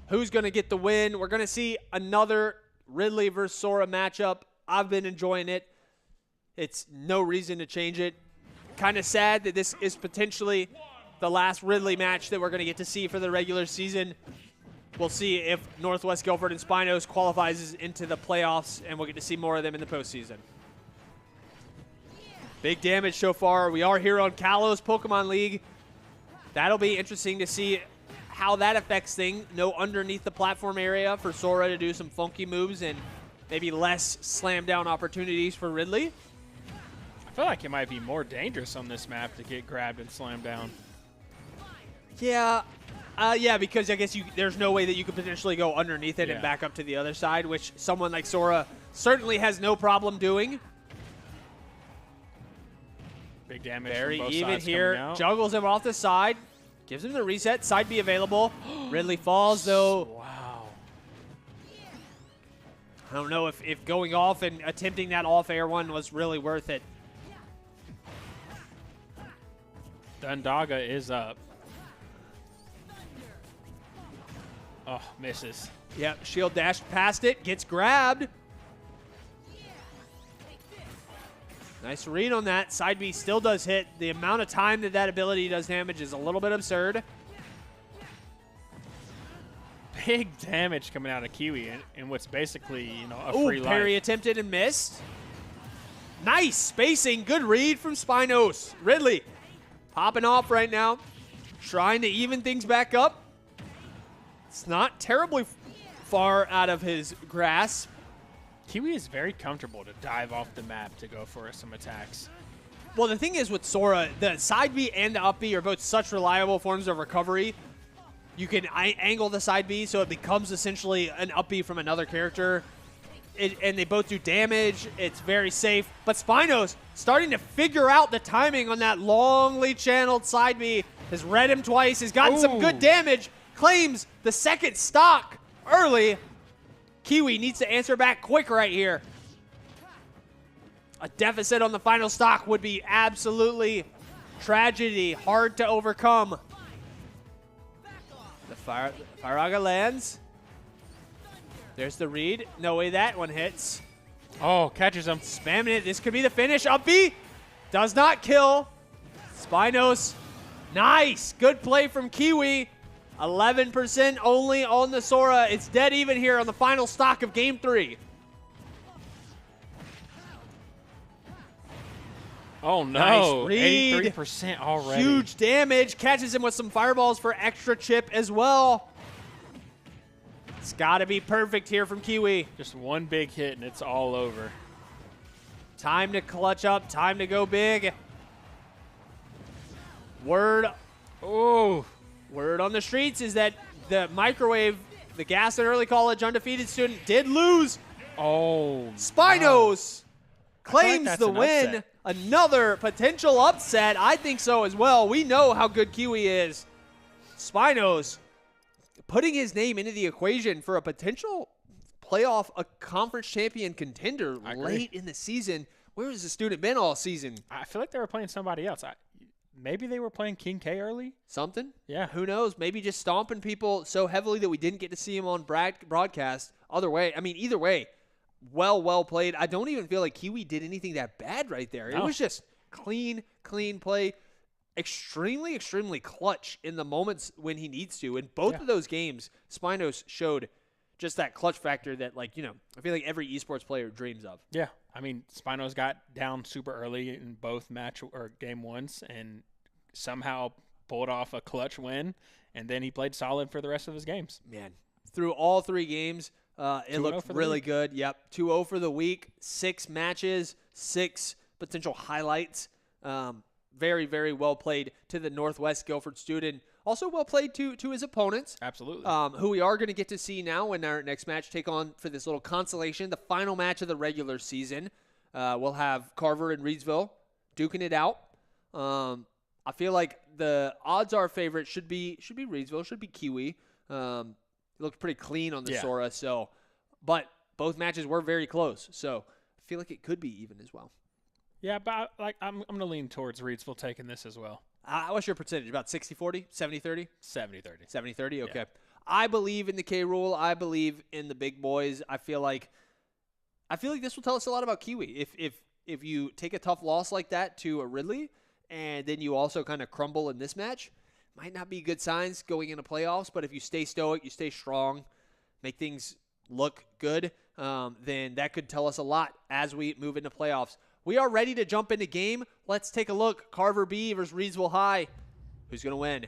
Who's going to get the win? We're going to see another Ridley versus Sora matchup. I've been enjoying it. It's no reason to change it. Kind of sad that this is potentially the last Ridley match that we're going to get to see for the regular season. We'll see if Northwest Guilford and Spinos qualifies into the playoffs, and we'll get to see more of them in the postseason. Big damage so far. We are here on Kalos Pokemon League. That'll be interesting to see how that affects things. No underneath the platform area for Sora to do some funky moves and maybe less slam down opportunities for Ridley. I feel like it might be more dangerous on this map to get grabbed and slammed down. Yeah. Because I guess there's no way that you could potentially go underneath it and back up to the other side, which someone like Sora certainly has no problem doing. Big damage Very from both even sides here. coming out. Juggles him off the side. Gives him the reset. Side B available. Ridley falls, though. Wow. I don't know if going off and attempting that off-air one was really worth it. Dundaga is up. Oh, misses. Yep, shield dashed past it. Gets grabbed. Nice read on that. Side B still does hit. The amount of time that ability does damage is a little bit absurd. Big damage coming out of Kiwi in what's basically, a free life. Parry attempted and missed. Nice spacing. Good read from Spinos. Ridley popping off right now. Trying to even things back up. It's not terribly far out of his grasp. Kiwi is very comfortable to dive off the map to go for some attacks. Well, the thing is with Sora, the side B and the up B are both such reliable forms of recovery. You can angle the side B so it becomes essentially an up B from another character. And they both do damage. It's very safe. But Spinos starting to figure out the timing on that longly channeled side B. Has read him twice. Has gotten some good damage. Claims the second stock early. Kiwi needs to answer back quick right here. A deficit on the final stock would be absolutely tragedy. Hard to overcome. The Firaga lands. There's the read. No way that one hits. Oh, catches him. Spamming it. This could be the finish. Up B. Does not kill. Spinos, nice. Good play from Kiwi. 11% only on the Sora. It's dead even here on the final stock of Game 3. Oh, no. Nice read. 83% already. Huge damage. Catches him with some fireballs for extra chip as well. It's got to be perfect here from Kiwi. Just one big hit, and it's all over. Time to clutch up. Time to go big. Word on the streets is that the Microwave, the Gaston Early College undefeated student, did lose. Oh, Spinos claims that's the an win. upset. Another potential upset. I think so as well. We know how good Kiwi is. Spinos putting his name into the equation for a potential playoff, a conference champion contender late in the season. Where has the student been all season? I feel like they were playing somebody else. Maybe they were playing King K early? Something? Yeah. Who knows? Maybe just stomping people so heavily that we didn't get to see him on broadcast. Either way, well played. I don't even feel like Kiwi did anything that bad right there. No. It was just clean play. Extremely clutch in the moments when he needs to. In both of those games, Spinos showed just that clutch factor that, I feel like every esports player dreams of. Yeah. I mean, Spinos got down super early in both game ones and somehow pulled off a clutch win, and then he played solid for the rest of his games. Man, through all 3 games, it looked really good. Yep, 2-0 for the week, 6 matches, 6 potential highlights. Very, very well played to the Northwest Guilford student. Also well played to his opponents. Absolutely. Who we are going to get to see now in our next match take on for this little consolation, the final match of the regular season. We'll have Carver and Reedsville duking it out. I feel like the odds are favorite should be Reedsville, should be Kiwi. It looked pretty clean on the Sora, but both matches were very close. So I feel like it could be even as well. Yeah, but I'm going to lean towards Reedsville taking this as well. What's your percentage? About 60-40? 70-30? 70-30. 70-30? Okay. Yeah. I believe in the K rule. I believe in the big boys. I feel like this will tell us a lot about Kiwi. If you take a tough loss like that to a Ridley, and then you also kind of crumble in this match, might not be good signs going into playoffs. But if you stay stoic, you stay strong, make things look good, then that could tell us a lot as we move into playoffs. We are ready to jump into game. Let's take a look. Carver B versus Reedsville High. Who's going to win?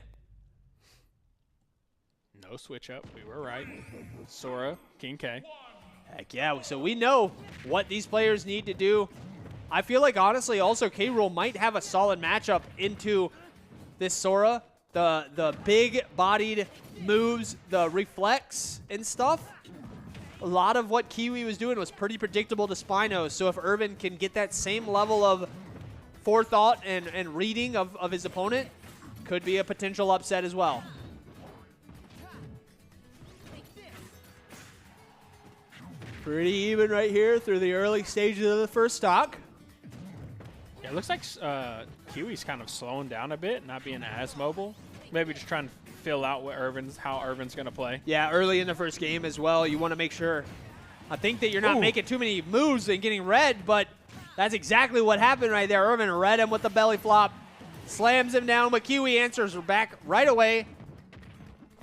No switch up. We were right. Sora, King K. Heck yeah. So we know what these players need to do. I feel like, honestly, also K-Rule might have a solid matchup into this Sora. The big-bodied moves, the reflex and stuff. A lot of what Kiwi was doing was pretty predictable to Spinos. So if Irvin can get that same level of forethought and reading of his opponent, could be a potential upset as well. Pretty even right here through the early stages of the first stock. Yeah, it looks like Kiwi's kind of slowing down a bit, not being as mobile. Maybe just trying to fill out how Irvin's going to play. Yeah, early in the first game as well. You want to make sure. I think that you're not making too many moves and getting red, but that's exactly what happened right there. Irvin read him with the belly flop, slams him down, but Kiwi answers back right away.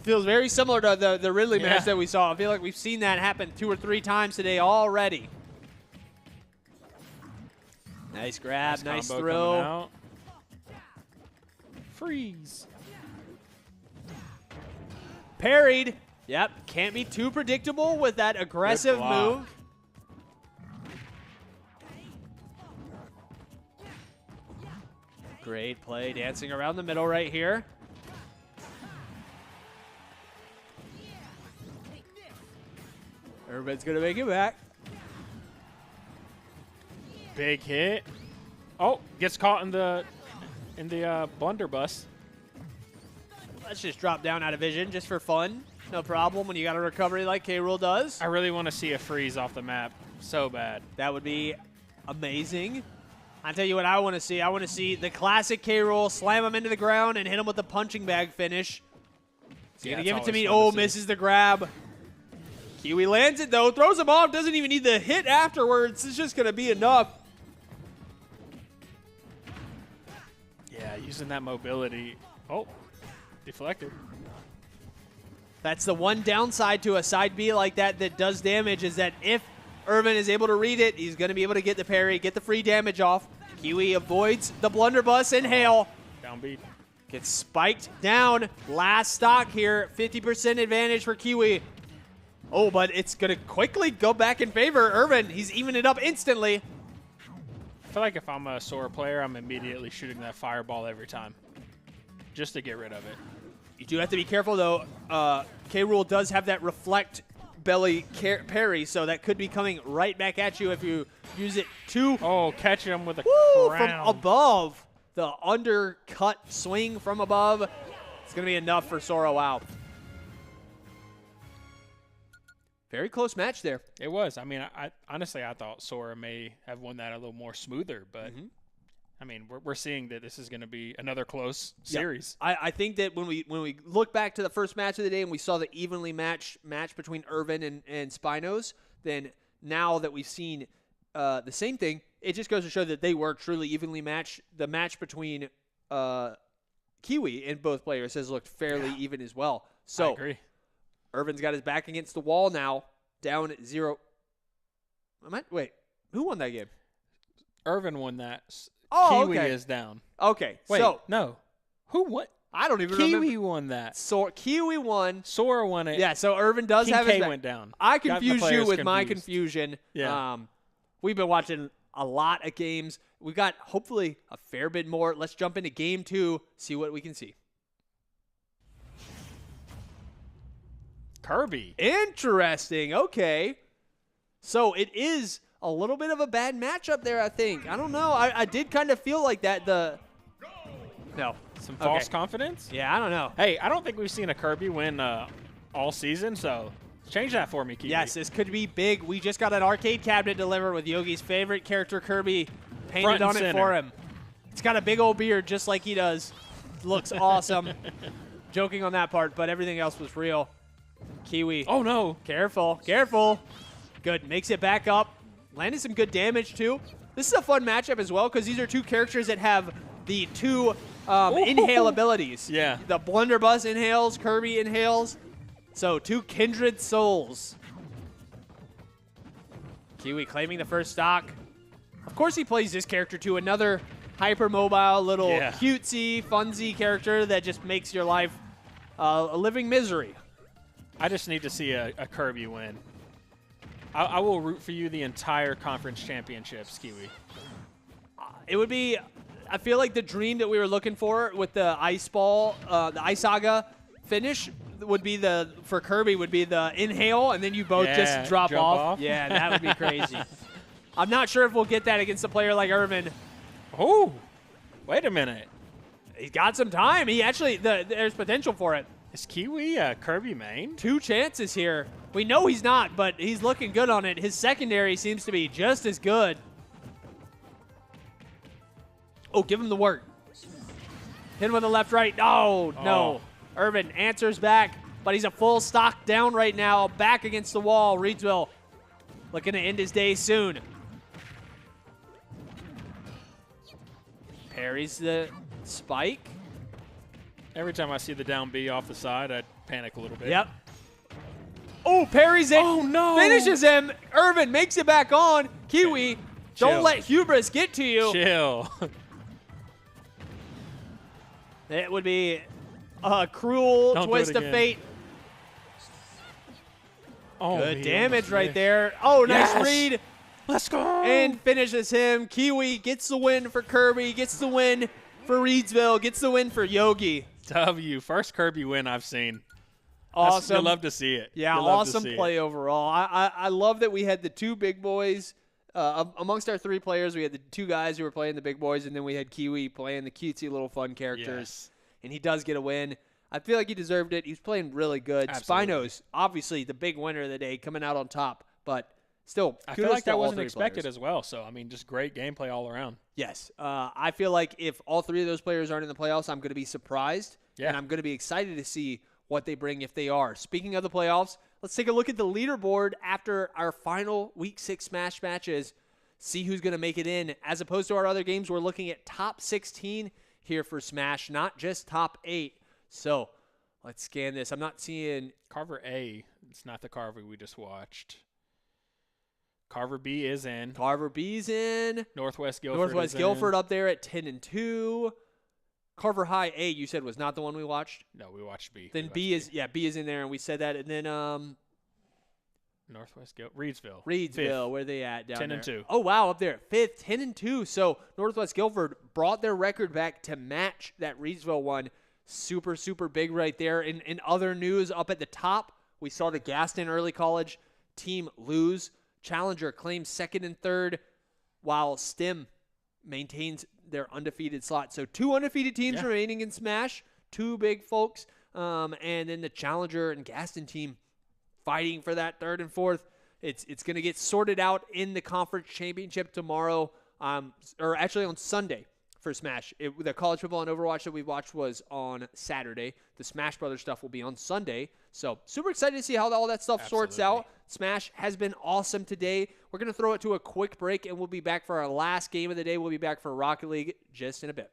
Feels very similar to the Ridley match that we saw. I feel like we've seen that happen 2 or 3 times today already. Nice grab, nice throw. Freeze. Parried. Yep, can't be too predictable with that aggressive move. Great play, dancing around the middle right here. Irvin's gonna make it back. Big hit. Oh, gets caught in the blunderbuss. Let's just drop down out of vision just for fun. No problem when you got a recovery like K-Rule does. I really want to see a freeze off the map so bad. That would be amazing. I'll tell you what I want to see. I want to see the classic K-Rule, slam him into the ground and hit him with the punching bag finish. He's going to give it to me. Oh, misses the grab. Kiwi lands it, though. Throws him off. Doesn't even need the hit afterwards. It's just going to be enough. Yeah, using that mobility. Oh, deflected. That's the one downside to a side B like that that does damage, is that if Irvin is able to read it, he's going to be able to get the parry, get the free damage off. Kiwi avoids the blunderbuss and hail. Downbeat. Gets spiked down. Last stock here. 50% advantage for Kiwi. Oh, but it's going to quickly go back in favor. Irvin, he's even it up instantly. I feel like if I'm a Sora player, I'm immediately shooting that fireball every time just to get rid of it. You do have to be careful, though. K-Rool does have that reflect belly parry, so that could be coming right back at you if you use it too. Oh, catch him with a crown. From above. The undercut swing from above. It's going to be enough for Sora. Wow. Very close match there. It was. I mean, I honestly, I thought Sora may have won that a little more smoother, but I mean, we're seeing that this is going to be another close series. I think that when we look back to the first match of the day and we saw the evenly match between Irvin and Spinos, then now that we've seen the same thing, it just goes to show that they were truly evenly matched. The match between Kiwi and both players has looked fairly even as well. So I agree. Irvin's got his back against the wall now, down at 0. Wait, who won that game? Irvin won that. Oh, Kiwi okay. is down. Okay, Wait, so no. Who won? I don't even remember. Kiwi won that. So Kiwi won. Sora won it. Yeah, so Irvin does King have K his back. went down. I Got the confused you players with my confused. confusion. Yeah. We've been watching a lot of games. We've got hopefully a fair bit more. Let's jump into game 2, see what we can see. Kirby. Interesting. Okay. So it is a little bit of a bad matchup there, I think. I don't know. I did kind of feel like that. No. Some false confidence? Yeah, I don't know. Hey, I don't think we've seen a Kirby win all season, so change that for me, Kiwi. Yes, this could be big. We just got an arcade cabinet delivered with Yogi's favorite character, Kirby, painted on it for him. It's got a big old beard just like he does. Looks awesome. Joking on that part, but everything else was real. Kiwi. Oh, no. Careful. Careful. Good. Makes it back up. Landed some good damage, too. This is a fun matchup as well because these are two characters that have the two inhale abilities. Yeah. The blunderbuss inhales, Kirby inhales. So, two kindred souls. Kiwi claiming the first stock. Of course he plays this character too. Another hypermobile, little cutesy, funsy character that just makes your life a living misery. I just need to see a Kirby win. I will root for you the entire conference championships, Kiwi. It would be, I feel like the dream that we were looking for with the Ice Ball, the Ice Saga finish would be for Kirby would be the inhale and then you both just drop off. Yeah, that would be crazy. I'm not sure if we'll get that against a player like Irvin. Oh, wait a minute. He's got some time. He actually, there's potential for it. Is Kiwi Kirby main? 2 chances here. We know he's not, but he's looking good on it. His secondary seems to be just as good. Oh, give him the work. Hit him with the left, right. Oh, no. Irvin answers back, but he's a full stock down right now. Back against the wall. Reedsville looking to end his day soon. Parries the spike. Every time I see the down B off the side, I panic a little bit. Yep. Oh, parries it. Oh, no. Finishes him. Irvin makes it back on. Kiwi, Chill. don't let hubris get to you. Chill. It would be a cruel twist of fate. Oh, Good damage right there. Oh, nice read. Let's go. And finishes him. Kiwi gets the win for Kirby, gets the win for Reedsville, gets the win for Yogi. W, first Kirby win I've seen. Awesome. You'll love to see it. Yeah, awesome play overall. I love that we had the 2 big boys. Amongst our 3 players, we had the 2 guys who were playing the big boys, and then we had Kiwi playing the cutesy little fun characters. Yes. And he does get a win. I feel like he deserved it. He was playing really good. Absolutely. Spinos, obviously the big winner of the day, coming out on top. But still, I feel like that wasn't expected as well. So, I mean, just great gameplay all around. Yes. I feel like if all 3 of those players aren't in the playoffs, I'm going to be surprised. Yeah. And I'm going to be excited to see what they bring if they are. Speaking of the playoffs, let's take a look at the leaderboard after our final Week 6 Smash matches. See who's going to make it in. As opposed to our other games, we're looking at top 16. here for Smash, not just top 8. So let's scan this. I'm not seeing Carver A. It's not the Carver we just watched. Carver B is in. Carver B's in. Northwest Guilford. Northwest Guilford up there at 10-2. Carver High A, you said, was not the one we watched? No, we watched B. Then B is in there, and we said that. And then Northwest Guilford. Reedsville. Reedsville, where they at down 10-2. there? Oh, wow, up there. 5th, 10-2. So Northwest Guilford brought their record back to match that Reedsville one. Super, super big right there. In other news, up at the top, we saw the Gaston Early College team lose. Challenger claims 2nd and 3rd, while STEM maintains their undefeated slot. So 2 undefeated teams remaining in Smash, 2 big folks, and then the Challenger and Gaston team fighting for that 3rd and 4th. It's going to get sorted out in the conference championship tomorrow, or actually on Sunday for Smash. The college football and Overwatch that we watched was on Saturday. The Smash Brothers stuff will be on Sunday. So super excited to see how all that stuff sorts out. Smash has been awesome today. We're going to throw it to a quick break, and we'll be back for our last game of the day. We'll be back for Rocket League just in a bit.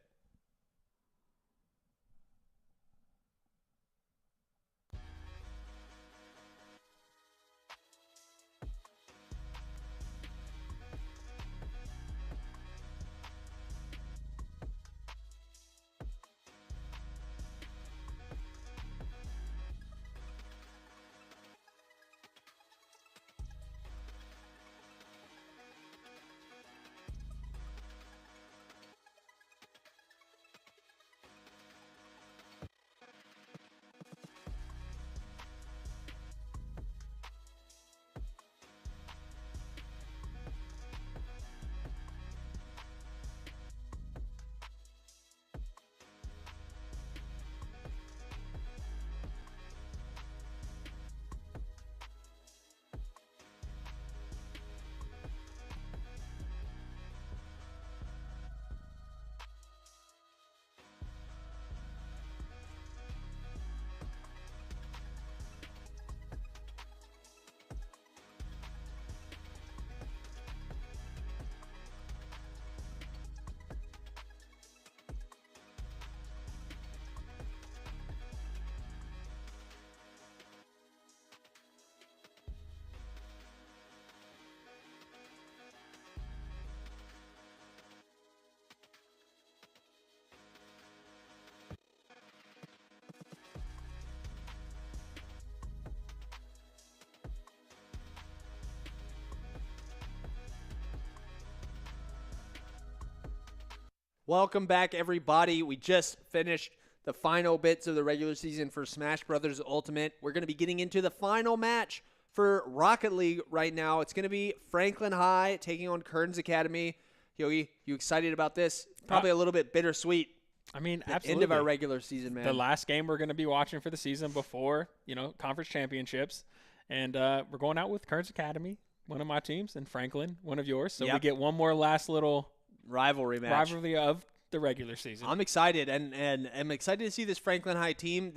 Welcome back, everybody. We just finished the final bits of the regular season for Smash Brothers Ultimate. We're going to be getting into the final match for Rocket League right now. It's going to be Franklin High taking on Kearns Academy. Yogi, you excited about this? Probably a little bit bittersweet. I mean, the absolutely. End of our regular season, man. The last game we're going to be watching for the season before, conference championships. And we're going out with Kearns Academy, one of my teams, and Franklin, one of yours. So we get one more last little rivalry match of the regular season. I'm excited, and I'm excited to see this Franklin High team.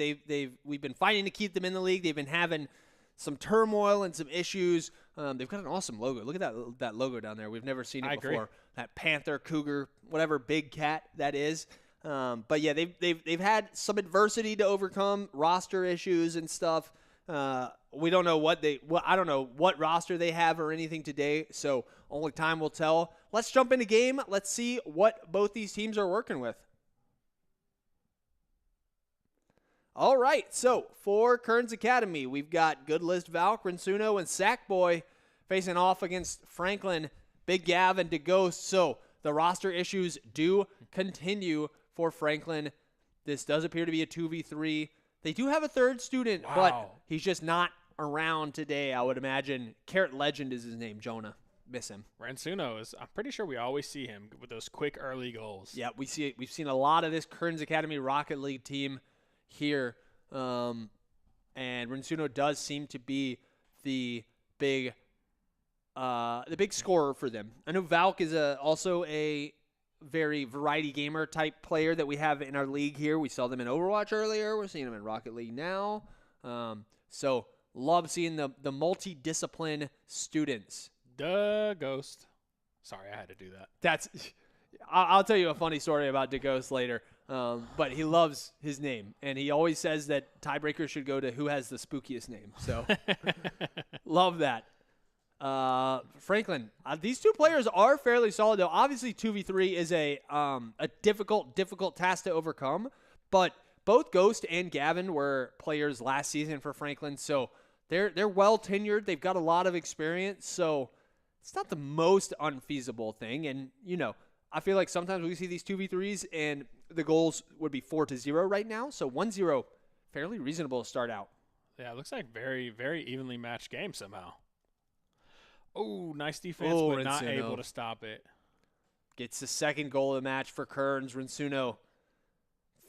We've been fighting to keep them in the league. They've been having some turmoil and some issues. They've got an awesome logo. Look at that logo down there. We've never seen it before. That panther, cougar, whatever big cat that is. But yeah, they've had some adversity to overcome, roster issues and stuff. We don't know I don't know what roster they have or anything today, so only time will tell. Let's jump into game. Let's see what both these teams are working with. All right, so for Kearns Academy, we've got Good List Valk, Rinsuno, and Sackboy facing off against Franklin, Big Gav, and DeGhost. So the roster issues do continue for Franklin. This does appear to be a 2v3. They do have a third student, but he's just not around today, I would imagine. Carrot Legend is his name, Jonah. Miss him. Ransuno is, I'm pretty sure we always see him with those quick early goals. Yeah, we've seen a lot of this Kearns Academy Rocket League team here. And Ransuno does seem to be the big scorer for them. I know Valk is also a very variety gamer type player that we have in our league here. We saw them in Overwatch earlier. We're seeing them in Rocket League now. So love seeing the multi-discipline students. The Ghost. Sorry, I had to do that. That's I'll tell you a funny story about DeGhost later. But he loves his name, and he always says that tiebreakers should go to who has the spookiest name. So love that. Franklin, these two players are fairly solid, though. Obviously, 2v3 is a difficult task to overcome, but both Ghost and Gavin were players last season for Franklin, so they're well tenured. They've got a lot of experience, so it's not the most unfeasible thing. And, you know, I feel like sometimes we see these 2v3s, and the goals would be 4-0 right now, so 1-0, fairly reasonable to start out. Yeah, it looks like very, very evenly matched game somehow. Oh, nice defense, but not able to stop it. Gets the second goal of the match for Kearns. Rinsuno.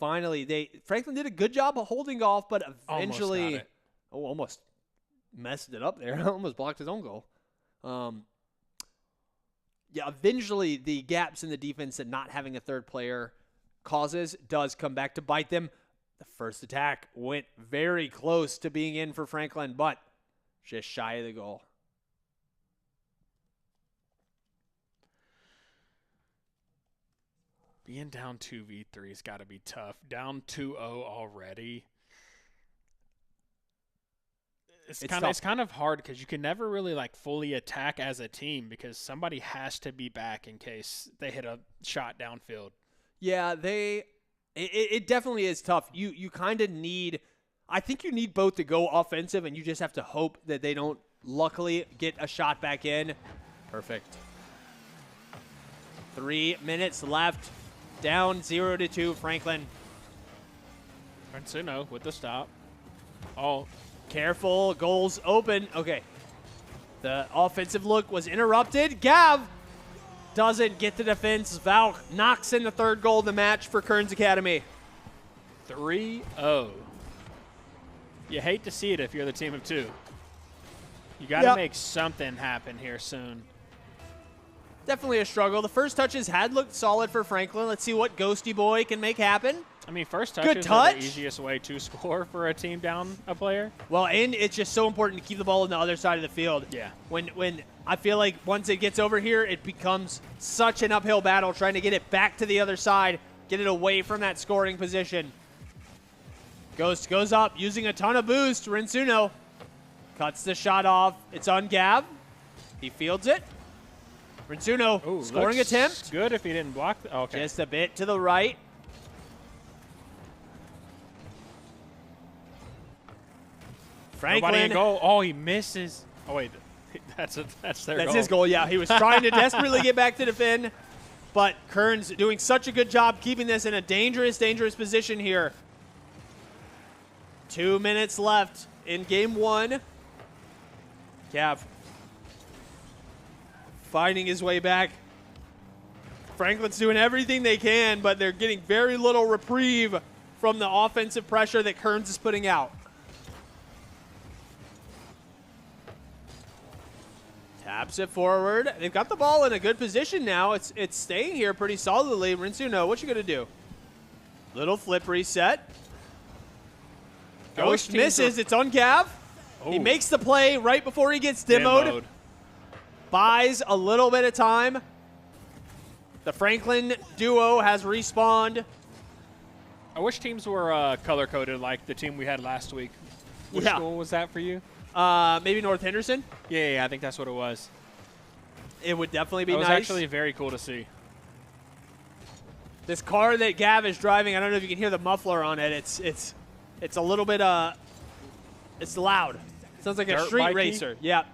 Finally, Franklin did a good job of holding off, but eventually, almost messed it up there. Almost blocked his own goal. Yeah, eventually the gaps in the defense that not having a third player causes does come back to bite them. The first attack went very close to being in for Franklin, but just shy of the goal. Being down 2v3 has got to be tough. Down 2-0 already. It's kind of hard because you can never really like fully attack as a team because somebody has to be back in case they hit a shot downfield. Yeah, it definitely is tough. You kind of need, I think you need both to go offensive, and you just have to hope that they don't luckily get a shot back in. Perfect. 3 minutes left. Down 0-2, Franklin. Rinsuno with the stop. Oh, careful. Goals open. Okay. The offensive look was interrupted. Gav doesn't get the defense. Valk knocks in the third goal of the match for Kearns Academy. 3-0. You hate to see it if you're the team of two. You got to make something happen here soon. Definitely a struggle. The first touches had looked solid for Franklin. Let's see what Ghosty Boy can make happen. I mean, first touches are the easiest way to score for a team down a player. Well, and it's just so important to keep the ball on the other side of the field. Yeah. When I feel like once it gets over here, it becomes such an uphill battle trying to get it back to the other side, get it away from that scoring position. Ghost goes up, using a ton of boost. Rinsuno cuts the shot off. It's on Gav. He fields it. Rinsuno, scoring attempt. Good if he didn't block. Okay. Just a bit to the right. Franklin. Nobody in goal. Oh, he misses. Oh, wait. That's their goal. That's his goal, yeah. He was trying to desperately get back to defend, but Kearns doing such a good job keeping this in a dangerous position here. 2 minutes left in game one. Gav finding his way back. Franklin's doing everything they can, but they're getting very little reprieve from the offensive pressure that Kearns is putting out. Taps it forward. They've got the ball in a good position now. It's staying here pretty solidly. Rinsuno, what you going to do? Little flip reset. Ghost misses. It's on Gav. He makes the play right before he gets demoed. Buys a little bit of time. The Franklin duo has respawned. I wish teams were color-coded like the team we had last week. Which school was that for you? Maybe North Henderson. Yeah, I think that's what it was. It would definitely be nice. It was actually very cool to see. This car that Gav is driving, I don't know if you can hear the muffler on it. It's a little bit it's loud. Sounds like a street racer. Yeah.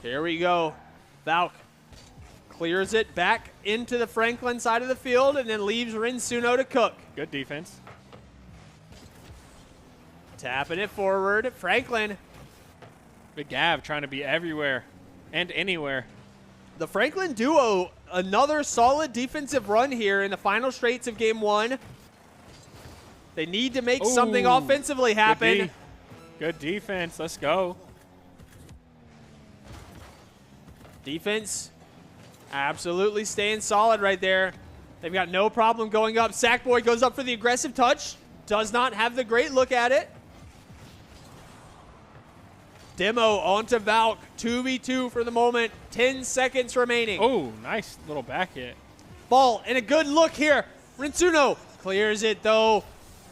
Here we go. Valk clears it back into the Franklin side of the field and then leaves Rinsuno to cook. Good defense. Tapping it forward. Franklin. Big Gav trying to be everywhere and anywhere. The Franklin duo, another solid defensive run here in the final straights of game one. They need to make something offensively happen. Good defense. Let's go. Defense absolutely staying solid right there. They've got no problem going up. Sackboy goes up for the aggressive touch. Does not have the great look at it. Demo onto Valk. 2v2 for the moment. 10 seconds remaining. Oh, nice little back hit. Ball and a good look here. Rinsuno clears it though.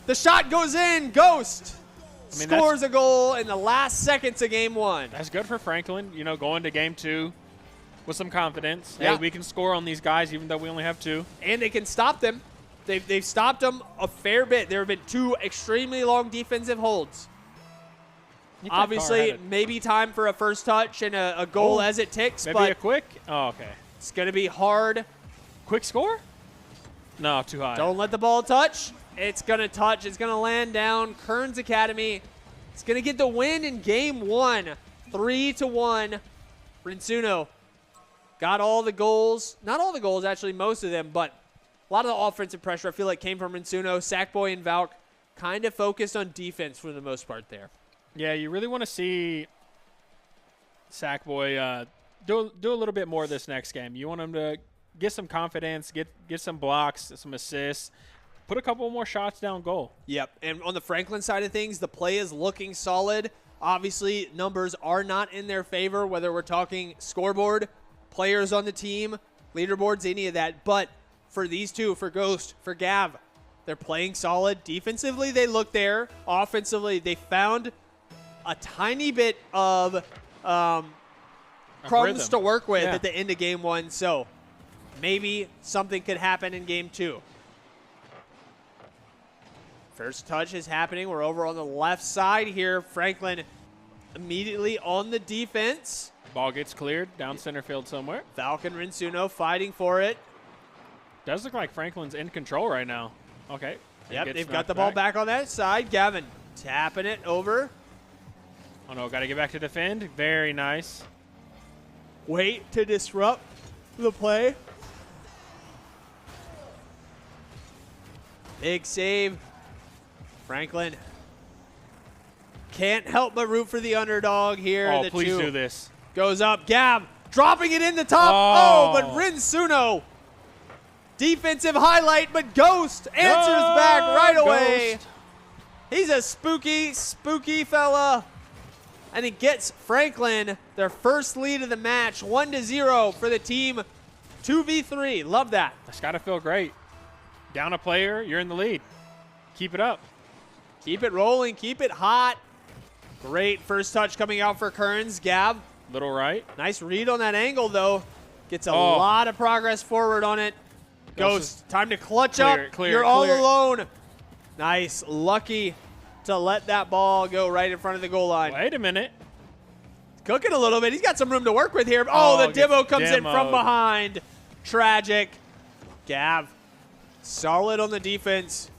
The shot goes in. Ghost scores a goal in the last seconds of game 1. That's good for Franklin, you know, going to game 2 with some confidence. Yeah. Hey, we can score on these guys even though we only have 2. And they can stop them. They've stopped them a fair bit. There have been 2 extremely long defensive holds. Obviously, maybe time for a first touch and a goal as it ticks. Maybe but a quick? Oh, okay. It's going to be hard. Quick score? No, too high. Don't let the ball touch. It's going to touch. It's going to land down. Kearns Academy. It's going to get the win in game 1. 3-1. Rinsuno got all the goals. Not all the goals, actually, most of them, but a lot of the offensive pressure I feel like came from Rinsuno. Sackboy and Valk kind of focused on defense for the most part there. Yeah, you really want to see Sackboy do a little bit more this next game. You want him to get some confidence, get some blocks, some assists, put a couple more shots down goal. Yep, and on the Franklin side of things, the play is looking solid. Obviously, numbers are not in their favor, whether we're talking scoreboard, players on the team, leaderboards, any of that. But for these two, for Ghost, for Gav, they're playing solid. Defensively, they look there. Offensively, they found a tiny bit of crumbs to work with at the end of game 1. So maybe something could happen in game 2. First touch is happening. We're over on the left side here. Franklin immediately on the defense. Ball gets cleared down center field somewhere. Falcon Rinsuno fighting for it. Does look like Franklin's in control right now. Okay. Yep, they've got the ball back on that side. Gavin tapping it over. Oh, no, got to get back to defend. Very nice. Wait to disrupt the play. Big save. Franklin can't help but root for the underdog here. Oh, please do this. Goes up. Gav dropping it in the top. Oh, but Rinsuno. Defensive highlight, but Ghost answers back right away. Ghost. He's a spooky fella. And he gets Franklin their first lead of the match, 1-0 for the team, 2v3. Love that. That's got to feel great. Down a player, you're in the lead. Keep it up. Keep it rolling. Keep it hot. Great first touch coming out for Kearns. Gav. Little right. Nice read on that angle, though. Gets a lot of progress forward on it. Ghost, time to clutch up. You're all alone. Nice. Lucky to let that ball go right in front of the goal line. Wait a minute. Cooking a little bit. He's got some room to work with here. Oh, the demo comes in from behind. Tragic. Gav, solid on the defense.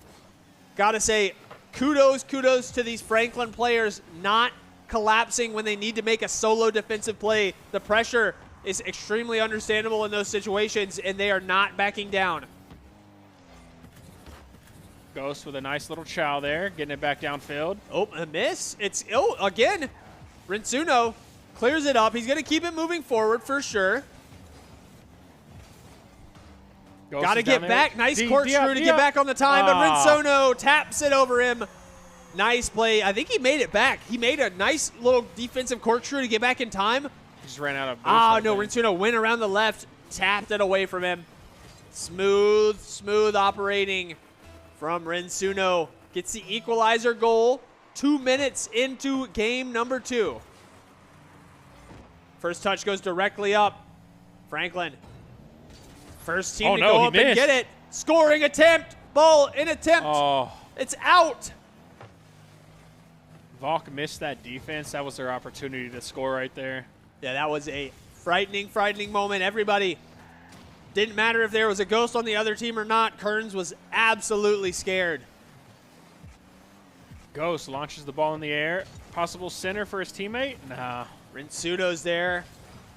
Got to say, kudos to these Franklin players not collapsing when they need to make a solo defensive play. The pressure is extremely understandable in those situations, and they are not backing down. Ghost with a nice little chow there, getting it back downfield. Oh, a miss. It's, again, Rinsuno clears it up. He's going to keep it moving forward for sure. Got to get back. Nice corkscrew to get back on the time, but Rinsuno taps it over him. Nice play. I think he made it back. He made a nice little defensive corkscrew to get back in time. He just ran out of boost. No, Rinsuno went around the left, tapped it away from him. Smooth operating from Rinsuno. Gets the equalizer goal 2 minutes into game number 2. First touch goes directly up. Franklin. First team to go up and get it. Scoring attempt. Ball in attempt. Oh. It's out. Valk missed that defense. That was their opportunity to score right there. Yeah, that was a frightening moment. Everybody, didn't matter if there was a ghost on the other team or not. Kearns was absolutely scared. Ghost launches the ball in the air. Possible center for his teammate? Nah. Rinsuno's there.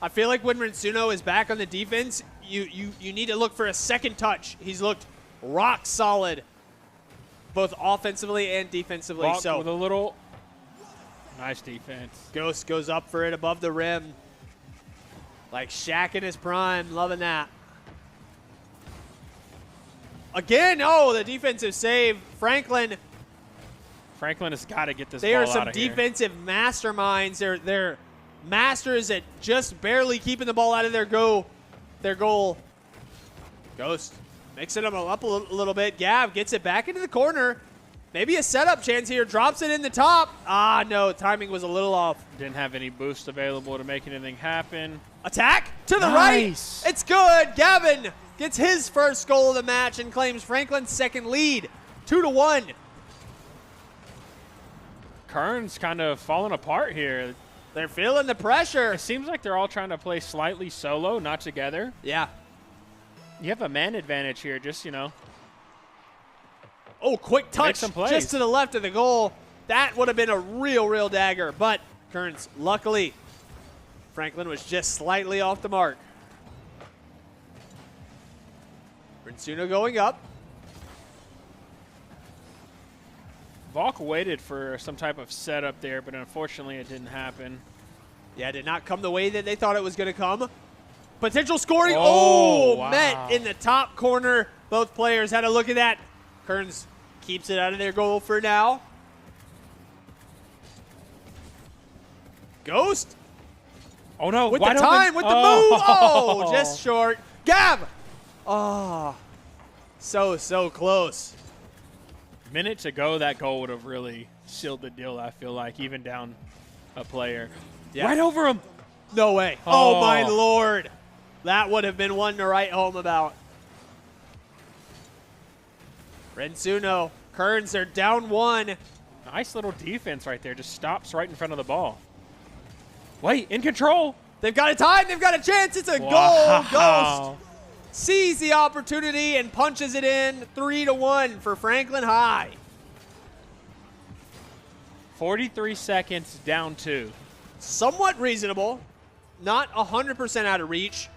I feel like when Rinsuno is back on the defense, you need to look for a second touch. He's looked rock solid, both offensively and defensively. Valk with a little nice defense. Ghost goes up for it above the rim. Like Shaq in his prime. Loving that. Again, the defensive save. Franklin has got to get this ball They are out some of here. defensive masterminds. They're masters at just barely keeping the ball out of their goal. Ghost mixing them up a little bit. Gav gets it back into the corner. Maybe a setup chance here. Drops it in the top. Ah, no. Timing was a little off. Didn't have any boost available to make anything happen. Attack to the Nice. right. It's good. Gavin gets his first goal of the match and claims Franklin's second lead. 2-1. Kern's kind of falling apart here. They're feeling the pressure. It seems like they're all trying to play slightly solo, not together. Yeah. You have a man advantage here, just, you know. Oh, quick touch some plays. just to the left of the goal. That would have been a real dagger. But Kearns, luckily, Franklin was just slightly off the mark. Rinsuno going up. Valk waited for some type of setup there, but unfortunately it didn't happen. Yeah, did not come the way that they thought it was going to come. Potential scoring. Oh, wow. Met in the top corner. Both players had a look at that. Kearns keeps it out of their goal for now. Ghost Oh, no. with the wide time, open. with the move. Oh, just short. Gav. Oh, so close. Minute to go, that goal would have really sealed the deal, I feel like, even down a player. Yeah. Right over him. No way. Oh, my Oh. Lord. That would have been one to write home about. Rensuno. Kearns are down 1. Nice little defense right there. Just stops right in front of the ball. Wait, in control. They've got a time. They've got a chance. It's a Wow. goal. Ghost sees the opportunity and punches it in. 3-1 for Franklin High. 43 seconds, down 2. Somewhat reasonable. Not 100% out of reach.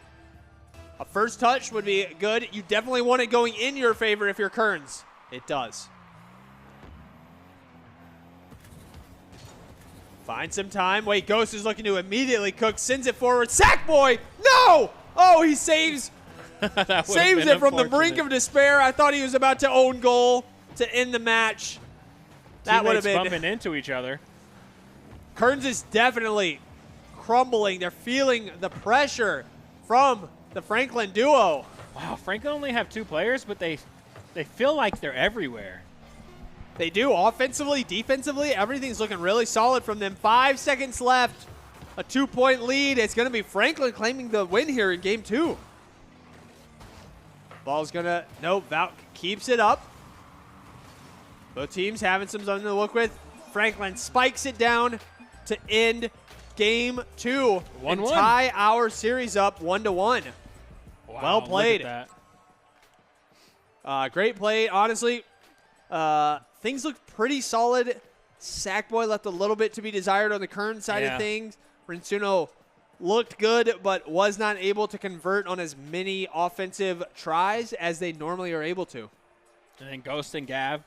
A first touch would be good. You definitely want it going in your favor if you're Kearns. It does. Find some time. Wait, Ghost is looking to immediately cook. Sends it forward. Sackboy! No! Oh, he saves saves it from the brink of despair. I thought he was about to own goal to end the match. That would have been bumping into each other. Kearns is definitely crumbling. They're feeling the pressure from the Franklin duo. Wow, Franklin only have 2 players, but they feel like they're everywhere. They do. Offensively, defensively, everything's looking really solid from them. 5 seconds left. A 2-point lead. It's going to be Franklin claiming the win here in game 2. Ball's going to, nope, Valk keeps it up. Both teams having something to look with. Franklin spikes it down to end game 2 and 1-1. tie our series up 1-1. Wow, Well played. Look at that. Great play, honestly. Things look pretty solid. Sackboy left a little bit to be desired on the Kern side of things. Rinsuno looked good, but was not able to convert on as many offensive tries as they normally are able to. And then Ghost and Gav,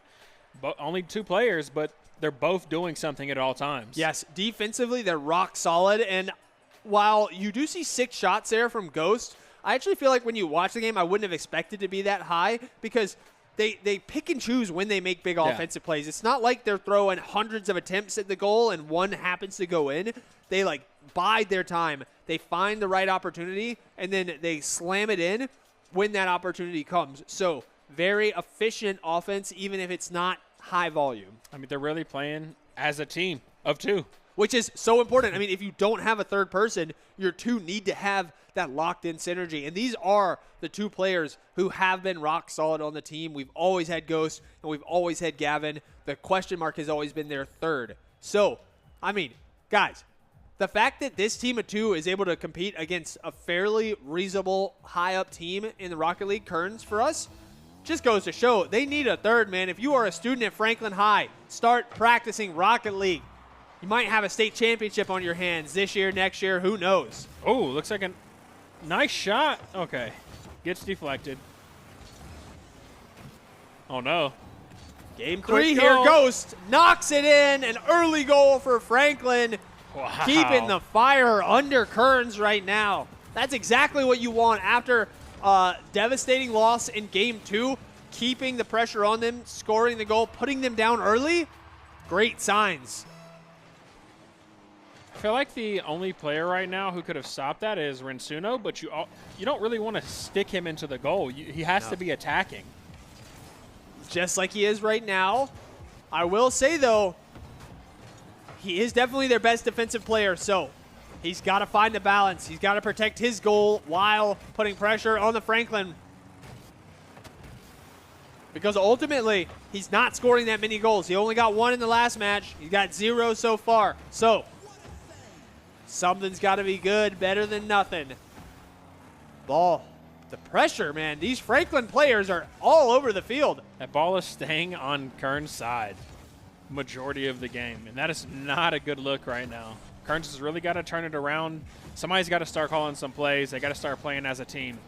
only 2 players, but they're both doing something at all times. Yes, defensively, they're rock solid. And while you do see 6 shots there from Ghost, I actually feel like when you watch the game, I wouldn't have expected to be that high because they pick and choose when they make big offensive plays. It's not like they're throwing hundreds of attempts at the goal and one happens to go in. They, like, bide their time. They find the right opportunity, and then they slam it in when that opportunity comes. So very efficient offense, even if it's not high volume. I mean, they're really playing as a team of 2. Which is so important. I mean, if you don't have a third person, your 2 need to have that locked-in synergy. And these are the 2 players who have been rock solid on the team. We've always had Ghost, and we've always had Gavin. The question mark has always been their third. So, I mean, guys, the fact that this team of 2 is able to compete against a fairly reasonable high-up team in the Rocket League, Kearns, for us, just goes to show they need a third, man. If you are a student at Franklin High, start practicing Rocket League. You might have a state championship on your hands this year, next year, who knows? Oh, looks like a nice shot. Okay. Gets deflected. Oh, no. Game 3 Quick here. goal. Ghost knocks it in. An early goal for Franklin. Wow. Keeping the fire under Kearns right now. That's exactly what you want after a devastating loss in Game 2. Keeping the pressure on them, scoring the goal, putting them down early. Great signs. feel like the only player right now who could have stopped that is Rinsuno, but you don't really want to stick him into the goal. He has to be attacking. Just like he is right now. I will say, though, he is definitely their best defensive player, so he's got to find the balance. He's got to protect his goal while putting pressure on the Franklin. Because ultimately, he's not scoring that many goals. He only got 1 in the last match. He got 0 so far. So, something's got to be good, better than nothing. Ball. The pressure, man. These Franklin players are all over the field. That ball is staying on Kern's side majority of the game, and that is not a good look right now. Kearns has really got to turn it around. Somebody's got to start calling some plays. They got to start playing as a team.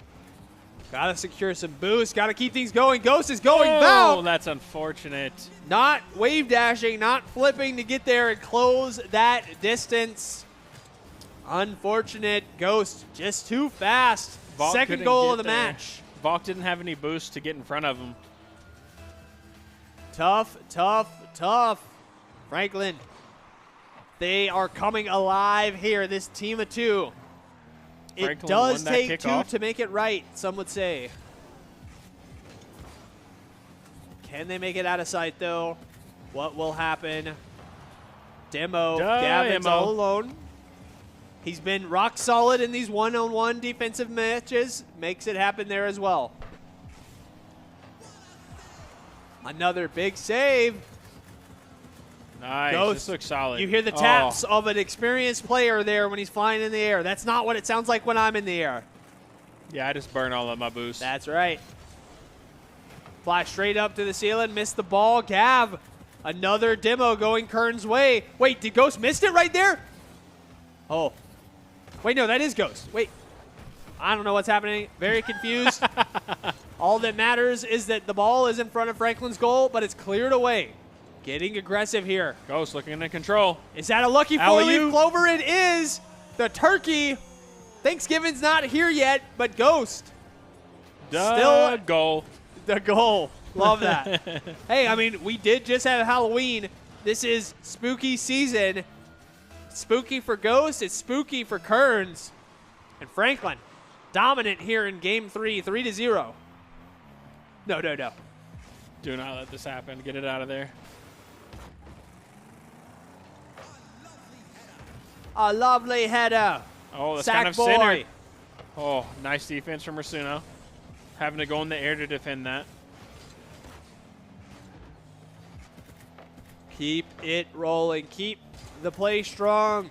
Got to secure some boost. Got to keep things going. Ghost is going. Oh, Val. that's unfortunate. Not wave dashing, not flipping to get there and close that distance. Unfortunate. Ghost just too fast. Valk Second goal of the there. match. Valk didn't have any boost to get in front of him. Tough, tough, tough. Franklin. They are coming alive here, this team of 2. It Franklin does won that take 2 kickoff. to make it right, some would say. Can they make it out of sight, though? What will happen? Demo. Gavin's all alone. He's been rock solid in these one-on-one defensive matches. Makes it happen there as well. Another big save. Nice. Ghost. This looks solid. You hear the taps of an experienced player there when he's flying in the air. That's not what it sounds like when I'm in the air. Yeah, I just burn all of my boost. That's right. Fly straight up to the ceiling. Missed the ball. Gav. Another demo going Kern's way. Wait, did Ghost missed it right there? Oh. Wait, no, that is Ghost. Wait. I don't know what's happening. Very confused. All that matters is that the ball is in front of Franklin's goal, but it's cleared away. Getting aggressive here. Ghost looking in control. Is that a lucky Alley-oop. four-leaf clover? It is. The turkey. Thanksgiving's not here yet, but Ghost. Still goal. The goal. Love that. Hey, I mean, we did just have Halloween. This is spooky season. Spooky for Ghost. It's spooky for Kearns. And Franklin, dominant here in Game 3, 3-0. No. Do not let this happen. Get it out of there. A lovely header. Oh, that's Sack kind of boy. centered. Oh, nice defense from Rasuno. Having to go in the air to defend that. Keep it rolling. Keep the play strong.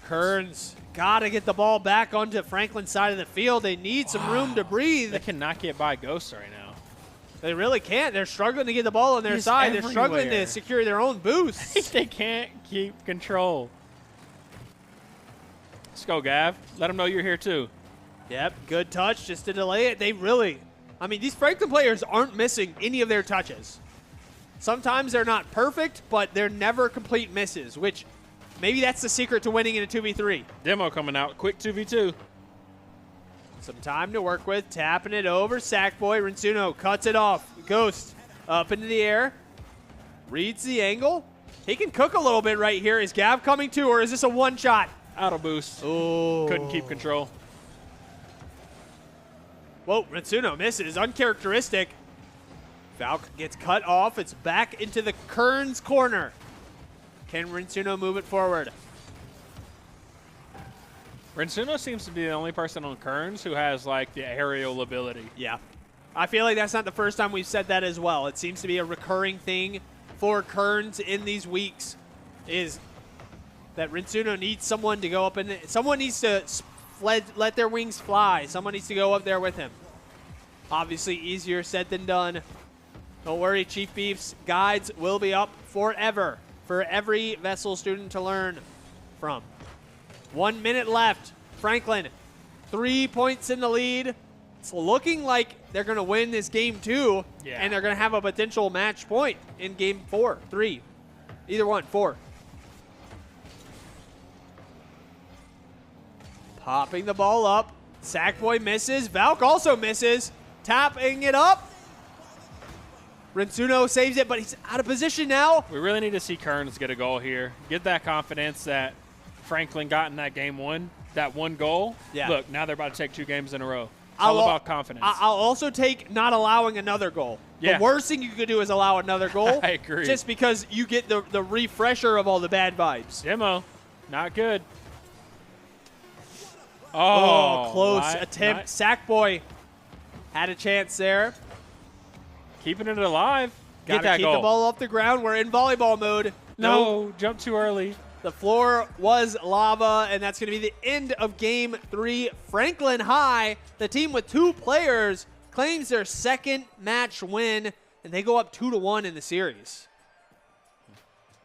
Kearns got to get the ball back onto Franklin's side of the field. They need some room to breathe. They cannot get by Ghost right now. They really can't. They're struggling to get the ball on their He's side. They're struggling to everywhere. secure their own boosts. They can't keep control. Let's go, Gav. Let them know you're here too. Yep, good touch just to delay it. They really, I mean, these Franklin players aren't missing any of their touches. Sometimes they're not perfect, but they're never complete misses, which maybe that's the secret to winning in a 2v3. Demo coming out. Quick 2v2. Some time to work with. Tapping it over. Sackboy. Rinsuno cuts it off. Ghost up into the air. Reads the angle. He can cook a little bit right here. Is Gav coming to, or is this a one-shot? Auto boost. Oh. Couldn't keep control. Whoa, Rinsuno misses. Uncharacteristic. Valk gets cut off. It's back into the Kearns corner. Can Rinsuno move it forward? Rinsuno seems to be the only person on Kearns who has, like, the aerial ability. Yeah. I feel like that's not the first time we've said that as well. It seems to be a recurring thing for Kearns in these weeks is that Rinsuno needs someone to go up in someone needs to let their wings fly. Someone needs to go up there with him. Obviously easier said than done. Don't worry, Chief Beef's guides will be up forever for every VESL student to learn from. 1 minute left. Franklin, 3 points in the lead. It's looking like they're going to win this game 2, and they're going to have a potential match point in game 4, 3. Either one, 4. Popping the ball up. Sackboy misses. Valk also misses. Tapping it up. Rinsuno saves it, but he's out of position now. We really need to see Kearns get a goal here. Get that confidence that Franklin got in that game 1. That 1 goal. Yeah. Look, now they're about to take 2 games in a row. It's all about confidence. I'll also take not allowing another goal. Yeah. The worst thing you could do is allow another goal. I agree. Just because you get the refresher of all the bad vibes. Demo, not good. Oh, close li- attempt. ni- Sackboy had a chance there. Keeping it alive. Get Gotta that keep goal. the ball off the ground. We're in volleyball mode. No, jump too early. The floor was lava, and that's going to be the end of Game 3. Franklin High, the team with 2 players, claims their second match win, and they go up 2-1 in the series.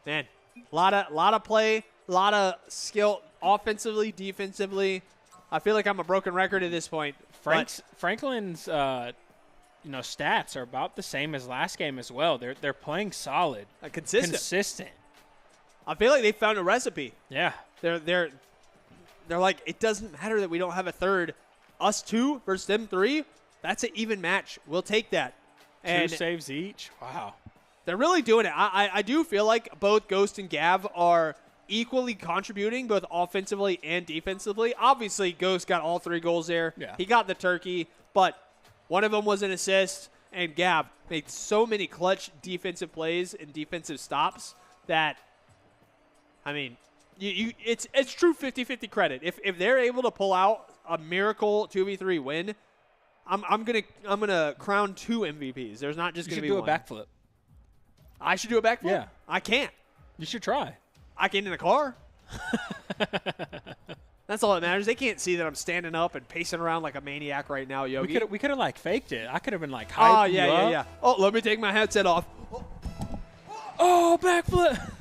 Man, a lot of play, a lot of skill offensively, defensively. I feel like I'm a broken record at this point. Franklin's stats are about the same as last game as well. They're playing solid, Consistent. I feel like they found a recipe. Yeah. They're like, it doesn't matter that we don't have a third. Us 2 versus them 3, that's an even match. We'll take that. 2 saves each. Wow. They're really doing it. I do feel like both Ghost and Gav are equally contributing, both offensively and defensively. Obviously, Ghost got all 3 goals there. Yeah. He got the turkey, but one of them was an assist, and Gav made so many clutch defensive plays and defensive stops that, I mean, it's true 50-50 credit. If they're able to pull out a miracle 2v3 win, I'm gonna crown 2 MVPs. There's not just gonna be one. You should do a backflip. I should do a backflip? Yeah. I can't. You should try. I can in a car. That's all that matters. They can't see that I'm standing up and pacing around like a maniac right now, Yogi. We could have like faked it. I could have been like Oh, hyping yeah. Oh, let me take my headset off. Oh, backflip.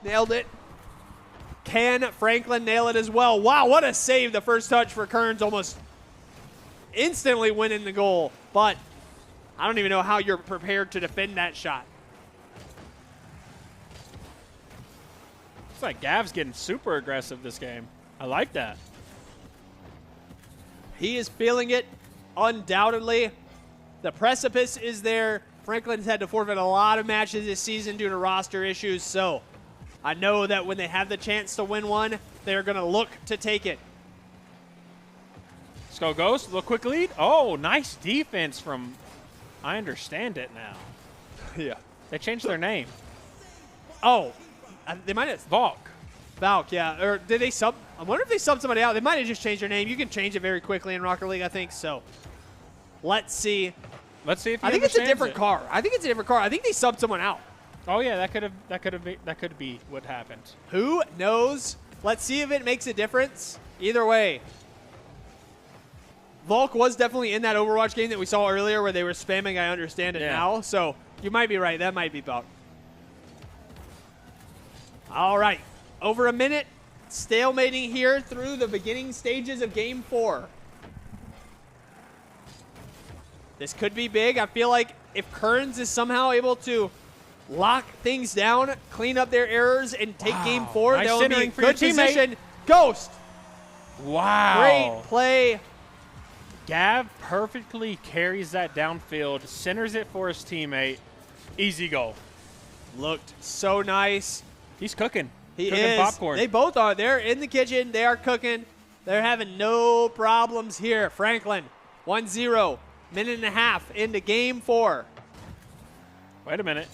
Nailed it. Can Franklin nail it as well? Wow, what a save. The first touch for Kearns, almost instantly winning the goal. But I don't even know how you're prepared to defend that shot. It's like Gav's getting super aggressive this game. I like that. He is feeling it, undoubtedly. The precipice is there. Franklin's had to forfeit a lot of matches this season due to roster issues, so I know that when they have the chance to win one, they're going to look to take it. Let's go, Ghost. A little quick lead. Oh, nice defense from... I understand it now. Yeah. They changed their name. Oh, they might have... Valk. Valk, yeah. Or did they sub... I wonder if they subbed somebody out. They might have just changed their name. You can change it very quickly in Rocket League, I think, so let's see. Let's see if he I think it's a understands different it. car. I think they subbed someone out. Oh yeah, that could be what happened. Who knows? Let's see if it makes a difference. Either way, Volk was definitely in that Overwatch game that we saw earlier where they were spamming I understand it now. So you might be right. That might be Volk. All right. Over a minute. Stalemating here through the beginning stages of Game 4. This could be big. I feel like if Kearns is somehow able to lock things down, clean up their errors, and take Game 4, Nice they'll be in centering for your good teammate. position. Ghost. Wow. Great play. Gav perfectly carries that downfield, centers it for his teammate. Easy goal. Looked so nice. He's cooking. He cooking is. popcorn. They both are. They're in the kitchen. They are cooking. They're having no problems here. Franklin, 1-0. Minute and a half into Game 4. Wait a minute.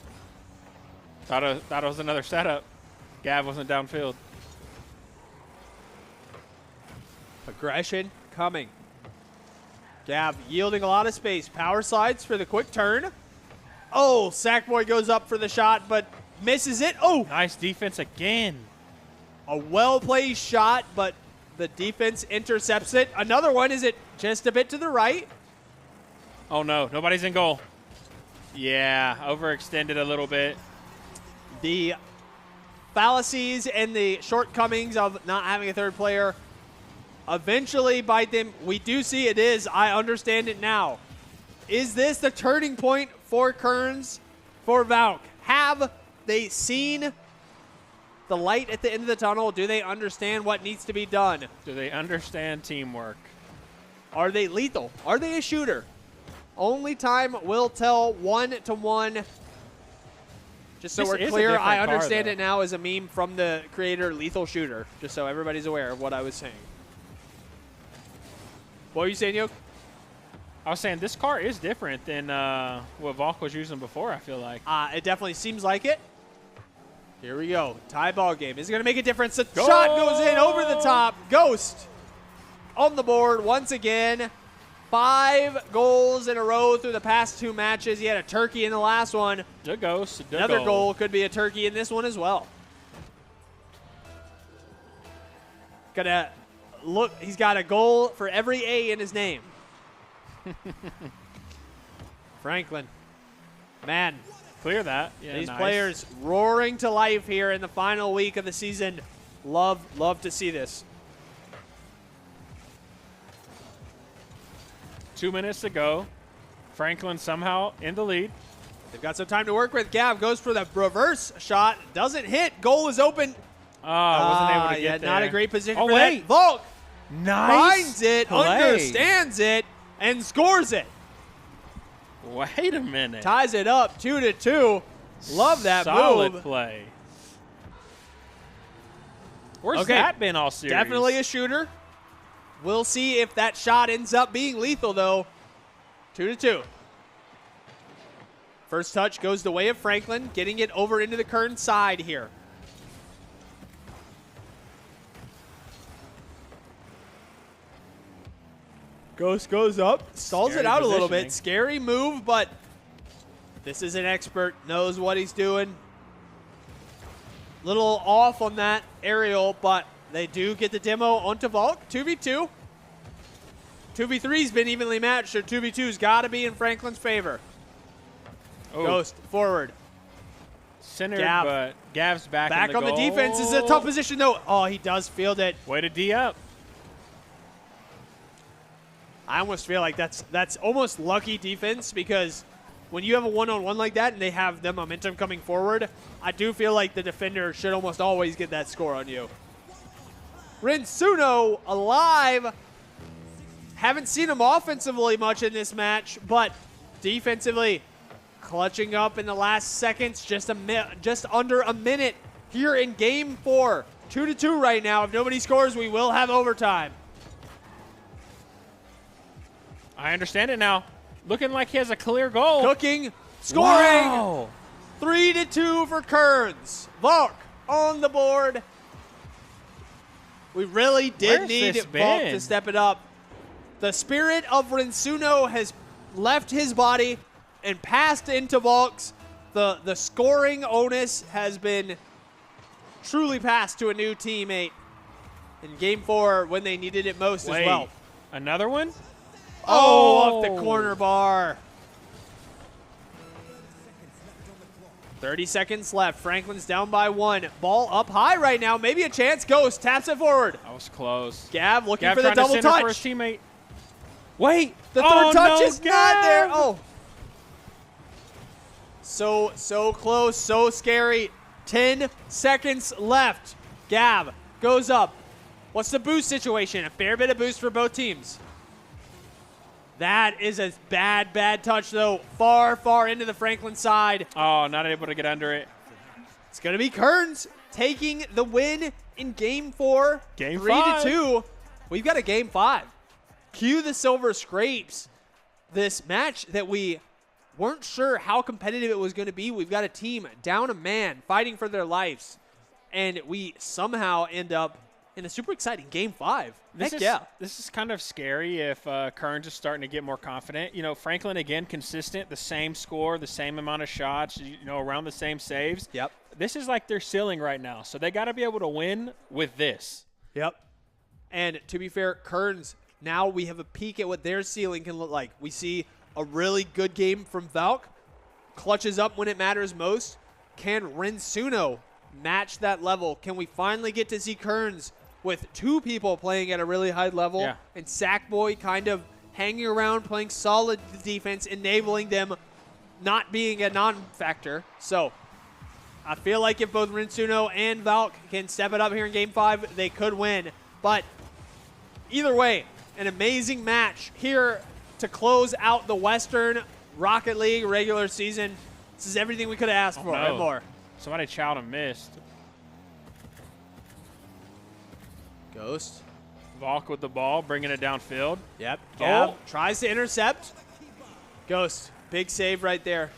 Thought it was another setup. Gav wasn't downfield. Aggression coming. Gav yielding a lot of space. Power slides for the quick turn. Oh, Sackboy goes up for the shot, but misses it. Oh, Nice defense again. a well-placed shot, but the defense intercepts it. Another one. Is it just a bit to the right? Oh no, nobody's in goal. Yeah, overextended a little bit. The fallacies and the shortcomings of not having a third player eventually bite them. We do see it is. I understand it now. Is this the turning point for Kearns, for Valk? Have they seen the light at the end of the tunnel? Do they understand what needs to be done? Do they understand teamwork? Are they lethal? Are they a shooter? Only time will tell. 1-1. Just so This we're is a clear, different I car, understand though. it now as a meme from the creator Lethal Shooter, just so everybody's aware of what I was saying. What were you saying, Yoke? I was saying this car is different than what Valk was using before, I feel like. It definitely seems like it. Here we go. Tie ball game. Is it going to make a difference? The shot goes in over the top. Ghost on the board once again. 5 goals in a row through the past 2 matches. He had a turkey in the last one. The Ghost. Another goal could be a turkey in this one as well. Gonna look. He's got a goal for every A in his name. Franklin. Man, Clear that. Yeah, these nice. players roaring to life here in the final week of the season. Love to see this. 2 minutes to go. Franklin somehow in the lead. They've got some time to work with. Gav goes for the reverse shot. Doesn't hit. Goal is open. Wasn't able to get there. Not a great position Oh, for wait. that. Volk Nice. finds it, play. understands it, and scores it. Wait a minute. Ties it up 2-2. Love that Solid move. play. Where's Okay. that been all series? Definitely a shooter. We'll see if that shot ends up being lethal, though. 2-2. First touch goes the way of Franklin, getting it over into the Kern side here. Ghost goes up, stalls Scary it out a little positioning. bit. Scary move, but this is an expert, knows what he's doing. Little off on that aerial, but they do get the demo onto Volk. 2v2. 2v3's been evenly matched, so 2v2's got to be in Franklin's favor. Oh, Ghost forward. centered, Gav. but Gav's back in Back the on the goal. defense. This is a tough position, though. Oh, he does field it. Way to D up. I almost feel like that's almost lucky defense, because when you have a one-on-one like that and they have the momentum coming forward, I do feel like the defender should almost always get that score on you. Rinsuno alive. Haven't seen him offensively much in this match, but defensively clutching up in the last seconds, just under a minute here in game 4. 2-2 right now. If nobody scores, we will have overtime. I understand it now. Looking like he has a clear goal. Cooking, scoring. Wow. 3-2 for Kearns. Volk on the board. We really did Where's need this Volk been? to step it up. The spirit of Rinsuno has left his body and passed into Volk's. The scoring onus has been truly passed to a new teammate in game 4 when they needed it most Wait, as well. another one? Oh, off the corner bar. 30 seconds left. Franklin's down by 1. Ball up high right now. Maybe a chance. Ghost taps it forward. That was close. Gav looking Gav for the trying to double center touch. for his teammate. Wait. The Oh, third touch no, is not there. Gav. Oh. So close, so scary. 10 seconds left. Gav goes up. What's the boost situation? A fair bit of boost for both teams. That is a bad touch, though. Far into the Franklin side. Oh, not able to get under it. It's going to be Kearns taking the win in game 4. Game 3-2. We've got a game 5. Cue the Silver Scrapes. This match that we weren't sure how competitive it was going to be. We've got a team down a man fighting for their lives. And we somehow end up in a super exciting game 5. Heck yeah. This is kind of scary if Kearns is starting to get more confident. You know, Franklin, again, consistent, the same score, the same amount of shots, around the same saves. Yep. This is like their ceiling right now. So they got to be able to win with this. Yep. And to be fair, Kearns, now we have a peek at what their ceiling can look like. We see a really good game from Valk. Clutches up when it matters most. Can Rinsuno match that level? Can we finally get to see Kearns with 2 people playing at a really high level, Yeah. and Sackboy kind of hanging around, playing solid defense, enabling them not being a non-factor. So I feel like if both Rinsuno and Valk can step it up here in Game 5, they could win. But either way, an amazing match here to close out the Western Rocket League regular season. This is everything we could have asked for and more. Somebody child and missed. Ghost. Valk with the ball, bringing it downfield. Yep. Gab tries to intercept. Ghost. Big save right there.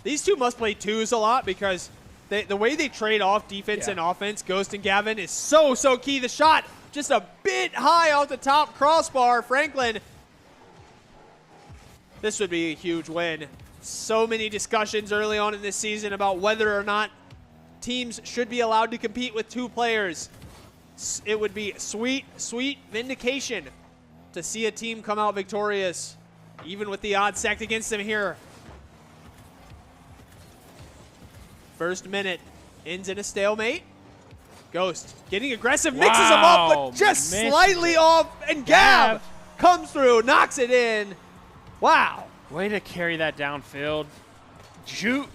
These two must play twos a lot because the way they trade off defense and offense, Ghost and Gavin, is so key. The shot just a bit high off the top crossbar. Franklin. This would be a huge win. So many discussions early on in this season about whether or not teams should be allowed to compete with two players. It would be sweet vindication to see a team come out victorious, even with the odds stacked against them here. First minute ends in a stalemate. Ghost getting aggressive, mixes them up, but just slightly off, and Gav comes through, knocks it in. Wow. Way to carry that downfield.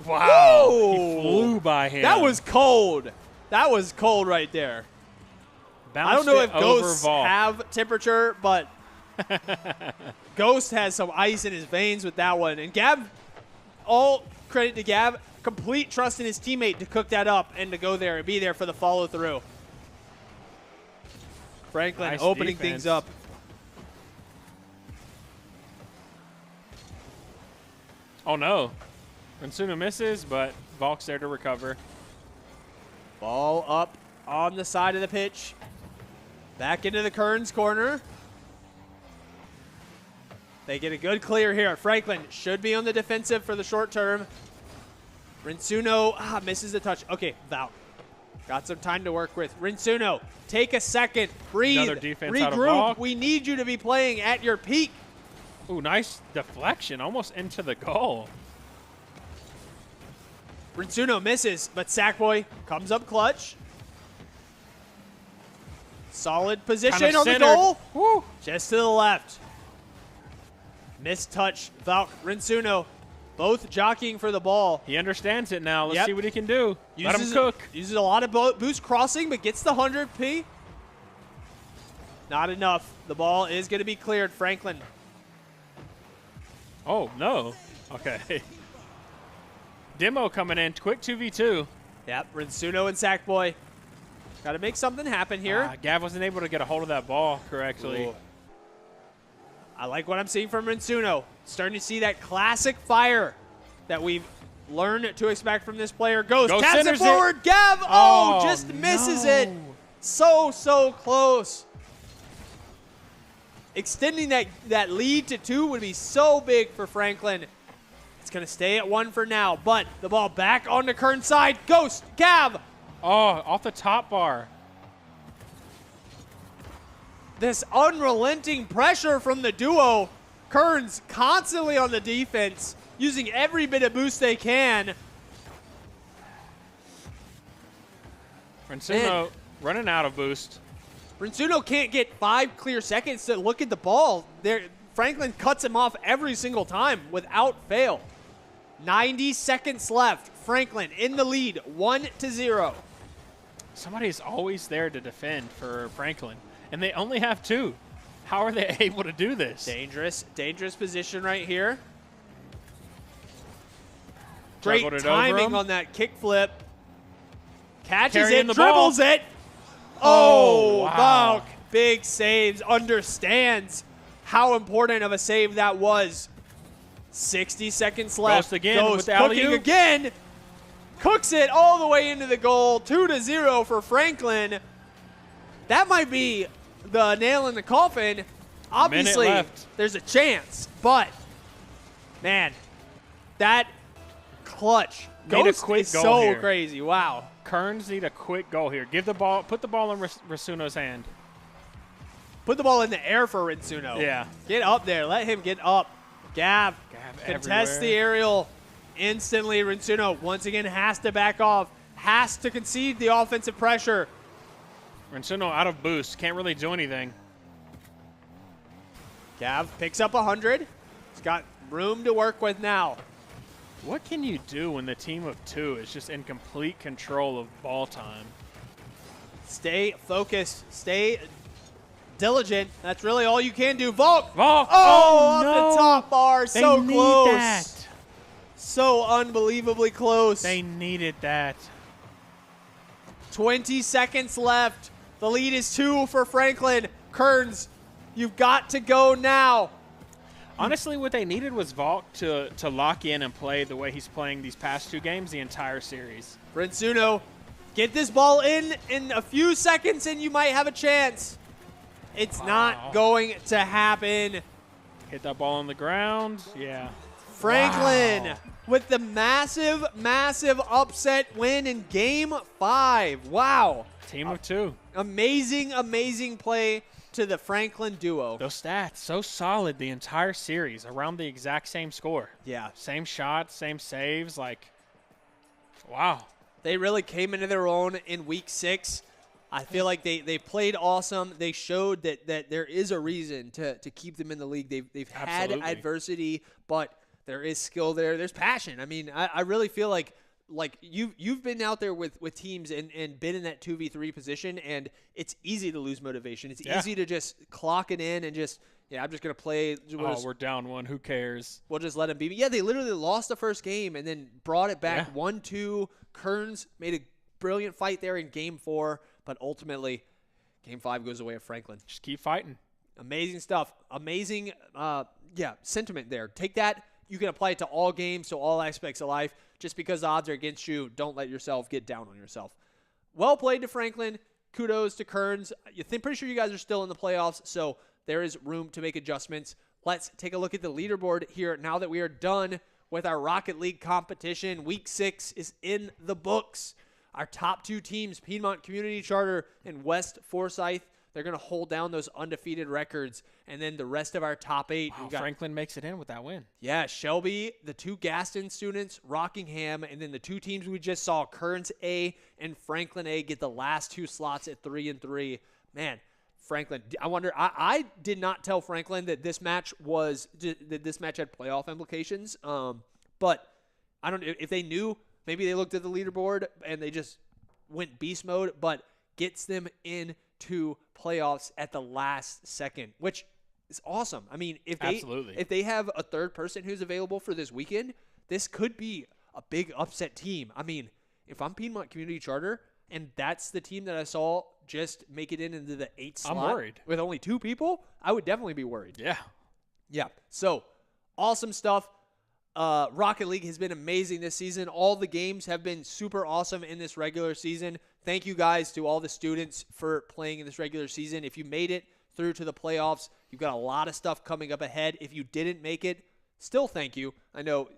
Wow. Whoa. He flew by him. That was cold. That was cold right there. Bounced I don't know if over Ghosts Valk. have temperature, but Ghost has some ice in his veins with that one. And Gav, all credit to Gav, complete trust in his teammate to cook that up and to go there and be there for the follow-through. Franklin Nice opening defense. things up. Oh, no. Rinsuno misses, but Valk's there to recover. Ball up on the side of the pitch. Back into the Kearns corner. They get a good clear here. Franklin should be on the defensive for the short term. Rinsuno misses the touch. Okay, Valk. Got some time to work with. Rinsuno, take a second. Breathe. Another defense out of regroup. Valk. We need you to be playing at your peak. Ooh, nice deflection, almost into the goal. Rinsuno misses, but Sackboy comes up clutch. Solid position Kind of on the centered. goal. Woo. Just to the left. Missed touch. Valk, Rinsuno, both jockeying for the ball. He understands it now. Let's see what he can do. Let him cook. Uses a lot of boost crossing, but gets the 100p. Not enough. The ball is going to be cleared. Franklin. Oh, no. Okay. Demo coming in. Quick 2v2. Yep, Rinsuno and Sackboy. Got to make something happen here. Gav wasn't able to get a hold of that ball correctly. Ooh. I like what I'm seeing from Rinsuno. Starting to see that classic fire that we've learned to expect from this player. Goes, taps it forward. Gav, just misses it. So close. Extending that lead to 2 would be so big for Franklin. It's going to stay at 1 for now, but the ball back on the Kern side. Ghost, Gav. Oh, off the top bar. This unrelenting pressure from the duo. Kearns constantly on the defense, using every bit of boost they can. Rinsuno running out of boost. Rinsuno can't get 5 clear seconds to look at the ball. Franklin cuts him off every single time without fail. 90 seconds left. Franklin in the lead, 1-0. Somebody's always there to defend for Franklin, and they only have 2. How are they able to do this? Dangerous position right here. Great Juggled it timing over him. on that kick flip. Catches Carrying it, the dribbles ball. it. Oh, wow. Valk, big saves, understands how important of a save that was. 60 seconds left. Ghost again with the cooking alley-oop. again. Cooks it all the way into the goal. 2-0 for Franklin. That might be the nail in the coffin. Obviously, left. there's a chance, but man, that clutch. Made a Ghost quick is goal so here. crazy. Wow. Kearns need a quick goal here. Put the ball in Rasuno's hand. Put the ball in the air for Rinsuno. Yeah. Get up there. Let him get up. Gav contests everywhere. the aerial instantly. Rinsuno once again has to back off. Has to concede the offensive pressure. Rinsuno out of boost. Can't really do anything. Gav picks up 100. He's got room to work with now. What can you do when the team of 2 is just in complete control of ball time? Stay focused. Stay Diligent. That's really all you can do. Volk. Volk. Oh, Oh, off no. the top bar. They So need close. that. So unbelievably close. They needed that. 20 seconds left. The lead is 2 for Franklin. Kearns, you've got to go now. Honestly, what they needed was Volk to lock in and play the way he's playing these past 2 games the entire series. Brinsuno, get this ball in a few seconds and you might have a chance. It's not going to happen. Hit that ball on the ground. Yeah. Franklin with the massive, massive upset win in Game 5. Wow. Team of 2. Amazing, amazing play to the Franklin duo. Those stats, so solid the entire series, around the exact same score. Yeah. Same shots, same saves. Like, wow. They really came into their own in Week 6. I feel like they played awesome. They showed that there is a reason to keep them in the league. They've had adversity, but there is skill there. There's passion. I mean, I really feel like you've been out there with teams and been in that 2v3 position, and it's easy to lose motivation. It's easy to just clock it in and just, I'm just going to play. We're down 1. Who cares? We'll just let them beat me. Yeah, they literally lost the first game and then brought it back 1-2. Kearns made a brilliant fight there in Game 4, but ultimately Game 5 goes away at Franklin. Just keep fighting. Amazing stuff. Amazing sentiment there. Take that. You can apply it to all games, to all aspects of life. Just because the odds are against you, don't let yourself get down on yourself. Well played to Franklin. Kudos to Kearns. Pretty sure you guys are still in the playoffs, so there is room to make adjustments. Let's take a look at the leaderboard here now that we are done with our Rocket League competition. Week 6 is in the books. Our top 2 teams, Piedmont Community Charter and West Forsyth, they're going to hold down those undefeated records. And then the rest of our top 8. Wow, Franklin makes it in with that win. Yeah, Shelby, the 2 Gaston students, Rockingham, and then the 2 teams we just saw, Kearns A and Franklin A, get the last 2 slots at 3-3. Man, Franklin, I wonder, I did not tell Franklin that this match had playoff implications. But I don't know if they knew. Maybe they looked at the leaderboard and they just went beast mode, but gets them into playoffs at the last second, which is awesome. I mean, if they have a third person who's available for this weekend, this could be a big upset team. I mean, if I'm Piedmont Community Charter and that's the team that I saw just make it into the 8th slot, I'm worried. With only 2 people, I would definitely be worried. Yeah. Yeah. So, awesome stuff. Rocket League has been amazing this season. All the games have been super awesome in this regular season. Thank you guys to all the students for playing in this regular season. If you made it through to the playoffs, you've got a lot of stuff coming up ahead. If you didn't make it, still thank you. I know,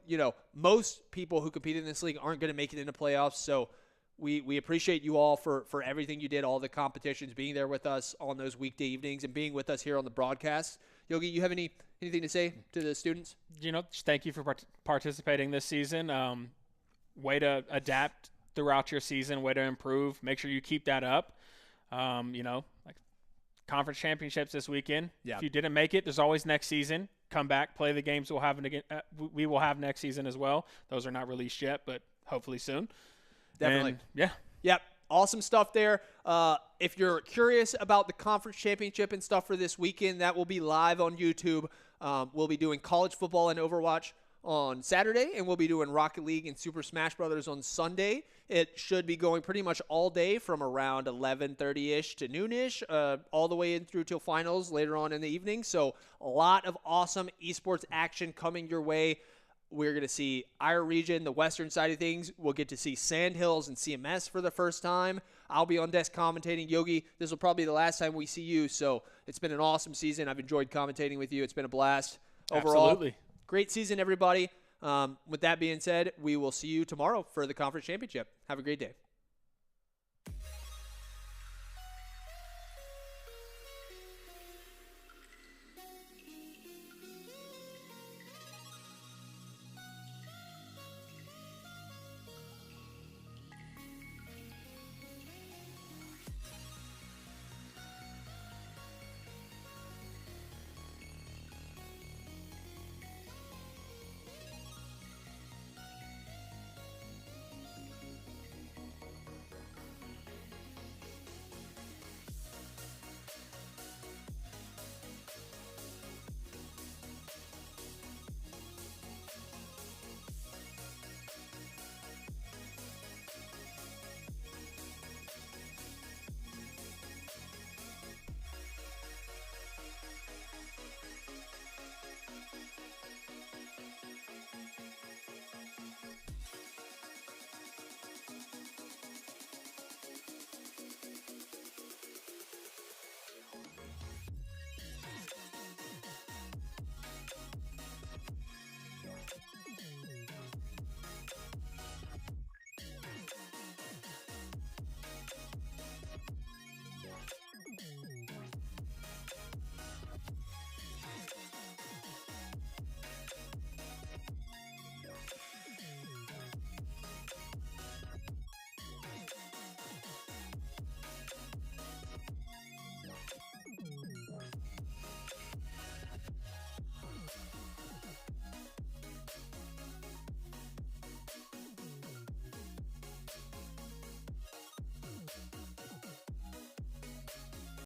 most people who compete in this league aren't going to make it into playoffs, so we appreciate you all for everything you did, all the competitions, being there with us on those weekday evenings and being with us here on the broadcast. Yogi, you have anything to say to the students? Just thank you for participating this season. Way to adapt throughout your season, way to improve. Make sure you keep that up. Like conference championships this weekend. Yeah. If you didn't make it, there's always next season. Come back, play the games we will have next season as well. Those are not released yet, but hopefully soon. Definitely. And, yeah. Yep. Awesome stuff there. If you're curious about the conference championship and stuff for this weekend, that will be live on YouTube. We'll be doing college football and Overwatch on Saturday, and we'll be doing Rocket League and Super Smash Brothers on Sunday. It should be going pretty much all day from around 11:30-ish to noonish, all the way in through till finals later on in the evening. So a lot of awesome esports action coming your way. We're going to see our region, the western side of things. We'll get to see Sandhills and CMS for the first time. I'll be on desk commentating. Yogi, this will probably be the last time we see you, so it's been an awesome season. I've enjoyed commentating with you. It's been a blast. Overall, absolutely. Great season, everybody. With that being said, we will see you tomorrow for the conference championship. Have a great day.